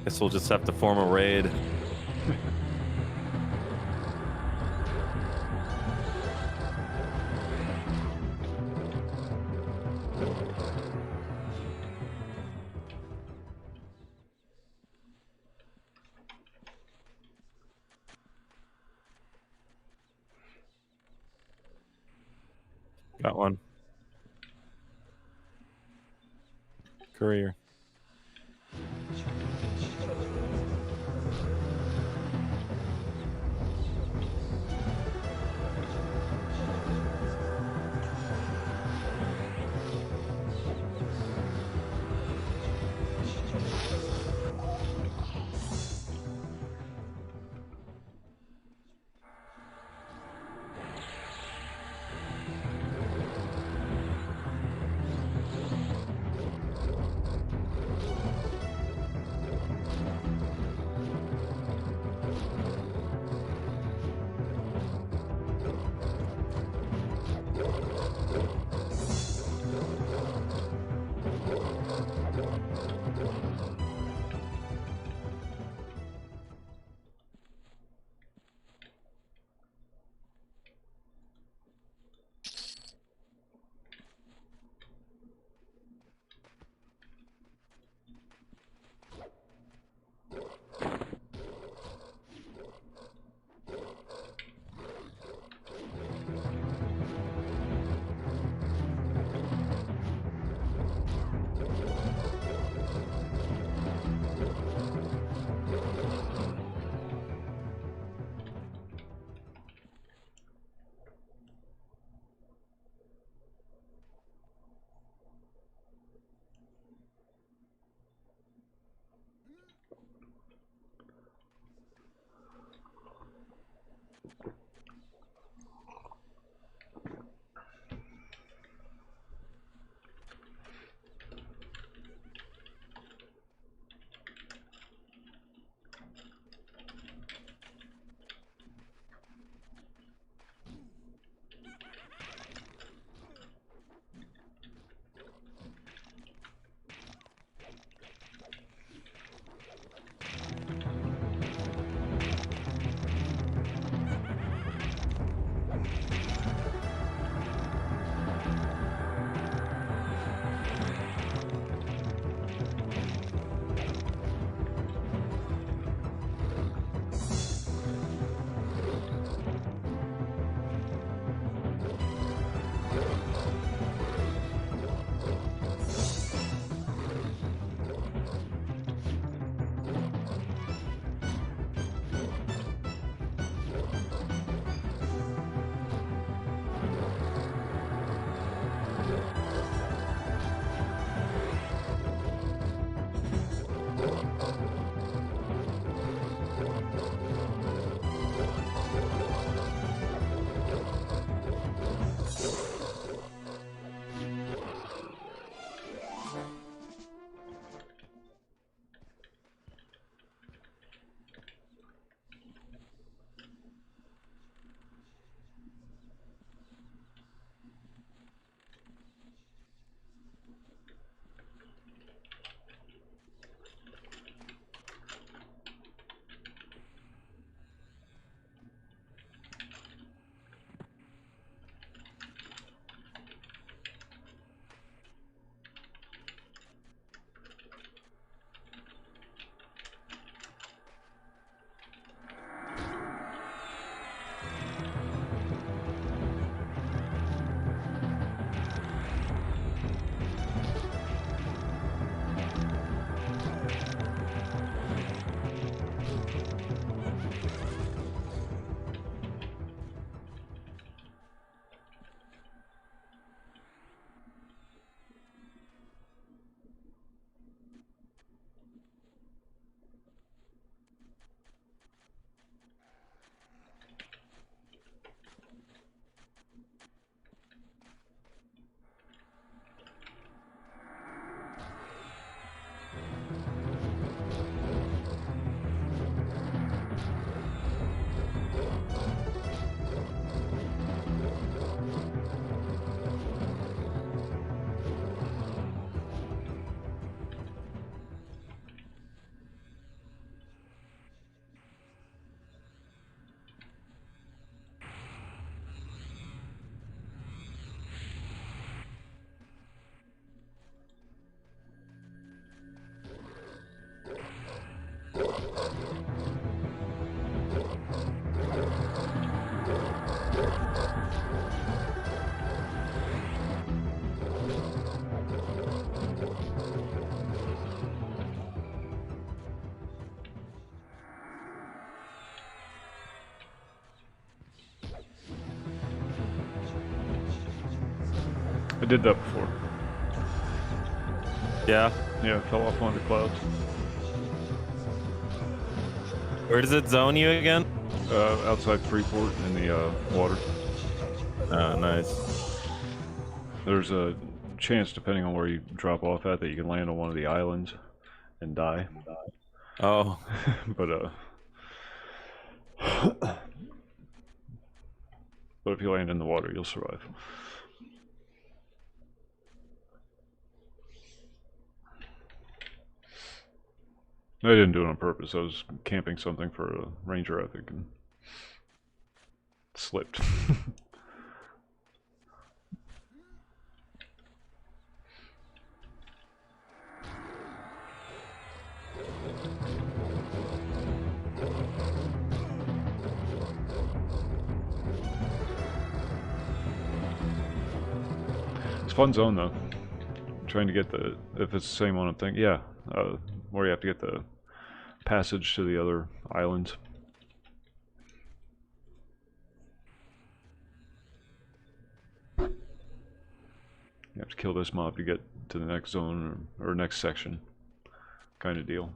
Guess we'll just have to form a raid. Got one. Courier. I did that before. Yeah. Yeah, I fell off one of the clouds. Where does it zone you again? Outside Freeport in the water. Oh, nice. There's a chance, depending on where you drop off at, that you can land on one of the islands and die. Oh. But but if you land in the water, you'll survive. I didn't do it on purpose. I was camping something for a ranger, I think, and slipped. It's a fun zone though. Trying to get the, if it's the same one I'm thinking, yeah, where you have to get the passage to the other islands. You have to kill this mob to get to the next zone or next section, kind of deal.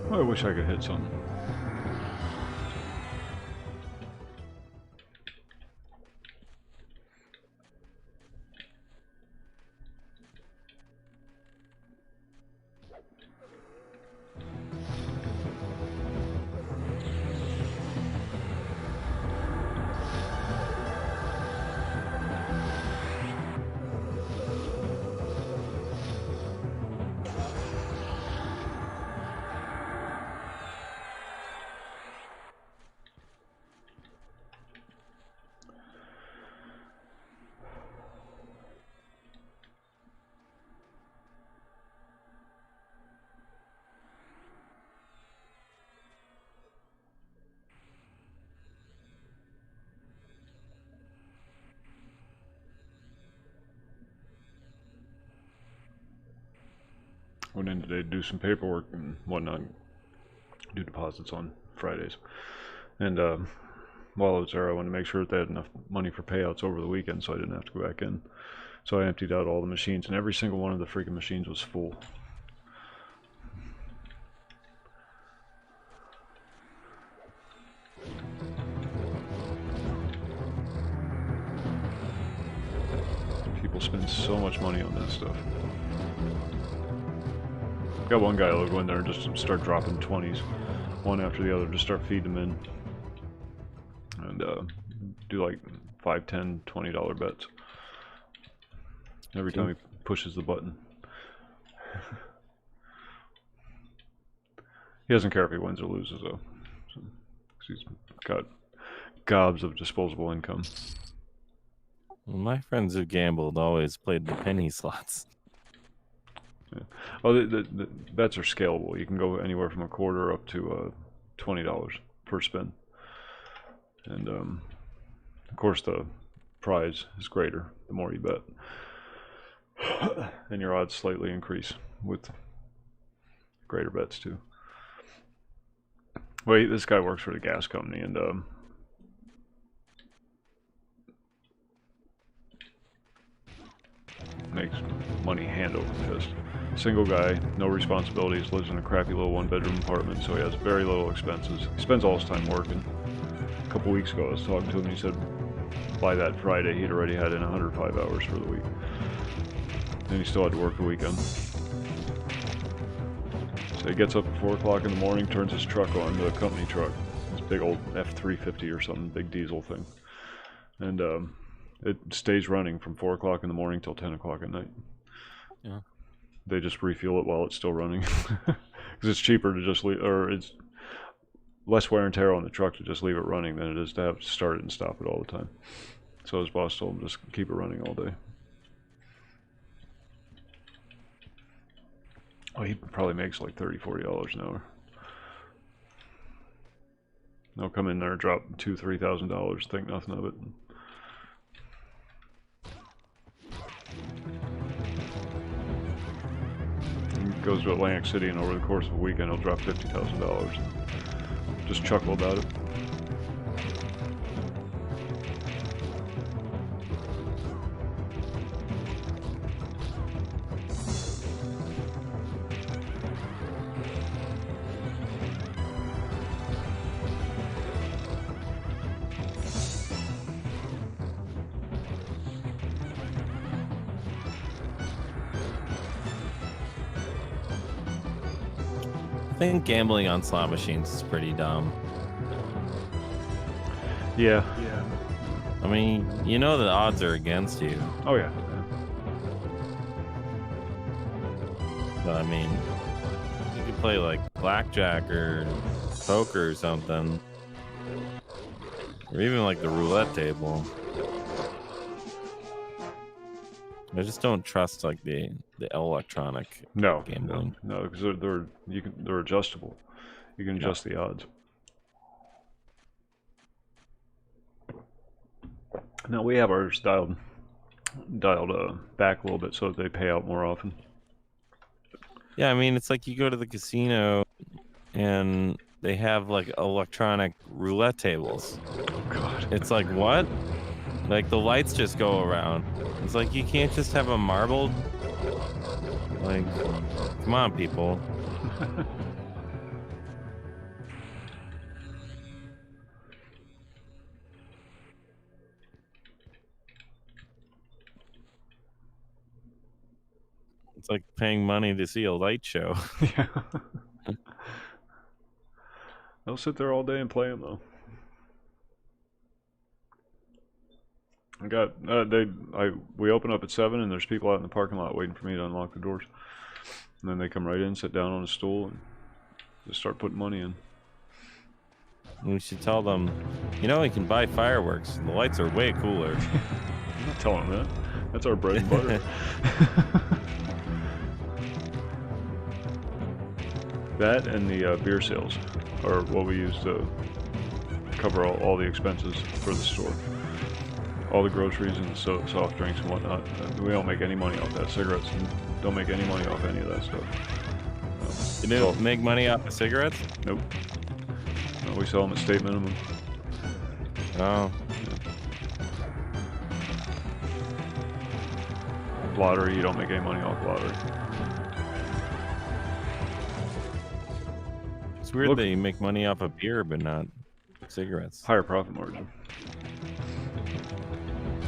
I wish I could hit something. Went in today to do some paperwork and whatnot, do deposits on Fridays. And while I was there, I wanted to make sure that they had enough money for payouts over the weekend so I didn't have to go back in. So I emptied out all the machines, and every single one of the freaking machines was full. People spend so much money on that stuff. Got one guy that'll go in there and just start dropping 20s, one after the other, just start feeding them in. And do like $5, $10, $20 bets every time he pushes the button. He doesn't care if he wins or loses though. So, he's got gobs of disposable income. Well, my friends who gambled always played the penny slots. Yeah. Oh, the bets are scalable. You can go anywhere from a quarter up to $20 per spin. And of course the prize is greater the more you bet. and your odds slightly increase with greater bets too. Wait, this guy works for the gas company, and makes money hand over fist. Single guy, no responsibilities, lives in a crappy little one-bedroom apartment, so he has very little expenses. He spends all his time working. A couple weeks ago I was talking to him, and he said by that Friday he'd already had in 105 hours for the week. And he still had to work the weekend. So he gets up at 4 o'clock in the morning, turns his truck on, the company truck. This big old F-350 or something, big diesel thing. And it stays running from 4 o'clock in the morning till 10 o'clock at night. Yeah. They just refuel it while it's still running. Because it's cheaper to just leave, or it's less wear and tear on the truck to just leave it running than it is to have to start it and stop it all the time. So his boss told him just keep it running all day. Oh, he probably makes like $30–40 an hour. They'll come in there, drop $2–3,000, think nothing of it. He goes to Atlantic City, and over the course of a weekend, he'll drop $50,000. Just chuckle about it. I think gambling on slot machines is pretty dumb. Yeah. I mean, you know the odds are against you. Oh yeah. But I mean, you could play like blackjack or poker or something. Or even like the roulette table. I just don't trust like the electronic gambling. No, because they're adjustable. You can adjust the odds. Now we have ours dialed back a little bit so that they pay out more often. Yeah, I mean it's like you go to the casino and they have like electronic roulette tables. Oh God! It's like what? Like the lights just go around. It's like you can't just have a marble. Like, come on, people. It's like paying money to see a light show. Yeah. They'll sit there all day and play them though. We open up at 7 and there's people out in the parking lot waiting for me to unlock the doors. And then they come right in, sit down on a stool, and just start putting money in. We should tell them, you know, you can buy fireworks. The lights are way cooler. I'm not telling them that. That's our bread and butter. That and the beer sales are what we use to cover all the expenses for the store. All the groceries and soft drinks and whatnot. We don't make any money off that. Cigarettes, don't make any money off any of that stuff. You don't make money off of cigarettes? Nope. No, we sell them at state minimum. Oh. Yeah. Lottery, you don't make any money off lottery. It's weird that you make money off of beer but not cigarettes. Higher profit margin.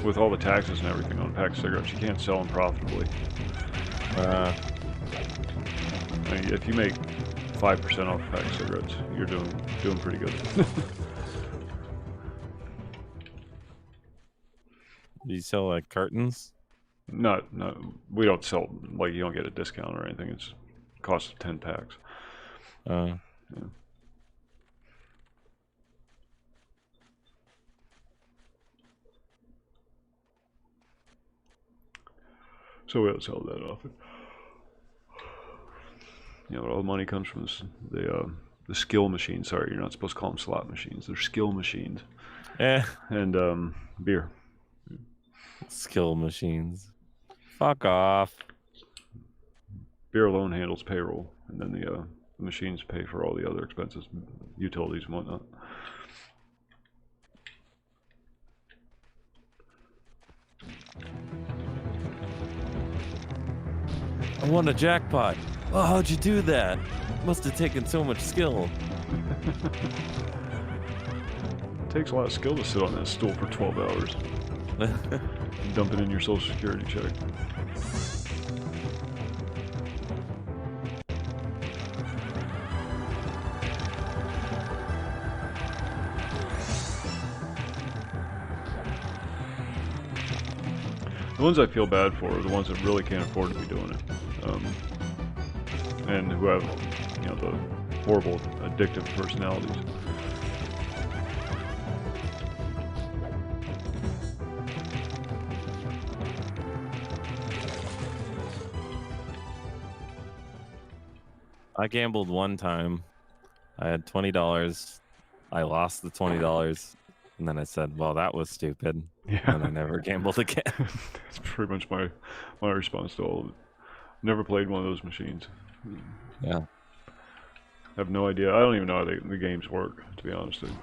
With all the taxes and everything on a pack of cigarettes, you can't sell them profitably. I mean, if you make 5% off a pack of cigarettes, you're doing pretty good. Do you sell like cartons? No, we don't sell, like, you don't get a discount or anything. It's cost of 10 packs. Yeah. So we don't sell that often. You know, all the money comes from the skill machines. Sorry, you're not supposed to call them slot machines. They're skill machines. Eh. And beer. Skill machines. Fuck off. Beer alone handles payroll, and then the machines pay for all the other expenses, utilities and whatnot. I won a jackpot. Oh, how'd you do that? Must have taken so much skill. It takes a lot of skill to sit on that stool for 12 hours. Dump it in your Social Security check. The ones I feel bad for are the ones that really can't afford to be doing it, and who have, you know, the horrible addictive personalities. I gambled one time. I had $20. I lost the $20, and then I said, "Well, that was stupid." Yeah. And I never gambled again. That's pretty much my response to all of it. Never played one of those machines. Yeah. I have no idea. I don't even know how the games work, to be honest with you.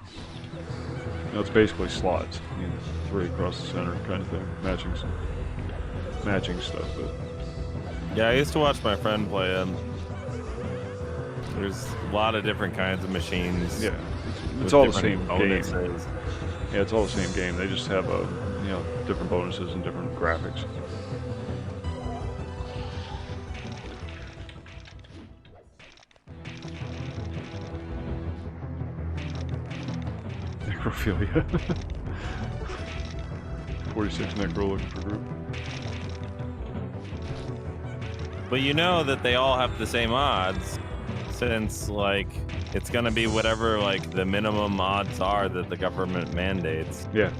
You know, it's basically slots, you know, 3 across the center kind of thing, matching stuff. But Yeah, I used to watch my friend play them. There's a lot of different kinds of machines. yeah, with it's all the different same game. bonuses. Yeah, it's all the same game. They just have you know, different bonuses and different graphics. Necrophilia. 46 necro looking for group. But you know that they all have the same odds, since like it's gonna be whatever like the minimum odds are that the government mandates. Yeah.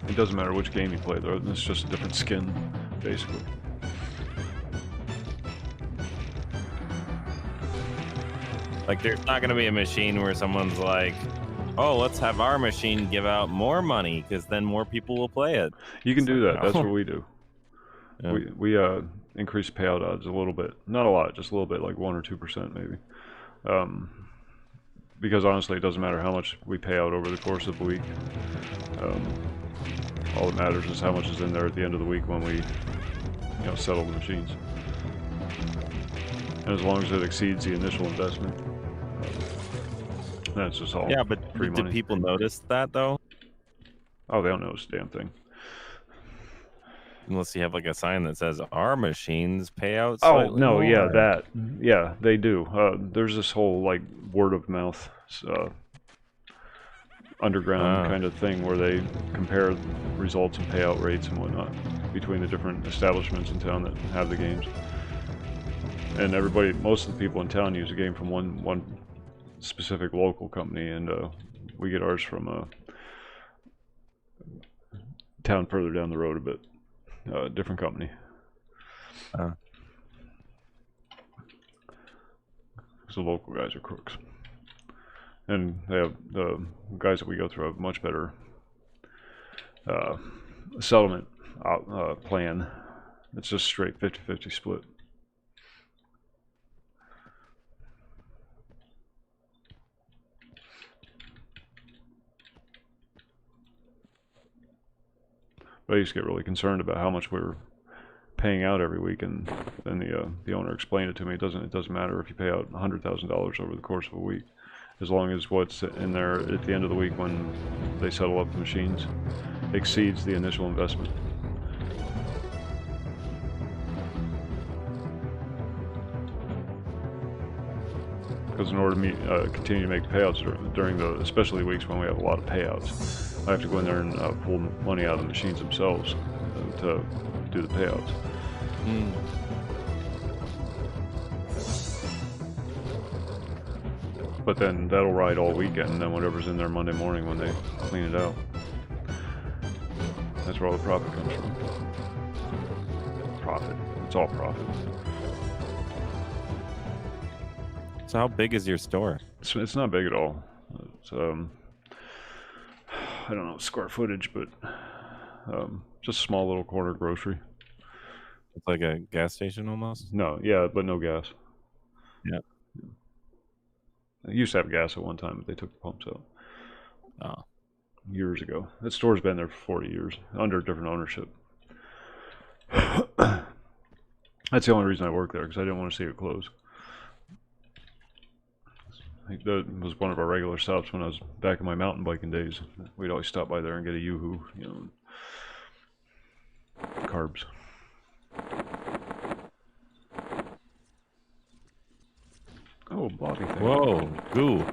It doesn't matter which game you play, though. It's just a different skin, basically. Like there's not gonna be a machine where someone's like, "Oh, let's have our machine give out more money because then more people will play it." You can do that. no. That's what we do. Yeah. We increase payout odds a little bit, not a lot, just a little bit, like 1 or 2% maybe. Because honestly, it doesn't matter how much we pay out over the course of the week. All that matters is how much is in there at the end of the week when we, you know, settle the machines. And as long as it exceeds the initial investment, that's just all. Yeah, but free do money. people notice that though? Oh, they don't notice a damn thing. Unless you have like a sign that says "Our machines pay out." Oh Slightly no, more. yeah, that, yeah, they do. There's this whole like word of mouth, underground kind of thing where they compare results and payout rates and whatnot between the different establishments in town that have the games. And everybody, most of the people in town use a game from one specific local company, and we get ours from a town further down the road a bit. Different company. Because the local guys are crooks. And they have, the guys that we go through have much better settlement plan. It's just straight 50-50 split. But I used to get really concerned about how much we were paying out every week, and then the owner explained it to me. It doesn't matter if you pay out $100,000 over the course of a week, as long as what's in there at the end of the week when they settle up the machines exceeds the initial investment. Because in order to continue to make payouts during the, especially weeks when we have a lot of payouts, I have to go in there and pull money out of the machines themselves to do the payouts. But then that'll ride all weekend, and then whatever's in there Monday morning when they clean it out. That's where all the profit comes from. Profit. It's all profit. So how big is your store? It's not big at all. It's, I don't know square footage, but just a small little corner grocery. It's like a gas station almost. No, yeah, but no gas. Yeah. I used to have gas at one time, but they took the pumps out. Oh. Years ago. That store's been there for 40 years, under different ownership. That's the only reason I work there, because I didn't want to see it close. I think that was one of our regular stops when I was back in my mountain biking days. We'd always stop by there and get a yoo-hoo, you know, carbs. Oh, Bobby thing. Whoa, goo.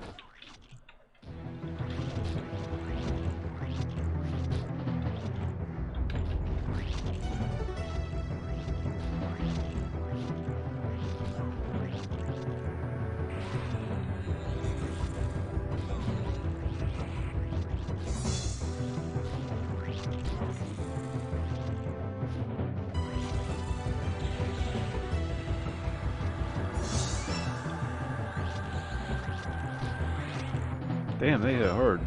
Damn, they hit hard.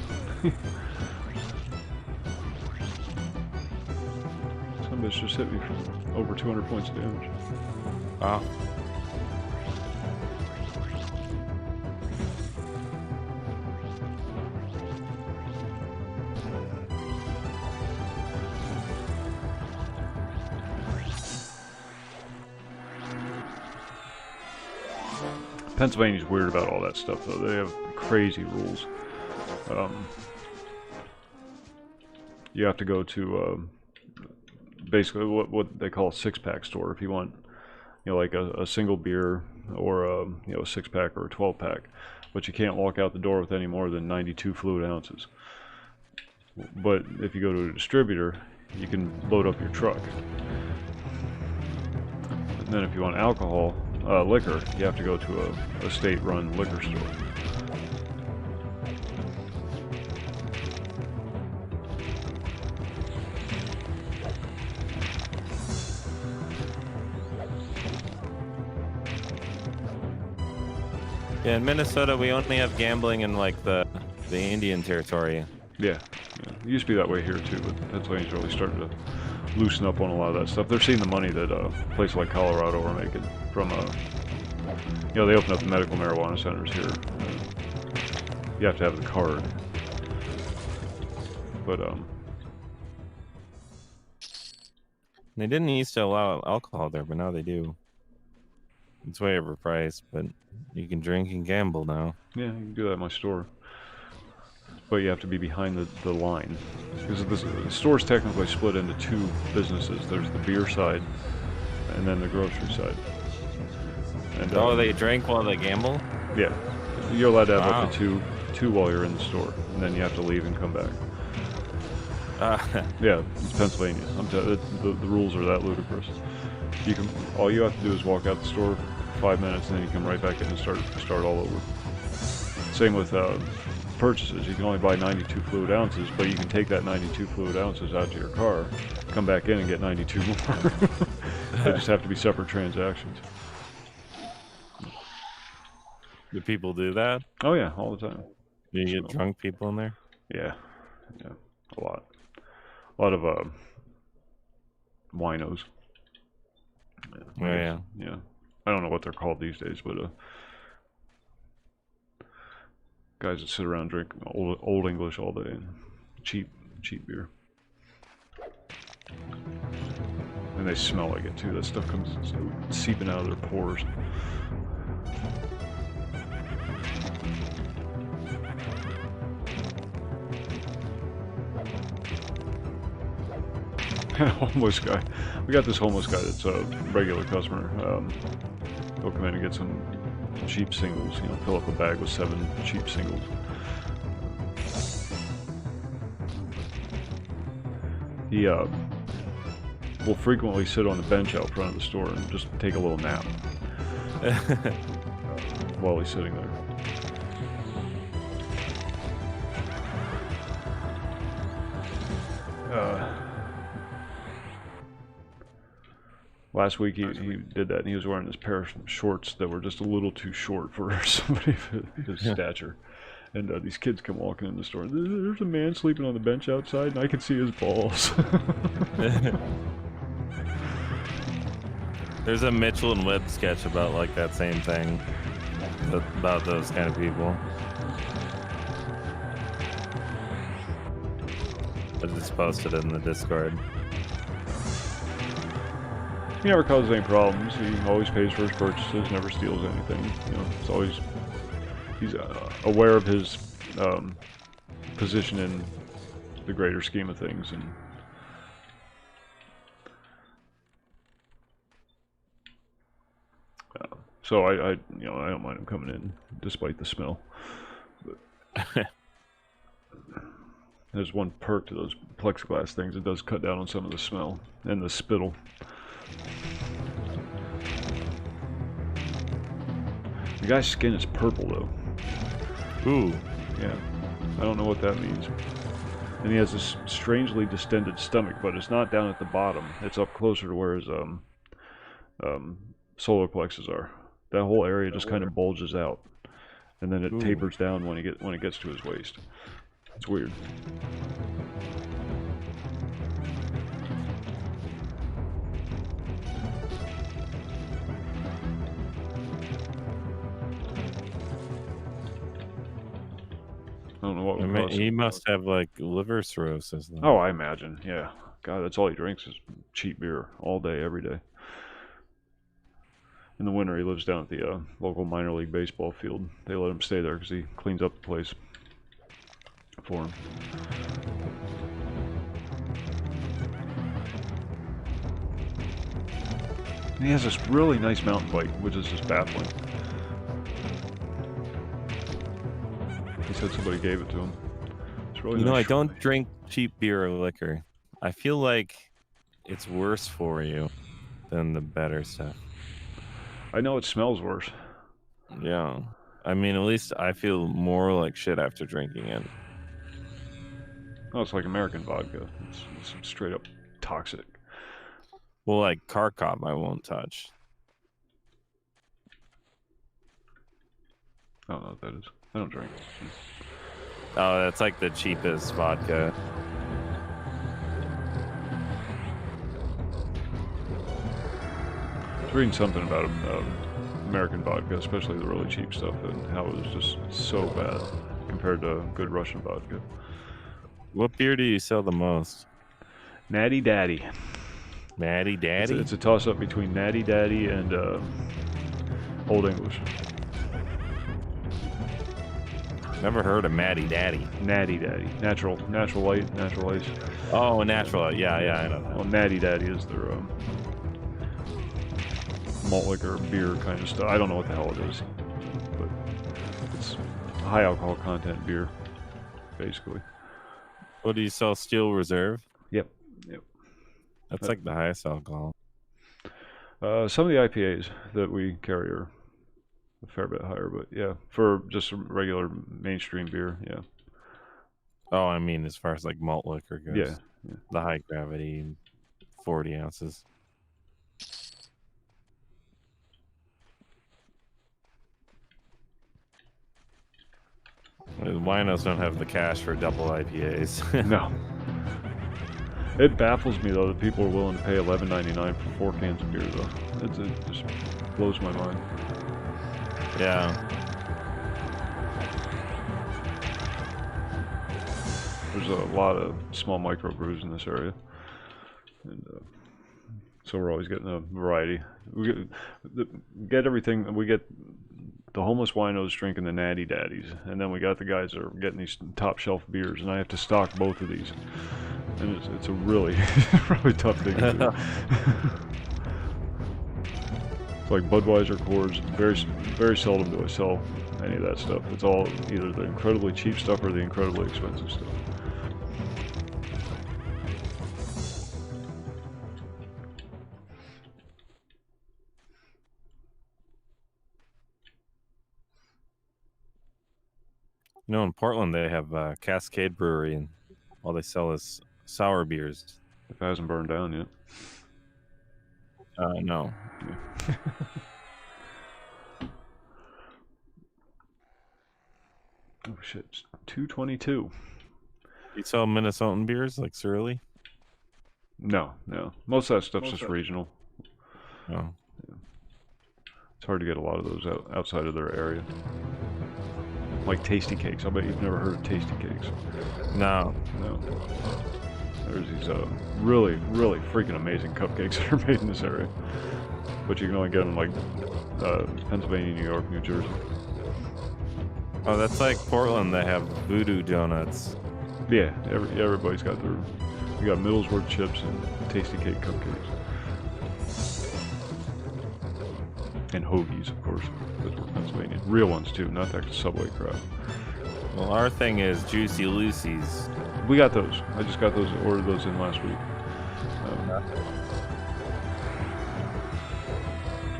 Some bitch just hit me for over 200 points of damage. Wow. Pennsylvania's weird about all that stuff, though. They have crazy rules. You have to go to basically what they call a six-pack store if you want, you know, like a single beer or you know, a six-pack or a 12-pack, but you can't walk out the door with any more than 92 fluid ounces. But if you go to a distributor, you can load up your truck. And then if you want alcohol, liquor, you have to go to a state-run liquor store. Yeah, in Minnesota, we only have gambling in like the Indian territory. Yeah, it used to be that way here too, but Pennsylvania's really starting to loosen up on a lot of that stuff. They're seeing the money that places like Colorado are making from, you know, they open up the medical marijuana centers here. You have to have the card, but They didn't used to allow alcohol there, but now they do. It's way overpriced, but you can drink and gamble now. yeah, you can do that at my store. But you have to be behind the line. Because the store's technically split into two businesses. There's the beer side, and then the grocery side. And, oh, they drink while they gamble? Yeah. You're allowed to have up to two while you're in the store, and then you have to leave and come back. Yeah, it's Pennsylvania. The rules are that ludicrous. All you have to do is walk out the store for 5 minutes, and then you come right back in and start all over. Same with purchases. You can only buy 92 fluid ounces, but you can take that 92 fluid ounces out to your car, come back in and get 92 more. They just have to be separate transactions. Do people do that? Oh yeah, all the time. Do you get drunk people in there? Yeah, a lot. A lot of winos. Yeah. Yeah. I don't know what they're called these days, but guys that sit around drink old English all day and cheap beer. And they smell like it too. That stuff comes seeping out of their pores. Homeless guy. We got this homeless guy that's a regular customer. He'll come in and get some cheap singles, you know, fill up a bag with 7 cheap singles. He will frequently sit on the bench out front of the store and just take a little nap while he's sitting there. Last week he did that, and he was wearing this pair of shorts that were just a little too short for somebody of his stature. And these kids come walking in the store. There's a man sleeping on the bench outside, and I can see his balls. There's a Mitchell and Webb sketch about like that same thing, about those kind of people. I just posted it in the Discord. He never causes any problems. He always pays for his purchases, never steals anything. You know, it's always he's aware of his position in the greater scheme of things, and so I you know, I don't mind him coming in despite the smell. But there's one perk to those plexiglass things. It does cut down on some of the smell and the spittle. The guy's skin is purple though. Ooh. Yeah. I don't know what that means. And he has this strangely distended stomach, but it's not down at the bottom. It's up closer to where his solar plexus are. That whole area just kind of bulges out, and then it tapers down when it gets to his waist. It's weird. I don't know what would cause He must have like liver cirrhosis. Though. Oh, I imagine. Yeah. God, that's all he drinks is cheap beer all day, every day. In the winter, he lives down at the local minor league baseball field. They let him stay there because he cleans up the place for him. And he has this really nice mountain bike, which is just baffling. He said somebody gave it to him. It's really You nice. know, I don't drink cheap beer or liquor. I feel like it's worse for you than the better stuff. I know it smells worse. Yeah. I mean, at least I feel more like shit after drinking it. Oh, it's like American vodka. It's straight up toxic. Well, like Car Cop, I won't touch. I don't know what that is. I don't drink. Oh, that's like the cheapest vodka. I was reading something about American vodka, especially the really cheap stuff, and how it was just so bad compared to good Russian vodka. What beer do you sell the most? Natty Daddy. Natty Daddy? It's a toss-up between Natty Daddy and Old English. Never heard of Matty Daddy. Natty Daddy. Natural light, natural ice. Oh, natural. Yeah, I know that. Well, Natty Daddy is their malt liquor, beer kind of stuff. I don't know what the hell it is, but it's high alcohol content beer, basically. What do you sell? Steel Reserve? Yep. That's like the highest alcohol. Some of the IPAs that we carry are a fair bit higher, but yeah, for just regular mainstream beer, yeah. Oh, I mean, as far as like malt liquor goes. Yeah. The high gravity, 40 ounces. The winos don't have the cash for double IPAs. No. It baffles me though that people are willing to pay $11.99 for 4 cans of beer though. It just blows my mind. Yeah. There's a lot of small microbrews in this area, and so we're always getting a variety. We get everything. We get the homeless winos drinking the Natty Daddies, and then we got the guys that are getting these top shelf beers, and I have to stock both of these, and it's a really really tough thing to do. It's like Budweiser, Coors. Very seldom do I sell any of that stuff. It's all either the incredibly cheap stuff or the incredibly expensive stuff. You know, in Portland, they have Cascade Brewery, and all they sell is sour beers. If it hasn't burned down yet. No. Yeah. Oh shit, it's 222. You sell Minnesotan beers like Surly? No, no. Most of that stuff's just regional. Oh. It's hard to get a lot of those outside of their area. Like Tasty Cakes. I bet you've never heard of Tasty Cakes. No. No. There's these really, really freaking amazing cupcakes that are made in this area. But you can only get them like Pennsylvania, New York, New Jersey. Oh, that's like Portland. They have Voodoo Donuts. Yeah, everybody's got their... You got Middlesworth chips and Tasty Cake cupcakes. And hoagies, of course, because we're Pennsylvania. Real ones, too, not that Subway crap. Well, our thing is Juicy Lucy's. We got those. I just got those, ordered those in last week.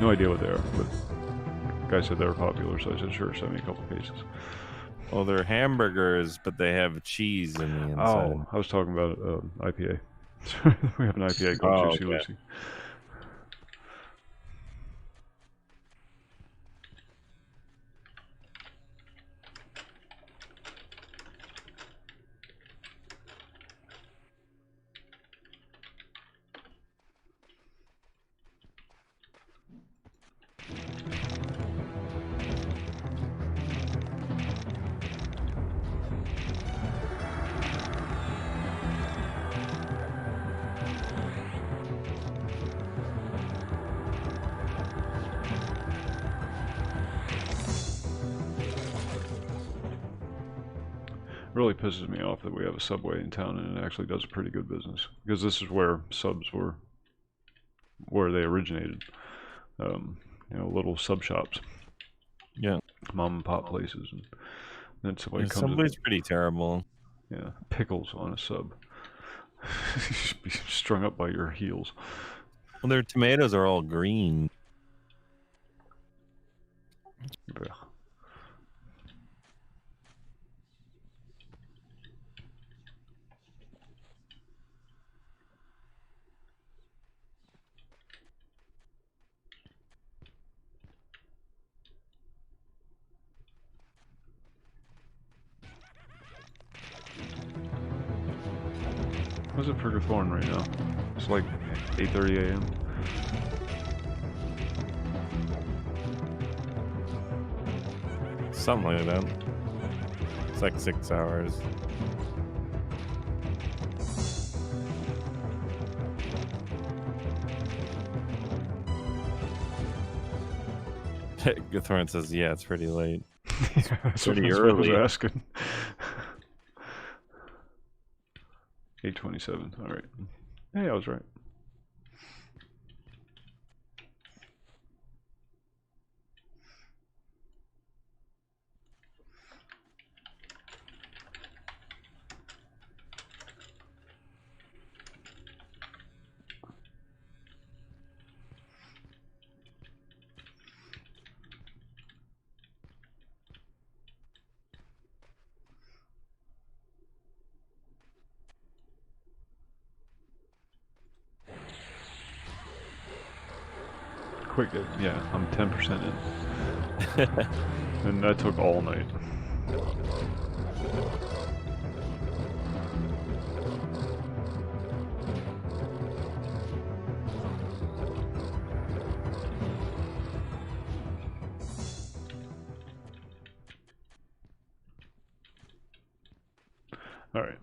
No idea what they are, but the guy said they were popular, so I said, sure, send me a couple cases. Well, they're hamburgers, but they have cheese in the inside. Oh, I was talking about IPA. We have an IPA called Juicy Lucy. Really pisses me off that we have a Subway in town and it actually does a pretty good business, because this is where subs were, where they originated. You know, little sub shops. Yeah. Mom and pop places, and then somebody comes. Subway's pretty terrible. Yeah, pickles on a sub. You should be strung up by your heels. Well, their tomatoes are all green. Yeah. What's it for Gathorn right now? It's like 8:30 a.m. Something like that. It's like 6 hours. Gathorn says, yeah, it's pretty late. Yeah, that's pretty what I was early. asking. 8:27. All right. Hey, I was right. Quick, yeah, I'm 10% in. And that took all night. All right.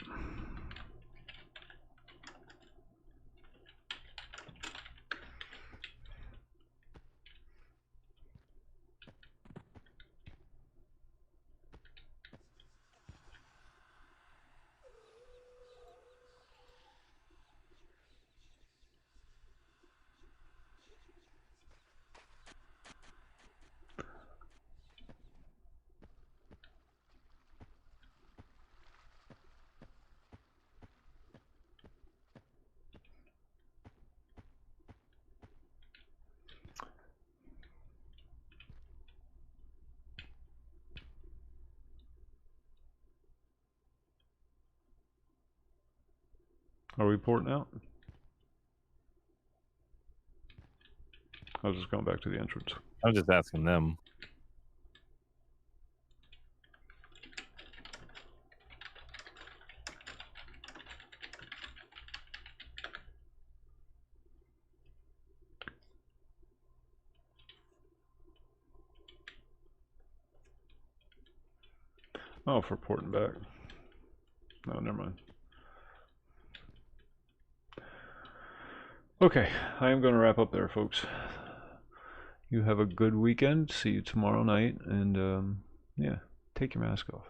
Are we porting out? I was just going back to the entrance. I'm just asking them. Oh, for porting back. No, never mind. Okay, I am going to wrap up there, folks. You have a good weekend. See you tomorrow night. And, yeah, take your mask off.